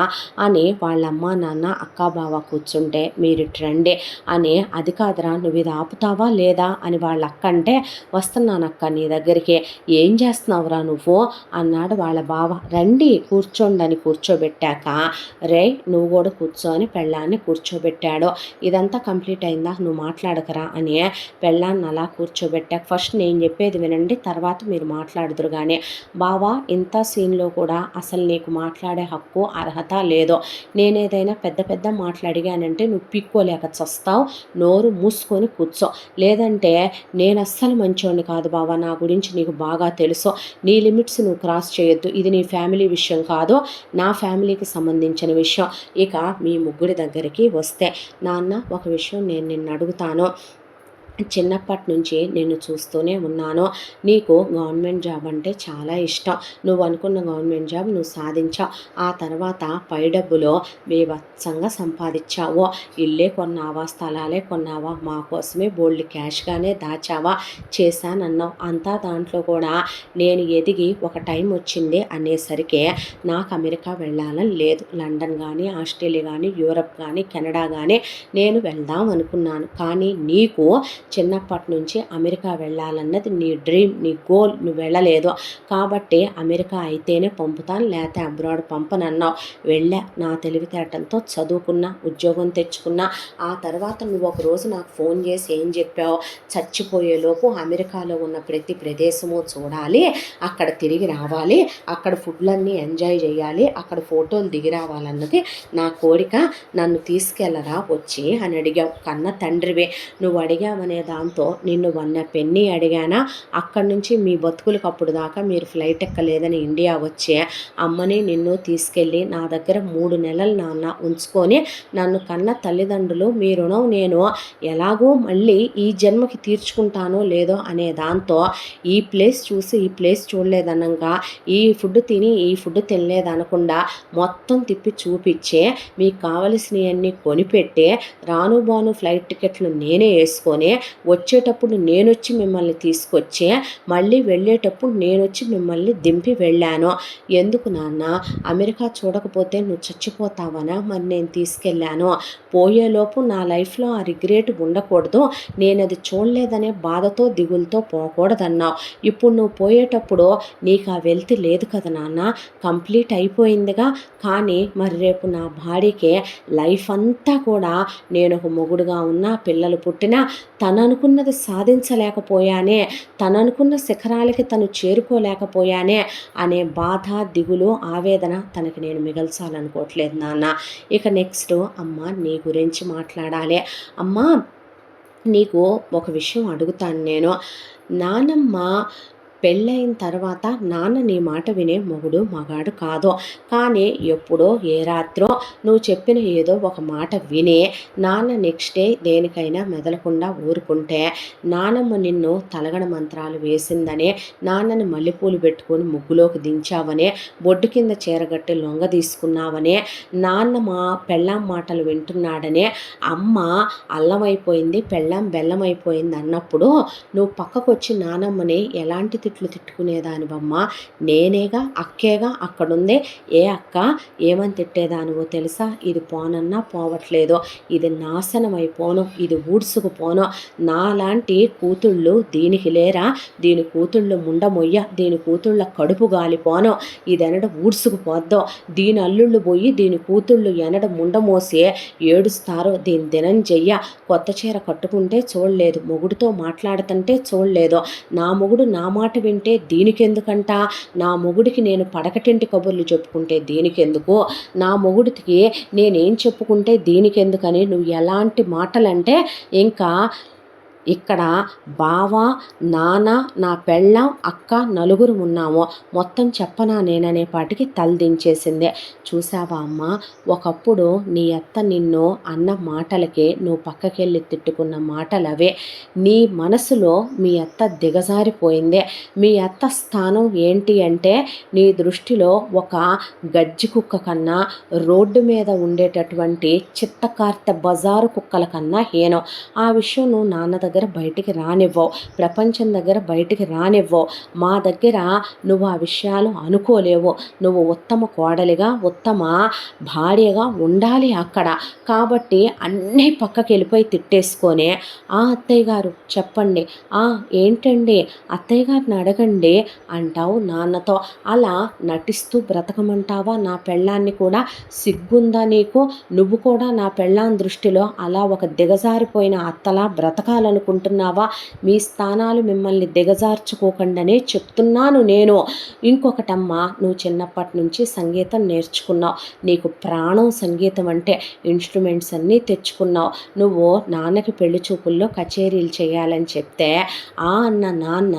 అని వాళ్ళ అమ్మ నాన్న అక్క బావ కూర్చుంటే మీరు రండి అని, అది కాదురా నువ్వు ఇది ఆపుతావా లేదా అని వాళ్ళ అక్క అంటే వస్తున్నానక్క నీ దగ్గరికి, ఏం చేస్తున్నావురా నువ్వు అన్నాడు వాళ్ళ బావ. రండి కూర్చోండి అని కూర్చోబెట్టాక రే నువ్వు కూడా కూర్చో అని పెళ్ళాన్ని కూర్చోబెట్టాడు. ఇదంతా కంప్లీట్ అయిందా నువ్వు మాట్లాడకరా అని పెళ్ళాన్ని అలా కూర్చోబెట్టాక ఫస్ట్ నేను చెప్పేది వినండి తర్వాత మీరు మాట్లాడుదురు కానీ బావా ఇంత సీన్లో కూడా అసలు నీకు మాట్లాడే హక్కు అర్హత లేదు. నేనేదైనా పెద్ద మాట్లాడిగానంటే నువ్వు పిక్కోలేక చస్తావు, నోరు మూసుకొని కూర్చో, లేదంటే నేను అస్సలు మంచోడిని కాదు బావా, నా గురించి నీకు బాగా తెలుసు, నీ లిమిట్స్ నువ్వు క్రాస్ చేయొద్దు, ఇది నీ ఫ్యామిలీ విషయం కాదు నా ఫ్యామిలీకి సంబంధించిన విషయం. ఇక మీ ముగ్గురి దగ్గరికి వస్తే నాన్న ఒక విషయం నేను నిన్ను అడుగుతాను, చిన్నప్పటి నుంచి నిన్ను చూస్తూనే ఉన్నాను. నీకు గవర్నమెంట్ జాబ్ అంటే చాలా ఇష్టం. నువ్వు అనుకున్న గవర్నమెంట్ జాబ్ నువ్వు సాధించావు. ఆ తర్వాత పై డబ్బులో బీభత్సంగా సంపాదించావు. ఇల్లే కొన్నావా, స్థలాలే కొన్నావా, మా కోసమే బోల్డ్ క్యాష్గానే దాచావా, చేశానన్నావు. అంతా దాంట్లో కూడా నేను ఎదిగి ఒక టైం వచ్చింది అనేసరికి నాకు అమెరికా వెళ్ళాలని లేదు. లండన్ కానీ, ఆస్ట్రేలియా కానీ, యూరప్ కానీ, కెనడా కానీ నేను వెళ్దాం అనుకున్నాను. కానీ నీకు చిన్నప్పటి నుంచి అమెరికా వెళ్ళాలన్నది నీ డ్రీమ్, నీ గోల్. నువ్వు వెళ్ళలేదు కాబట్టి అమెరికా అయితేనే పంపుతాను, లేకపోతే అబ్రాడ్ పంపనన్నావు. వెళ్ళా, నా తెలివితేటలతో చదువుకున్నా, ఉద్యోగం తెచ్చుకున్నా. ఆ తర్వాత నువ్వు ఒకరోజు నాకు ఫోన్ చేసి ఏం చెప్పావు, చచ్చిపోయేలోపు అమెరికాలో ఉన్న ప్రతి ప్రదేశము చూడాలి, అక్కడ తిరిగి రావాలి, అక్కడ ఫుడ్లన్నీ ఎంజాయ్ చేయాలి, అక్కడ ఫోటోలు దిగి రావాలన్నది నా కోరిక, నన్ను తీసుకెళ్ళరా వచ్చి అని అడిగావు. కన్న తండ్రివే, నువ్వు అడిగావనే దాంతో నిన్ను 1 పెన్నీ అడిగానా. అక్కడి నుంచి మీ బతుకులకు అప్పుడు దాకా మీరు ఫ్లైట్ ఎక్కలేదని ఇండియా వచ్చి అమ్మని నిన్ను తీసుకెళ్ళి నా దగ్గర 3 నెలలు నాన్న ఉంచుకొని నన్ను కన్న తల్లిదండ్రులు మీ రుణం నేను ఎలాగో మళ్ళీ ఈ జన్మకి తీర్చుకుంటానో లేదో అనే దాంతో ఈ ప్లేస్ చూసి ఈ ప్లేస్ చూడలేదనగా, ఈ ఫుడ్ తిని ఈ ఫుడ్ తినలేదనకుండా మొత్తం తిప్పి చూపించి మీకు కావలసినవన్నీ కొనిపెట్టి రాను బాను ఫ్లైట్ టికెట్లు నేనే వేసుకొని వచ్చేటప్పుడు నేనొచ్చి మిమ్మల్ని తీసుకొచ్చి మళ్ళీ వెళ్ళేటప్పుడు నేనొచ్చి మిమ్మల్ని దింపి వెళ్ళాను. ఎందుకు నాన్న, అమెరికా చూడకపోతే నువ్వు చచ్చిపోతావనా? మరి నేను తీసుకెళ్ళాను. పోయేలోపు నా లైఫ్లో ఆ రిగ్రెట్ ఉండకూడదు, నేను అది చూడలేదనే బాధతో దిగులతో పోకూడదన్నావు. ఇప్పుడు నువ్వు పోయేటప్పుడు నీకు ఆ వెల్త్ లేదు కదా నాన్న, కంప్లీట్ అయిపోయిందిగా. కానీ మరి రేపు నా భార్యకి లైఫ్ అంతా కూడా నేను ఒక మొగుడుగా ఉన్నా, పిల్లలు పుట్టినా, తను అనుకున్నది సాధించలేకపోయానే, తను అనుకున్న శిఖరాలకి తను చేరుకోలేకపోయానే అనే బాధ, దిగులు, ఆవేదన తనకి నేను మిగల్చాలనుకోవట్లేదు నాన్న. ఇక నెక్స్ట్ అమ్మ నీ గురించి మాట్లాడాలి. అమ్మ నీకు ఒక విషయం అడుగుతాను నేను. నానమ్మ పెళ్ళైన తర్వాత నాన్న నీ మాట వినే మొగుడు మగాడు కాదు. కానీ ఎప్పుడో ఏ రాత్రో నువ్వు చెప్పిన ఏదో ఒక మాట విని నాన్న నెక్స్ట్ డే దేనికైనా మెదలకుండా ఊరుకుంటే నానమ్మ నిన్ను తలగడ మంత్రాలు వేసిందనే, నాన్నని మల్లెపూలు పెట్టుకొని ముగ్గులోకి దించావనే, బొడ్డు కింద చీరగట్టి లొంగ తీసుకున్నావనే, నాన్న మా పెళ్ళాం మాటలు వింటున్నాడనే, అమ్మ అల్లమైపోయింది పెళ్ళాం బెల్లమైపోయింది అన్నప్పుడు నువ్వు పక్కకొచ్చి నానమ్మని ఎలాంటి తిట్లు తిట్టుకునేదానివమ్మ? నేనేగా, అక్కేగా అక్కడుందే. ఏ అక్క ఏమని తిట్టేదానివో తెలుసా? ఇది పోనన్నా పోవట్లేదు, ఇది నాశనం అయిపోను, ఇది ఊడ్సుకుపోను, నాలాంటి కూతుళ్ళు దీనికి లేరా? దీని కూతుళ్ళు ముండమొయ్య, దీని కూతుళ్ళ కడుపు గాలిపోను, ఇదెనడ ఊడ్సుకుపోద్దో, దీని అల్లుళ్ళు పోయి దీని కూతుళ్ళు ఎనడ ముండమోసి ఏడుస్తారో, దీని దినం చెయ్య. కొత్త చీర కట్టుకుంటే చూడలేదు, మొగుడితో మాట్లాడుతుంటే చూడలేదు, నా మొగుడు నా మాట వింటే దీనికెందుకంట, నా మొగుడికి నేను పడకటింటి కబుర్లు చెప్పుకుంటే దీనికెందుకు, నా మొగుడికి నేనేం చెప్పుకుంటే దీనికెందుకని నువ్వు ఎలాంటి మాటలంటే ఇంకా ఇక్కడ బావ, నాన్న, నా పెళ్ళాం, అక్క నలుగురు ఉన్నాము, మొత్తం చెప్పనా నేననే పాటికి తలదించేసింది. చూసావా అమ్మ, ఒకప్పుడు నీ అత్త నిన్ను అన్న మాటలకి నువ్వు పక్కకెళ్ళి తిట్టుకున్న మాటలు అవే. నీ మనసులో మీ అత్త దిగజారిపోయింది. మీ అత్త స్థానం ఏంటి అంటే నీ దృష్టిలో ఒక గజ్జి కుక్క కన్నా, రోడ్డు మీద ఉండేటటువంటి చిత్తకార్తె బజారు కుక్కల కన్నా హీనం. ఆ విషయం నువ్వు నాన్న దగ్గర బయటికి రానివ్వవు, ప్రపంచం దగ్గర బయటికి రానివ్వవు, మా దగ్గర నువ్వు ఆ విషయాలు అనుకోలేవు. నువ్వు ఉత్తమ కోడలిగా, ఉత్తమ భార్యగా ఉండాలి అక్కడ. కాబట్టి అన్నీ పక్కకి వెళ్ళిపోయి తిట్టేసుకొని అత్తయ్య గారు చెప్పండి, ఏంటండి అత్తయ్య గారిని అడగండి అంటావు నాన్నతో. అలా నటిస్తూ బ్రతకమంటావా నా పెళ్ళాన్ని కూడా? సిగ్గుందా నీకు? నువ్వు కూడా నా పెళ్ళాం దృష్టిలో అలా ఒక దిగజారిపోయిన అత్తలా బ్రతకాలనుకుంటున్నావా? మీ స్థానాలు మిమ్మల్ని దిగజార్చుకోకండనే చెప్తున్నాను నేను. ఇంకొకటమ్మా, నువ్వు చిన్నప్పటి నుంచి సంగీతం నేర్చుకున్నావు, నీకు ప్రాణం సంగీతం అంటే, ఇన్స్ట్రుమెంట్స్ అన్నీ తెచ్చుకున్నావు. నువ్వు నాన్నకి పెళ్లి చూపుల్లో కచేరీలు చేయాలని చెప్తే అన్న నాన్న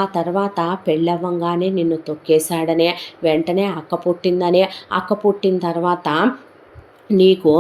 ఆ తర్వాత పెళ్ళవ్వంగానే నిన్ను తొక్కేశాడనే, వెంటనే అక్క పుట్టిందనే, అక్క పుట్టిన తర్వాత నీకు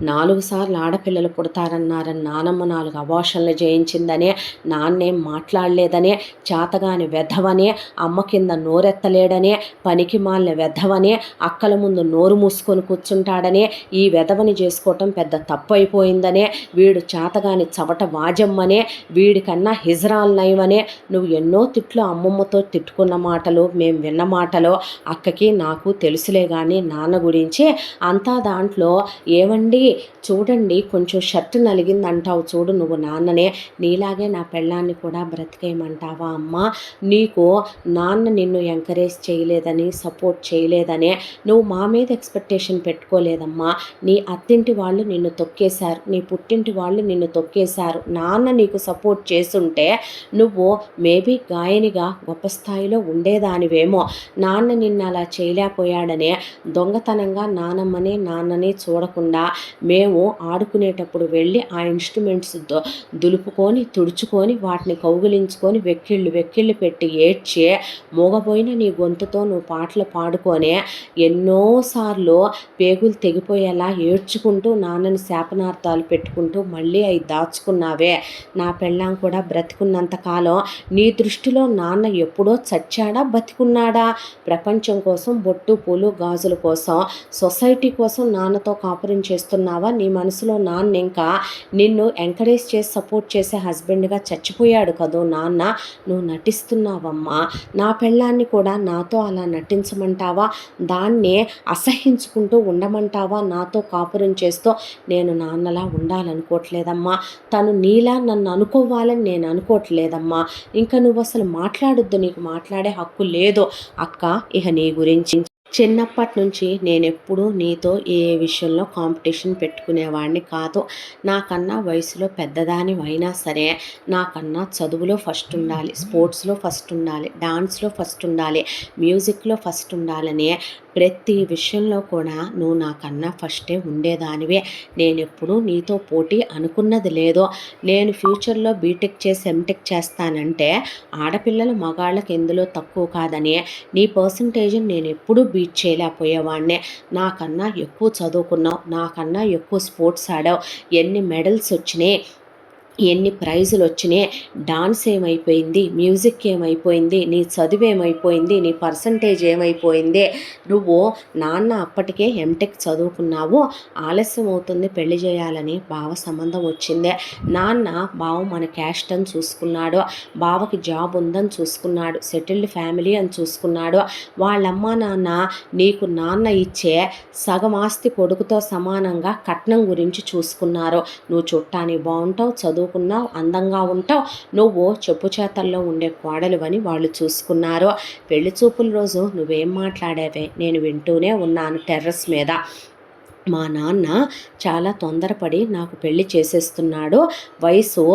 4 సార్లు ఆడపిల్లలు పుడతారన్నారని నానమ్మ 4 అబార్షన్లు చేయించిందనే, నాన్నేం మాట్లాడలేదనే, చేతగాని వెధవనే, అమ్మ కింద నోరెత్తలేడనే, పనికి మాలిన వెధవనే, అక్కల ముందు నోరు మూసుకొని కూర్చుంటాడనే, ఈ వెధవని చేసుకోవటం పెద్ద తప్పు అయిపోయిందనే, వీడు చేతగాని చవట వాజమ్మనే, వీడికన్నా హిజ్రాల్ నయమనే, నువ్వు ఎన్నో తిట్లు అమ్మమ్మతో తిట్టుకున్న మాటలు, మేము విన్న మాటలు అక్కకి నాకు తెలుసులే. కానీ నాన్న గురించి అంతా దాంట్లో ఏమండి చూడండి కొంచెం షర్ట్ నలిగిందంటావు చూడు, నువ్వు నాన్ననే, నీలాగే నా పెళ్ళాన్ని కూడా బ్రతికేయమంటావా అమ్మా? నీకు నాన్న నిన్ను ఎంకరేజ్ చేయలేదని, సపోర్ట్ చేయలేదనే నువ్వు మా మీద ఎక్స్పెక్టేషన్ పెట్టుకోలేదమ్మా. నీ అత్తింటి వాళ్ళు నిన్ను తొక్కేశారు, నీ పుట్టింటి వాళ్ళు నిన్ను తొక్కేశారు. నాన్న నీకు సపోర్ట్ చేసుంటే నువ్వు మేబీ గాయనిగా గొప్ప స్థాయిలో ఉండేదానివేమో. నాన్న నిన్ను అలా చేయలేకపోయాడనే దొంగతనంగా నాన్నని చూడకుండా మేము ఆడుకునేటప్పుడు వెళ్ళి ఆ ఇన్స్ట్రుమెంట్స్ దులుపుకొని తుడుచుకొని వాటిని కౌగిలించుకొని వెక్కిళ్ళు పెట్టి ఏడ్చి మూగపోయిన నీ గొంతుతో నువ్వు పాటలు పాడుకొని ఎన్నోసార్లు పేగులు తెగిపోయేలా ఏడ్చుకుంటూ నాన్నని శాపనార్థాలు పెట్టుకుంటూ మళ్ళీ అవి దాచుకున్నావే. నా పెళ్ళాం కూడా బ్రతికున్నంతకాలం నీ దృష్టిలో నాన్న ఎప్పుడో చచ్చాడా బతికున్నాడా? ప్రపంచం కోసం, బొట్టు పూలు గాజుల కోసం, సొసైటీ కోసం నాన్నతో కాపురం చేస్తున్నావా? నీ మనసులో నాన్న ఇంకా నిన్ను ఎంకరేజ్ చేసి సపోర్ట్ చేసే హస్బెండ్గా చచ్చిపోయాడు కదూ నాన్న. నువ్వు నటిస్తున్నావమ్మా. నా పెళ్ళాన్ని కూడా నాతో అలా నటించమంటావా? దాన్ని అసహించుకుంటూ ఉండమంటావా? నాతో కాపురం చేస్తూ నేను నాన్నలా ఉండాలనుకోవట్లేదమ్మా. తను నీలా నన్ను అనుకోవాలని నేను అనుకోవట్లేదమ్మా. ఇంకా నువ్వు అసలు మాట్లాడొద్దు, నీకు మాట్లాడే హక్కు లేదు అక్క. ఇక నీ గురించి చిన్నప్పటి నుంచి నేనెప్పుడూ నీతో ఏ విషయంలో కాంపిటీషన్ పెట్టుకునేవాడిని కాదు. నాకన్నా వయసులో పెద్దదాని అయినా సరే నాకన్నా చదువులో ఫస్ట్ ఉండాలి, స్పోర్ట్స్లో ఫస్ట్ ఉండాలి, డాన్స్లో ఫస్ట్ ఉండాలి, మ్యూజిక్లో ఫస్ట్ ఉండాలని ప్రతి విషయంలో కూడా నువ్వు నాకన్నా ఫస్టే ఉండేదానివే. నేనెప్పుడూ నీతో పోటీ అనుకున్నది లేదో. నేను ఫ్యూచర్లో బీటెక్ చేసి ఎంటెక్ చేస్తానంటే ఆడపిల్లలు మగాళ్ళకి ఎందులో తక్కువ కాదని నీ పర్సంటేజ్ని నేను ఎప్పుడూ బీట్ చేయలేకపోయేవాడినే. నాకన్నా ఎక్కువ చదువుకున్నావు, నాకన్నా ఎక్కువ స్పోర్ట్స్ ఆడావు, ఎన్ని మెడల్స్ వచ్చినాయి, ఎన్ని ప్రైజులు వచ్చినాయి, డాన్స్ ఏమైపోయింది, మ్యూజిక్ ఏమైపోయింది, నీ చదువు ఏమైపోయింది, నీ పర్సంటేజ్ ఏమైపోయింది? నువ్వు నాన్న అప్పటికే ఎంటెక్ చదువుకున్నావు, ఆలస్యం అవుతుంది పెళ్లి చేయాలని బావ సంబంధం వచ్చిందే. నాన్న బావ మన క్యాస్ట్ అని చూసుకున్నాడు, బావకి జాబ్ ఉందని చూసుకున్నాడు, సెటిల్డ్ ఫ్యామిలీ అని చూసుకున్నాడు. వాళ్ళమ్మ నాన్న నీకు నాన్న ఇచ్చే సగం ఆస్తి కొడుకుతో సమానంగా కట్నం గురించి చూసుకున్నారు. నువ్వు చుట్టానికి బాగుంటావు, చదువుకున్నావు, అందంగా ఉంటావు, నువ్వు చెప్పు చేతల్లో ఉండే కోడలువని వాళ్ళు చూసుకున్నారు. పెళ్లి చూపుల రోజు నువ్వేం మాట్లాడావే నేను వింటూనే ఉన్నాను టెర్రస్ మీద. మా నాన్న చాలా తొందరపడి నాకు పెళ్లి చేసేస్తున్నాడు, వయసు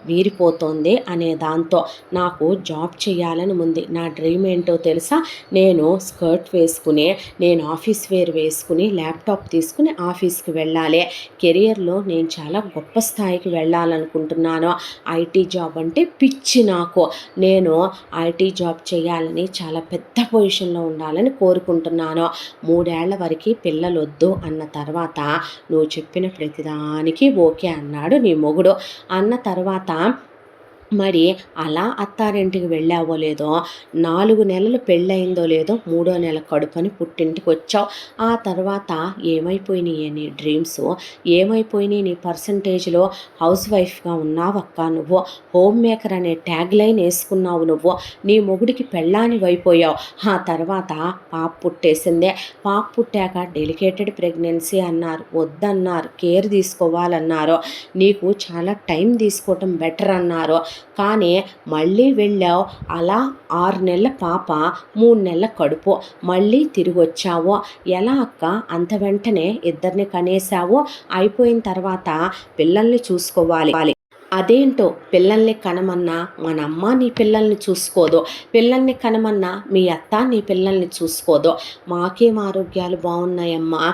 వీరిపోతోంది అనే దాంతో నాకు జాబ్ చేయాలని ఉంది. నా డ్రీమ్ ఏంటో తెలుసా? నేను స్కర్ట్ వేసుకుని, నేను ఆఫీస్ వేర్ వేసుకుని, ల్యాప్టాప్ తీసుకుని ఆఫీస్కి వెళ్ళాలి. కెరియర్లో నేను చాలా గొప్ప స్థాయికి వెళ్ళాలనుకుంటున్నాను. ఐటీ జాబ్ అంటే పిచ్చి నాకు. నేను ఐటీ జాబ్ చేయాలని, చాలా పెద్ద పొజిషన్లో ఉండాలని కోరుకుంటున్నాను. 3 ఏళ్ల వరకు పిల్లలు వద్దు అన్న తర్వాత నువ్వు చెప్పిన ప్రతిదానికి ఓకే అన్నాడు నీ మొగుడు. అన్న తర్వాత మరి అలా అత్తారింటికి వెళ్ళావో లేదో, 4 నెలలు పెళ్ళయిందో లేదో, 3వ నెల కడుపని పుట్టింటికి వచ్చావు. ఆ తర్వాత ఏమైపోయినాయి నీ డ్రీమ్స్, ఏమైపోయినాయి నీ పర్సంటేజ్లో? హౌస్ వైఫ్గా ఉన్నావక్క నువ్వు, హోమ్ మేకర్ అనే ట్యాగ్ లైన్ వేసుకున్నావు నువ్వు, నీ మొగుడికి పెళ్ళాని అయిపోయావు. ఆ తర్వాత పాప పుట్టేసిందే. పాప పుట్టాక డెలికేటెడ్ ప్రెగ్నెన్సీ అన్నారు, వద్దన్నారు, కేర్ తీసుకోవాలన్నారు, నీకు చాలా టైం తీసుకోవటం బెటర్ అన్నారు. కానీ మళ్ళీ వెళ్ళావు. అలా 6 నెలల పాప, 3 నెలల కడుపు, మళ్ళీ తిరిగి వచ్చావు. ఎలా అక్క అంత వెంటనే ఇద్దరిని కనేసావు? అయిపోయిన తర్వాత పిల్లల్ని చూసుకోవాలి. అదేంటో పిల్లల్ని కనమన్నా మన అమ్మ నీ పిల్లల్ని చూసుకోదు, పిల్లల్ని కనమన్నా మీ అత్త నీ పిల్లల్ని చూసుకోదు. మాకేం ఆరోగ్యాలు బాగున్నాయమ్మా,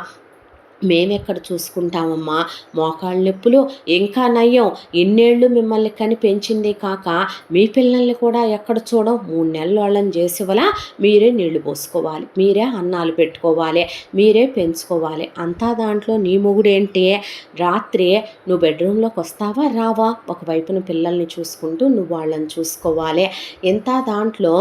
మేమెక్కడ చూసుకుంటామమ్మా, మోకాళ్ళ నొప్పులు ఇంకా నయ్యం, ఇన్నేళ్ళు మిమ్మల్ని కని పెంచింది కాక మీ పిల్లల్ని కూడా ఎక్కడ చూడం, 3 నెలలు వాళ్ళని చేసేవలా మీరే నీళ్లు పోసుకోవాలి, మీరే అన్నాలు పెట్టుకోవాలి, మీరే పెంచుకోవాలి, అంతా దాంట్లో నీ మొగుడేంటి, రాత్రి నువ్వు బెడ్రూమ్లోకి వస్తావా రావా, ఒకవైపున పిల్లల్ని చూసుకుంటూ నువ్వు వాళ్ళని చూసుకోవాలి, ఇంత దాంట్లో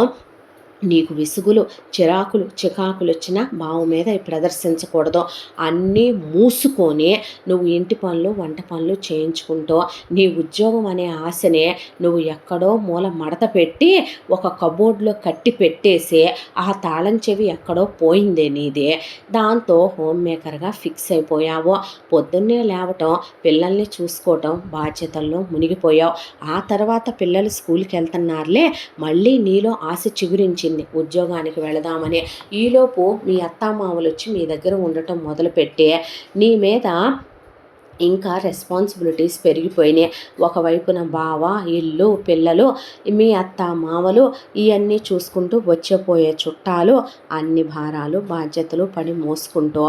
నీకు విసుగులు చిరాకులు చికాకులు వచ్చినా బావ మీద ప్రదర్శించకూడదు, అన్నీ మూసుకొని నువ్వు ఇంటి పనులు వంట పనులు చేయించుకుంటూ నీ ఉద్యోగం అనే ఆశనే నువ్వు ఎక్కడో మూల మడత పెట్టి ఒక కబోర్డ్లో కట్టి పెట్టేసి ఆ తాళం చెవి ఎక్కడో పోయిందే నీదే, దాంతో హోమ్ మేకర్గా ఫిక్స్ అయిపోయావు, పొద్దున్నే లేవటం పిల్లల్ని చూసుకోవటం బాధ్యతల్లో మునిగిపోయావు, ఆ తర్వాత పిల్లలు స్కూల్కి వెళ్తున్నారులే మళ్ళీ నీలో ఆశ చిగురించి ఉద్యోగానికి వెళదామని, ఈలోపు మీ అత్తామామలు వచ్చి మీ దగ్గర ఉండటం మొదలుపెట్టి నీ మీద ఇంకా రెస్పాన్సిబిలిటీస్ పెరిగిపోయినాయి, ఒకవైపున బావ ఇల్లు పిల్లలు మీ అత్త మామలు ఇవన్నీ చూసుకుంటూ వచ్చేపోయే చుట్టాలు అన్ని భారాలు బాధ్యతలు పడి మోసుకుంటూ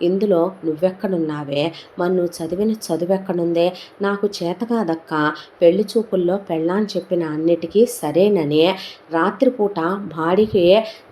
ఇందులో నువ్వెక్కడున్నావే, మరి నువ్వు చదివిన చదువు ఎక్కడుందే, నాకు చేత కాదక్క, పెళ్లి చూపుల్లో పెళ్ళాన్ని చెప్పిన అన్నిటికీ సరేనని రాత్రిపూట భార్యకి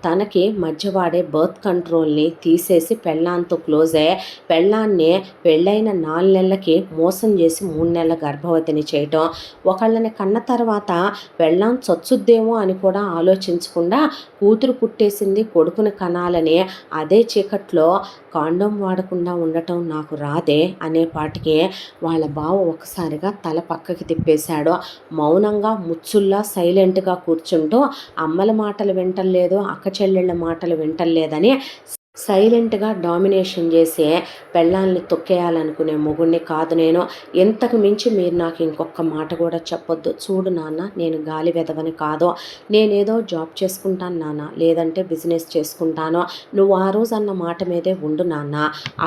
తనకి మధ్య వాడే బర్త్ కంట్రోల్ని తీసేసి పెళ్ళాంతో క్లోజ్ అయ్యే పెళ్ళాన్ని పెళ్ళైన 4 నెలలకి మోసం చేసి 3 నెలల గర్భవతిని చేయటం, ఒకళ్ళని కన్న తర్వాత పెళ్ళాం చచ్చుద్దేమో అని కూడా ఆలోచించకుండా కూతురు పుట్టేసింది కొడుకుని కనాలని అదే చీకట్లో కాండోమ్ వాడకుండా ఉండటం నాకు రాదే అనేపాటికి వాళ్ళ బావ ఒకసారిగా తల పక్కకి తిప్పేశాడు, మౌనంగా ముచ్చుల్లా సైలెంట్గా కూర్చుంటూ అమ్మల మాటలు వింటలేదు అక్క చెల్లెళ్ళ మాటలు వింటలేదని సైలెంట్గా డామినేషన్ చేసే పెళ్ళాలని తొక్కేయాలనుకునే మొగుడిని కాదు నేను, ఇంతకు మించి మీరు నాకు ఇంకొక మాట కూడా చెప్పొద్దు, చూడు నాన్న నేను గాలి వెదవని కాదు, నేనేదో జాబ్ చేసుకుంటాను నాన్న లేదంటే బిజినెస్ చేసుకుంటాను, నువ్వు ఆ రోజు అన్న మాట మీదే ఉండు నాన్న,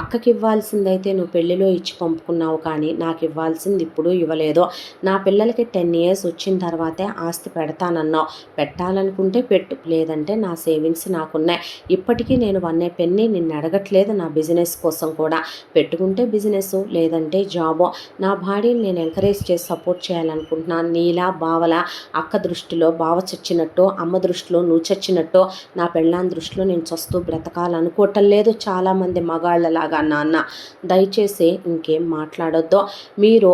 అక్కకి ఇవ్వాల్సిందైతే నువ్వు పెళ్ళిలో ఇచ్చి పంపుకున్నావు కానీ నాకు ఇవ్వాల్సింది ఇప్పుడు ఇవ్వలేదు, నా పిల్లలకి 10 years వచ్చిన తర్వాతే ఆస్తి పెడతానన్నావు, పెట్టాలనుకుంటే పెట్టు లేదంటే నా సేవింగ్స్ నాకున్నాయి, ఇప్పటికీ నేను 1 పెన్ని నిన్ను అడగట్లేదు నా బిజినెస్ కోసం కూడా, పెట్టుకుంటే బిజినెస్ లేదంటే జాబో, నా భార్యని నేను ఎంకరేజ్ చేసి సపోర్ట్ చేయాలనుకుంటున్నాను, నీలా బావల అక్క దృష్టిలో బావ చచ్చినట్టు అమ్మ దృష్టిలో నువ్వు చచ్చినట్టు నా పెళ్ళాం దృష్టిలో నేను చస్తూ బ్రతకాలనుకోవటం లేదు చాలామంది మగాళ్ళలాగా నాన్న, దయచేసి ఇంకేం మాట్లాడొద్దు, మీరు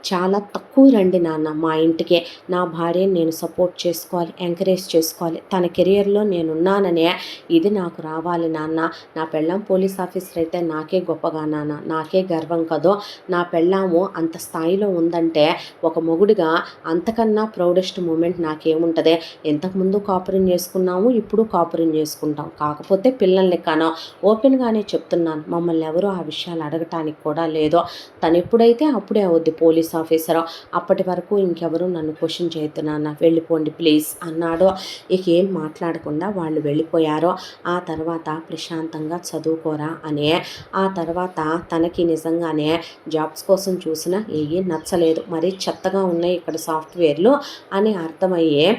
చాలా తక్కువ రండి నాన్న మా ఇంటికి, నా భార్యని నేను సపోర్ట్ చేసుకోవాలి ఎంకరేజ్ చేసుకోవాలి, తన కెరియర్లో నేనున్నాననే ఇది నాకు రావాలి నాన్న, నా పెళ్ళాం పోలీస్ ఆఫీసర్ అయితే నాకే గొప్పగా నాన్న, నాకే గర్వం కదో, నా పెళ్ళాము అంత స్థాయిలో ఉందంటే ఒక మొగుడిగా అంతకన్నా ప్రౌడెస్ట్ మూమెంట్ నాకేముంటుంది, ఇంతకుముందు కాపురం చేసుకున్నాము ఇప్పుడు కాపురం చేసుకుంటాం, కాకపోతే పిల్లల్ని కానో ఓపెన్గానే చెప్తున్నాను, మమ్మల్ని ఎవరు ఆ విషయాలు అడగటానికి కూడా లేదు, తను ఎప్పుడైతే అప్పుడే అవుద్ది పోలీస్ ఆఫీసర్, అప్పటి వరకు ఇంకెవరు నన్ను క్వశ్చన్ చేస్తున్నాను వెళ్ళిపోండి ప్లీజ్ అన్నాడు, ఇక ఏం మాట్లాడకుండా వాళ్ళు వెళ్ళిపోయారు, ఆ తర్వాత ప్రశాంతంగా చదువుకోరా అనే, ఆ తర్వాత తనకి నిజంగానే జాబ్స్ కోసం చూసినా ఏవి నచ్చలేదు, మరి చెత్తగా ఉన్నాయి ఇక్కడ సాఫ్ట్వేర్లు అని అర్థమయ్యే,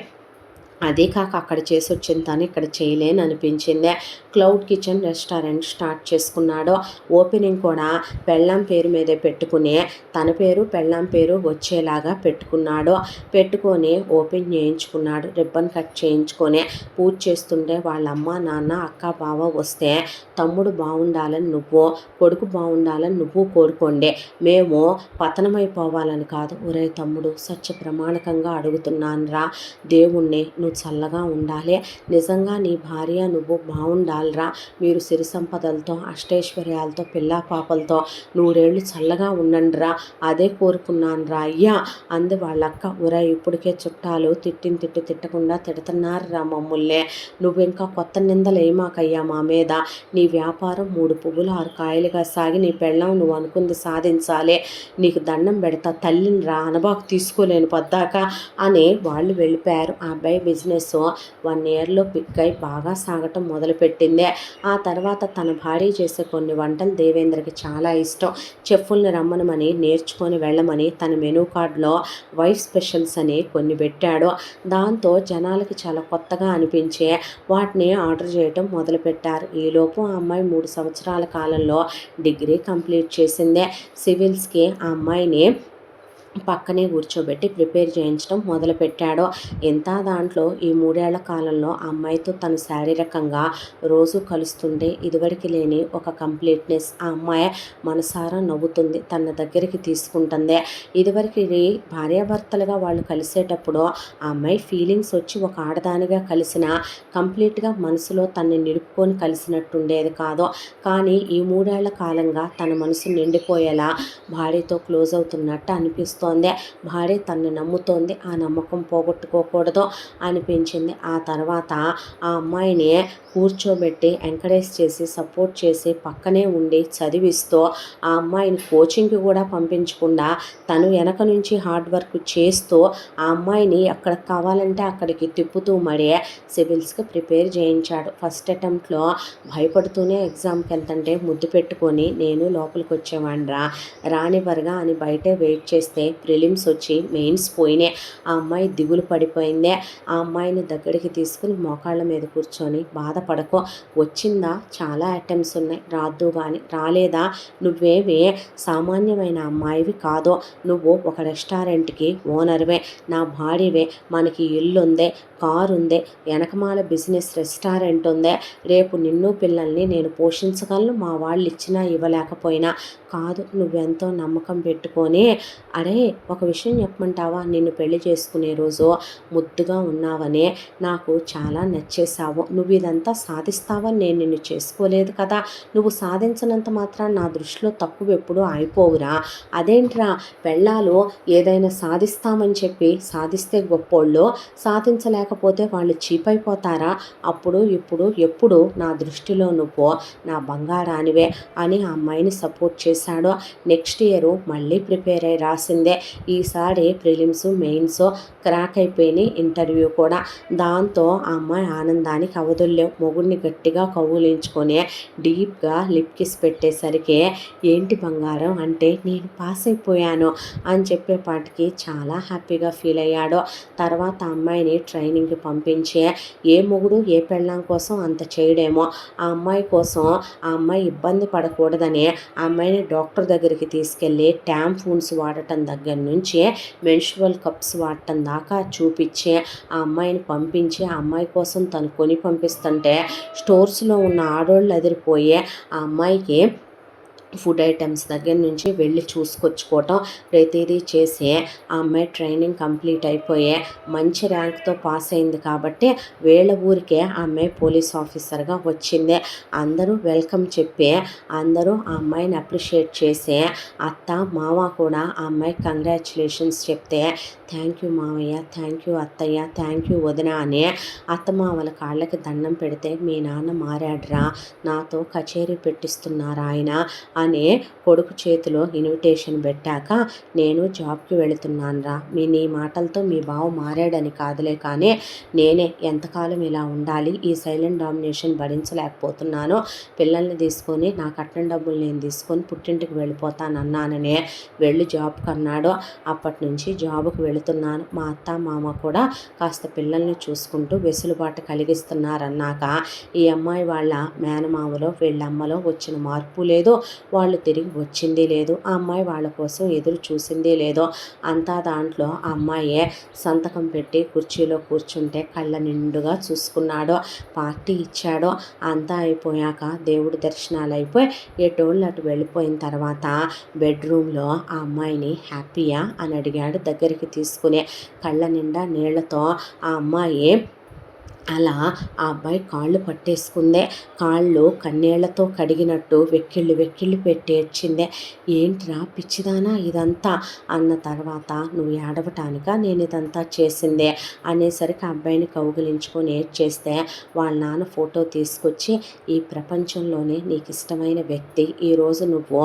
అదే కాక అక్కడ చేసి వచ్చిన తను ఇక్కడ చేయలేని అనిపించిందే, క్లౌడ్ కిచెన్ రెస్టారెంట్ స్టార్ట్ చేసుకున్నాడు, ఓపెనింగ్ కూడా పెళ్ళాం పేరు మీదే పెట్టుకుని తన పేరు పెళ్ళాం పేరు వచ్చేలాగా పెట్టుకున్నాడు, పెట్టుకొని ఓపెన్ చేయించుకున్నాడు, రిబ్బన్ కట్ చేయించుకొని పూజ చేస్తుంటే వాళ్ళ అమ్మ నాన్న అక్క బావ వస్తే తమ్ముడు బాగుండాలని నువ్వు కొడుకు బాగుండాలని నువ్వు కోరుకోండి, మేము పతనమైపోవాలని కాదు, ఒరే తమ్ముడు సత్య ప్రమాణకంగా అడుగుతున్నాను రా దేవుణ్ణి నువ్వు చల్లగా ఉండాలి, నిజంగా నీ భార్య నువ్వు బాగుండాలిరా, మీరు సిరి సంపదలతో అష్టైశ్వర్యాలతో పిల్లా పాపలతో 100 ఏళ్ళు చల్లగా ఉండండిరా, అదే కోరుకున్నాను రా అయ్యా అంది వాళ్ళక్క, ఉరా ఇప్పటికే చుట్టాలు తిట్టు తిట్టకుండా తిడుతున్నారురా మమ్ముల్నే, నువ్వు ఇంకా కొత్త నిందలు ఏమాకయ్యా మా మీద, నీ వ్యాపారం 3 పువ్వులు 6 కాయలుగా సాగి నీ పెళ్ళాం నువ్వు అనుకుంది సాధించాలి, నీకు దండం పెడతా తల్లిని రా అనబాకు తీసుకోలేను పద్దాక అని వాళ్ళు వెళ్ళిపోయారు, ఆ అబ్బాయి బిజినెస్ 1 ఇయర్‌లో పిక్ అయి బాగా సాగటం మొదలుపెట్టింది. ఆ తర్వాత తన భార్య చేసే కొన్ని వంటలు దేవేంద్రకి చాలా ఇష్టం. చెఫ్‌లని రమ్మనమని, నేర్చుకొని వెళ్ళమని తన మెనూ కార్డ్‌లో వైఫ్ స్పెషల్స్ అని కొన్ని పెట్టాడు. దాంతో జనాలకి చాలా కొత్తగా అనిపించి వాటిని ఆర్డర్ చేయటం మొదలుపెట్టారు. ఈలోపు ఆ అమ్మాయి 3 సంవత్సరాల కాలంలో డిగ్రీ కంప్లీట్ చేసింది. సివిల్స్‌కి ఆ అమ్మాయిని పక్కనే కూర్చోబెట్టి ప్రిపేర్ చేయించడం మొదలుపెట్టాడు. దాంట్లో ఈ 3 ఏళ్ల కాలంలో ఆ అమ్మాయితో తను శారీరకంగా రోజు కలుస్తుంటే ఇదివరకు లేని ఒక కంప్లీట్నెస్. ఆ అమ్మాయి మనసారా నవ్వుతుంది, తన దగ్గరికి తీసుకుంటుంది. ఇదివరకు భార్యాభర్తలుగా వాళ్ళు కలిసేటప్పుడు ఆ అమ్మాయి ఫీలింగ్స్ వచ్చి ఒక ఆడదానిగా కలిసిన కంప్లీట్గా మనసులో తనని నిలుపుకొని కలిసినట్టుండేది కాదు. కానీ ఈ 3 ఏళ్ల కాలంగా తన మనసు నిండిపోయేలా భార్యతో క్లోజ్ అవుతున్నట్టు అనిపిస్తుంది. భార్య తనని నమ్ముతోంది, ఆ నమ్మకం పోగొట్టుకోకూడదు అనిపించింది. ఆ తర్వాత ఆ అమ్మాయిని కూర్చోబెట్టి ఎంకరేజ్ చేసి సపోర్ట్ చేసి పక్కనే ఉండి చదివిస్తూ ఆ అమ్మాయిని కోచింగ్కి కూడా పంపించకుండా తను వెనక నుంచి హార్డ్ వర్క్ చేస్తూ ఆ అమ్మాయిని ఎక్కడికి కావాలంటే అక్కడికి తిప్పుతూ మరీ సివిల్స్కి ప్రిపేర్ చేయించాడు. ఫస్ట్ అటెంప్ట్లో భయపడుతూనే ఎగ్జామ్కి వెళ్తుంటే ముద్దు పెట్టుకొని నేను లోపలికి వచ్చేవాడిరా, రానివ్వరుగా అని బయటే వెయిట్ చేస్తే ప్రిలిమ్స్ వచ్చి మెయిన్స్ పోయినాయి. ఆ అమ్మాయి దిగులు పడిపోయింది. ఆ అమ్మాయిని దగ్గరికి తీసుకుని మోకాళ్ళ మీద కూర్చొని బాధపడకు, వచ్చిందా చాలా అటెంప్ట్స్ ఉన్నాయి, రాదు కానీ రాలేదా, నువ్వేమి సామాన్యమైన అమ్మాయివి కాదు, నువ్వు ఒక రెస్టారెంట్కి ఓనర్వే, నా భార్యవే, మనకి ఇల్లు ఉంది, కారు ఉంది, వెనకమాల బిజినెస్ రెస్టారెంట్ ఉంది, రేపు నిన్ను పిల్లల్ని నేను పోషించగలను, మా వాళ్ళు ఇచ్చినా ఇవ్వలేకపోయినా. కాదు, నువ్వెంతో నమ్మకం పెట్టుకొని అరే ఒక విషయం చెప్పమంటావా, నిన్ను పెళ్లి చేసుకునే రోజు ముద్దుగా ఉన్నావని నాకు చాలా నచ్చేసావు, నువ్వు ఇదంతా సాధిస్తావని నేను నిన్ను చేసుకోలేదు కదా, నువ్వు సాధించినంత మాత్రం నా దృష్టిలో తక్కువ ఎప్పుడూ అయిపోవురా, అదేంట్రా పెళ్ళాలు ఏదైనా సాధిస్తామని చెప్పి సాధిస్తే గొప్పోళ్ళు, సాధించలేకపోతే వాళ్ళు చీపైపోతారా, అప్పుడు ఇప్పుడు ఎప్పుడు నా దృష్టిలో నువ్వు నా బంగారానివే అని ఆ అమ్మాయిని సపోర్ట్ చేశాడు. నెక్స్ట్ ఇయర్ మళ్ళీ ప్రిపేర్ అయ్యి రాసిందే. ఈసారి ప్రిలిమ్స్ మెయిన్స్ క్రాక్ అయిపోయినాయి, ఇంటర్వ్యూ కూడా. దాంతో ఆ అమ్మాయి ఆనందానికి అవధుల్లేవు. మొగుడిని గట్టిగా కౌగిలించుకొని డీప్గా లిప్ కిస్ పెట్టేసరికి ఏంటి బంగారం అంటే నేను పాస్ అయిపోయాను అని చెప్పేపాటికి చాలా హ్యాపీగా ఫీల్ అయ్యాడు. తర్వాత ఆ అమ్మాయిని ట్రైనింగ్కి పంపించి ఏ మొగుడు ఏ పెళ్ళాం కోసం అంత చేయడేమో ఆ అమ్మాయి కోసం ఆ అమ్మాయి ఇబ్బంది పడకూడదని ఆ అమ్మాయిని డాక్టర్ దగ్గరికి తీసుకెళ్ళి ట్యాంపూన్స్ వాడటం దగ్గర నుంచి మెన్స్ట్రువల్ కప్స్ వాడటం దాకా చూపించి ఆ అమ్మాయిని పంపించి ఆ అమ్మాయి కోసం తను కొని పంపిస్తుంటే స్టోర్స్లో ఉన్న ఆడోళ్ళు అదిరిపోయి ఆ అమ్మాయికి ఫుడ్ ఐటమ్స్ దగ్గర నుంచి వెళ్ళి చూసుకొచ్చుకోవటం ప్రతిదీ చేసి ఆ అమ్మాయి ట్రైనింగ్ కంప్లీట్ అయిపోయి మంచి ర్యాంక్తో పాస్ అయింది కాబట్టి వీళ్ళ ఊరికే ఆ అమ్మాయి పోలీస్ ఆఫీసర్గా వచ్చింది. అందరూ వెల్కమ్ చెప్పి అందరూ ఆ అమ్మాయిని అప్రిషియేట్ చేసి అత్త మామ కూడా ఆ అమ్మాయికి కంగ్రాచులేషన్స్ చెప్తే థ్యాంక్ యూ మావయ్య, థ్యాంక్ యూ అత్తయ్య, థ్యాంక్ యూ వదిన అని అత్తమామల కాళ్ళకి దండం పెడితే మీ నాన్న మారాడ్రా, నాతో కచేరీ పెట్టిస్తున్నారు ఆయన అని కొడుకు చేతిలో ఇన్విటేషన్ పెట్టాక నేను జాబ్కి వెళుతున్నానురా, నీ మాటలతో మీ బావ మారాడని కాదులే కానీ నేనే ఎంతకాలం ఇలా ఉండాలి, ఈ సైలెంట్ డామినేషన్ భరించలేకపోతున్నాను, పిల్లల్ని తీసుకొని నా కట్నం డబ్బులు నేను తీసుకొని పుట్టింటికి వెళ్ళిపోతానన్నాననే వెళ్ళి జాబ్కి అన్నాడు. అప్పటి నుంచి జాబ్కి వెళుతున్నాను. మా అత్త మామ కూడా కాస్త పిల్లల్ని చూసుకుంటూ వెసులుబాటు కలిగిస్తున్నారన్నాక ఈ అమ్మాయి వాళ్ళ మేనమామలో వీళ్ళమ్మలో వచ్చిన మార్పు లేదు, వాళ్ళు తిరిగి వచ్చింది లేదు, ఆ అమ్మాయి వాళ్ళ కోసం ఎదురు చూసింది లేదు. అంతా దాంట్లో ఆ అమ్మాయే సంతకం పెట్టి కుర్చీలో కూర్చుంటే కళ్ళ నిండుగా చూసుకున్నాడు, పార్టీ ఇచ్చాడు. అంతా అయిపోయాక దేవుడి దర్శనాలు అయిపోయి ఎటోళ్ళు అటు వెళ్ళిపోయిన తర్వాత బెడ్రూమ్లో ఆ అమ్మాయిని హ్యాపీయా అని అడిగాడు దగ్గరికి తీసుకుని. కళ్ళ నిండా నీళ్లతో ఆ అమ్మాయి అలా ఆ అబ్బాయి కాళ్ళు పట్టేసుకుందే. కాళ్ళు కన్నీళ్లతో కడిగినట్టు వెక్కిళ్ళు వెక్కిళ్ళు పెట్టి ఏడ్చిందే. ఏంట్రా పిచ్చిదానా ఇదంతా అన్న తర్వాత, నువ్వు ఏడవటానికా నేను ఇదంతా చేసిందే అనేసరికి ఆ అబ్బాయిని కౌగిలించుకొని ఏడ్చేస్తే, వాళ్ళ నాన్న ఫోటో తీసుకొచ్చి, ఈ ప్రపంచంలోనే నీకు ఇష్టమైన వ్యక్తి ఈరోజు నువ్వు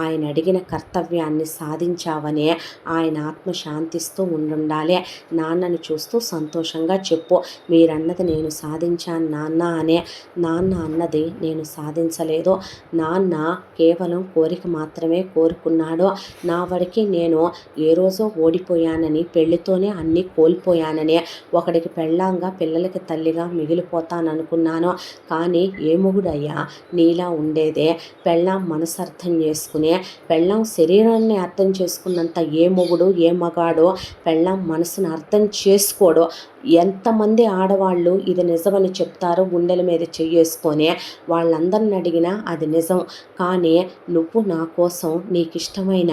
ఆయన అడిగిన కర్తవ్యాన్ని సాధించావని ఆయన ఆత్మ శాంతిస్తూ ఉండాలి. నాన్నని చూస్తూ సంతోషంగా చెప్పు, మీరన్నది నేను సాధించాను నాన్న అనే. నాన్న అన్నది నేను సాధించలేదు. నాన్న కేవలం కోరిక మాత్రమే కోరుకున్నాడు. నా వరకు నేను ఏ రోజో ఓడిపోయానని, పెళ్లితోనే అన్నీ కోల్పోయానని, ఒకడికి పెళ్ళాంగా పిల్లలకి తల్లిగా మిగిలిపోతాననుకున్నాను. కానీ ఏ మొగుడయ్యా నీలా ఉండేదే? పెళ్ళాం మనసు అర్థం చేసుకునే, పెళ్ళాం శరీరాన్ని అర్థం చేసుకున్నంత ఏ మొగుడు ఏ మగాడు పెళ్ళాం మనసును అర్థం చేసుకోడు. ఎంతమంది ఆడవాళ్ళు ఇది నిజమని చెప్తారో గుండెల మీద చెయ్యేసుకొని, వాళ్ళందరిని అడిగినా అది నిజం. కానీ నువ్వు నా కోసం నీకు ఇష్టమైన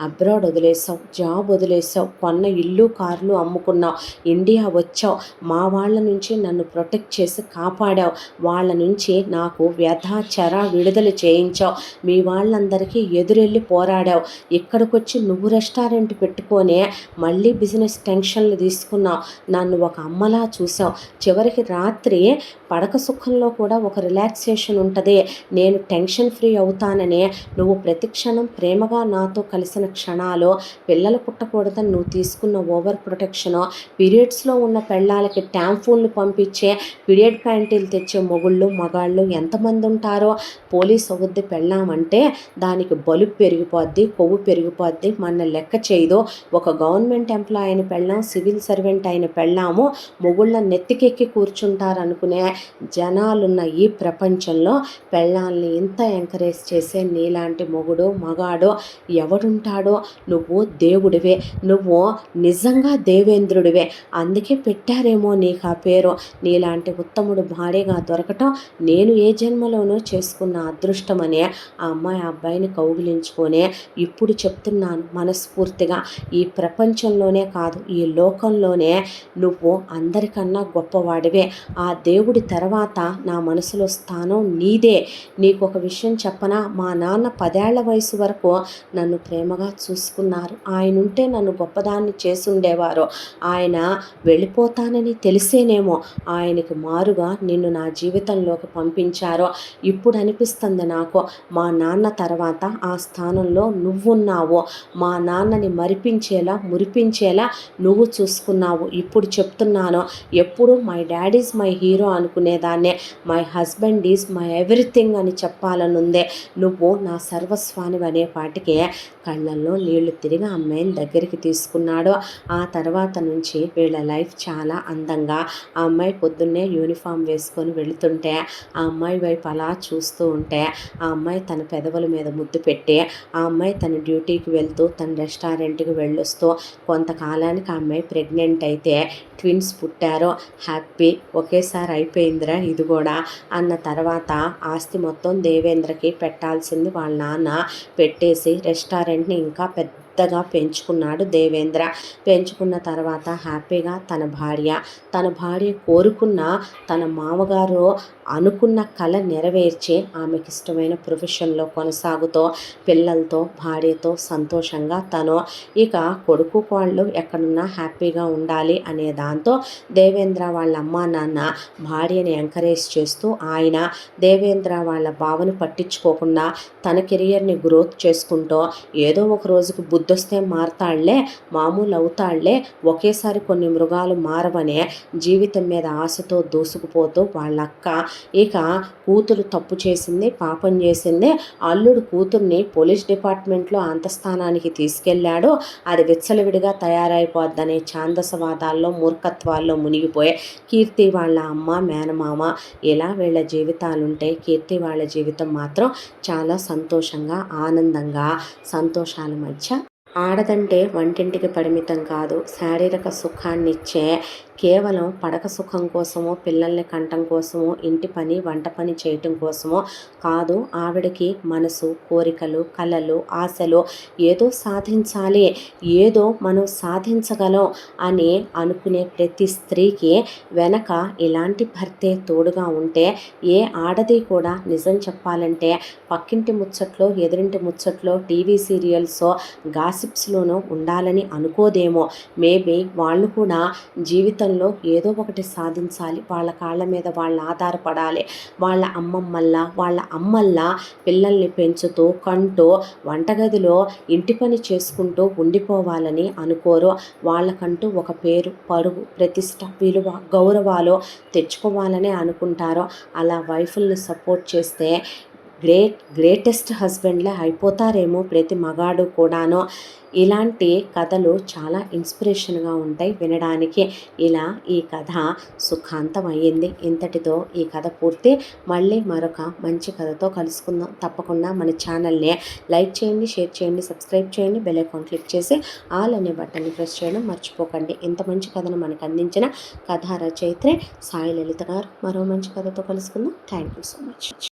అబ్రాడ్ వదిలేసావు, జాబ్ వదిలేసావు, కొన్న ఇల్లు కార్లు అమ్ముకున్నావు, ఇండియా వచ్చావు, మా వాళ్ళ నుంచి నన్ను ప్రొటెక్ట్ చేసి కాపాడావు, వాళ్ళ నుంచి నాకు వ్యధాచర విడుదల చేయించావు, మీ వాళ్ళందరికీ ఎదురెళ్ళి పోరాడావు, ఇక్కడికి వచ్చి నువ్వు రెస్టారెంట్ పెట్టుకొని మళ్ళీ బిజినెస్ టెన్షన్లు తీసుకున్నావు, నన్ను ఒక అమ్మలా చూసావు. చివరికి రాత్రి పడక సుఖంలో కూడా ఒక రిలాక్సేషన్ ఉంటుంది, నేను టెన్షన్ ఫ్రీ అవుతానని నువ్వు ప్రతిక్షణం ప్రేమగా నాతో కలిసిన క్షణాలు, పిల్లలు పుట్టకూడదని నువ్వు తీసుకున్న ఓవర్ ప్రొటెక్షను, పీరియడ్స్లో ఉన్న పెళ్ళాలకి ట్యాంఫూన్లు పంపించే పీరియడ్ ప్యాంటీలు తెచ్చే మొగుళ్ళు మగాళ్ళు ఎంతమంది ఉంటారో. పోలీస్ అవుద్ది పెళ్ళామంటే దానికి బలుపు పెరిగిపోద్ది, కొవ్వు పెరిగిపోద్ది, మన లెక్క చేయదు. ఒక గవర్నమెంట్ ఎంప్లాయ్ అయిన పెళ్ళాం, సివిల్ సర్వెంట్ అయిన పెళ్ళాము మొగుళ్ళ నెత్తికెక్కి కూర్చుంటారనుకునే జనాలున్న ఈ ప్రపంచంలో పెళ్ళాల్ని ఇంత ఎంకరేజ్ చేసే నీలాంటి మొగుడు మగాడు ఎవడుంటాడో. నువ్వు దేవుడివే, నువ్వు నిజంగా దేవేంద్రుడివే, అందుకే పెట్టారేమో నీకు ఆ పేరు. నీలాంటి ఉత్తముడు భార్యగా దొరకటం నేను ఏ జన్మలోనో చేసుకున్న అదృష్టమని ఆ అమ్మాయి అబ్బాయిని కౌగిలించుకొని, ఇప్పుడు చెప్తున్నాను మనస్ఫూర్తిగా, ఈ ప్రపంచంలోనే కాదు ఈ లోకంలోనే నువ్వు అందరికన్నా గొప్పవాడివే. ఆ దేవుడి తర్వాత నా మనసులో స్థానం నీదే. నీకు ఒక విషయం చెప్పనా, మా నాన్న 10 ఏళ్ల వయసు వరకు నన్ను ప్రేమగా చూసుకున్నారు. ఆయన ఉంటే నన్ను గొప్పదాన్ని చేసుండేవారు. ఆయన వెళ్ళిపోతానని తెలిసేనేమో ఆయనకి మారుగా నిన్ను నా జీవితంలోకి పంపించారు. ఇప్పుడు అనిపిస్తుంది నాకు, మా నాన్న తర్వాత ఆ స్థానంలో నువ్వున్నావు. మా నాన్నని మరిపించేలా మురిపించేలా నువ్వు చూసుకున్నావు. ఇప్పుడు చెప్తున్నాను, ఎప్పుడు my dad is my hero అనుకునేదాన్నే my husband is my everything అని చెప్పాలనుందే. నువ్వు నా సర్వస్వానివి అనే పాటికి కళ్ళల్లో నీళ్లు తిరిగి అమ్మాయిని దగ్గరికి తీసుకున్నాడు. ఆ తర్వాత నుంచి వీళ్ళ లైఫ్ చాలా అందంగా, ఆ అమ్మాయి పొద్దున్నే యూనిఫామ్ వేసుకొని వెళుతుంటే ఆ అమ్మాయి వైపు అలా చూస్తూ ఉంటే, ఆ అమ్మాయి తన పెదవుల మీద ముద్దు పెట్టి, ఆ అమ్మాయి తన డ్యూటీకి వెళ్తూ తన రెస్టారెంట్కి వెళ్ళొస్తూ, కొంతకాలానికి ఆ అమ్మాయి ప్రెగ్నెంట్ అయితే ట్విన్స్ పుట్టారు. హ్యాపీ, ఒకేసారి అయిపోయిందిరా ఇది కూడా అన్న తర్వాత ఆస్తి మొత్తం దేవేంద్రకి పెట్టాల్సింది వాళ్ళ నాన్న పెట్టేసి రెస్టారెంట్ని ఇంకా పెద్దగా పెంచుకున్నాడు దేవేంద్ర. పెంచుకున్న తర్వాత హ్యాపీగా తన భార్య కోరుకున్న, తన మామగారు అనుకున్న కళ నెరవేర్చి ఆమెకి ఇష్టమైన ప్రొఫెషన్లో కొనసాగుతూ పిల్లలతో భార్యతో సంతోషంగా తను ఇక కొడుకు కోళ్ళు ఎక్కడున్నా హ్యాపీగా ఉండాలి అనే దాంతో దేవేంద్ర వాళ్ళ అమ్మా నాన్న భార్యని ఎంకరేజ్ చేస్తూ, ఆయన దేవేంద్ర వాళ్ళ బావను పట్టించుకోకుండా తన కెరియర్ని గ్రోత్ చేసుకుంటూ, ఏదో ఒక రోజుకి బుద్ధొస్తే మారతాళ్లే, మామూలు అవుతాళ్లే, ఒకేసారి కొన్ని మృగాలు మారవనే జీవితం మీద ఆశతో దూసుకుపోతూ వాళ్ళక్క ఇక కూతురు తప్పు చేసింది, పాపం చేసింది, అల్లుడు కూతుర్ని పోలీస్ డిపార్ట్మెంట్లో అంతస్థానానికి తీసుకెళ్ళాడు, అది విచ్చలవిడిగా తయారైపోద్దనే ఛాందసవాదాల్లో మూర్ఖత్వాల్లో మునిగిపోయే కీర్తి వాళ్ళ అమ్మ మేనమామ ఇలా వీళ్ళ జీవితాలుంటే, కీర్తి వాళ్ళ జీవితం మాత్రం చాలా సంతోషంగా ఆనందంగా సంతోషాల మధ్య. ఆడదంటే వంటింటికి పరిమితం కాదు, శారీరక సుఖాన్నిచ్చే కేవలం పడక సుఖం కోసమో, పిల్లల్ని కంటం కోసమో, ఇంటి పని, వంట పని చేయటం కోసమో కాదు. ఆవిడకి మనసు, కోరికలు, కలలు, ఆశలు ఏదో సాధించాలి, ఏదో మనం సాధించగలం అని అనుకునే ప్రతి స్త్రీకి వెనక ఇలాంటి భర్తే తోడుగా ఉంటే ఏ ఆడది కూడా నిజం చెప్పాలంటే పక్కింటి ముచ్చట్లో, ఎదురింటి ముచ్చట్లో, టీవీ సీరియల్స్, గాసిప్స్లోనూ ఉండాలని అనుకోదేమో. మేబీ వాళ్ళు కూడా జీవితంలో ఏదో ఒకటి సాధించాలి, వాళ్ళ కాళ్ళ మీద వాళ్ళు ఆధారపడాలి, వాళ్ళ అమ్మమ్మల్లా, వాళ్ళ అమ్మల్లా పిల్లల్ని పెంచుతూ, కంటూ, వంటగదిలో ఇంటి పని చేసుకుంటూ ఉండిపోవాలని అనుకోరు. వాళ్ళకంటూ ఒక పేరు, పరువు, ప్రతిష్ట, విలువ, గౌరవాలు తెచ్చుకోవాలనే అనుకుంటారు. అలా వైఫుల్ని సపోర్ట్ చేస్తే గ్రేటెస్ట్ హస్బెండ్లే అయిపోతారేమో ప్రతి మగాడు కూడాను. ఇలాంటి కథలు చాలా ఇన్స్పిరేషన్గా ఉంటాయి వినడానికి. ఇలా ఈ కథ సుఖాంతం అయ్యింది. ఇంతటితో ఈ కథ పూర్తి. మళ్ళీ మరొక మంచి కథతో కలుసుకుందాం. తప్పకుండా మన ఛానల్ని లైక్ చేయండి, షేర్ చేయండి, సబ్స్క్రైబ్ చేయండి, బెల్ ఐకాన్ క్లిక్ చేసి ఆల్ అనే బటన్ని ప్రెస్ చేయడం మర్చిపోకండి. ఇంత మంచి కథను మనకు అందించిన కథా రచయిత్రి సాయి లలిత గారు. మరో మంచి కథతో కలుసుకుందాం. Thank you so much.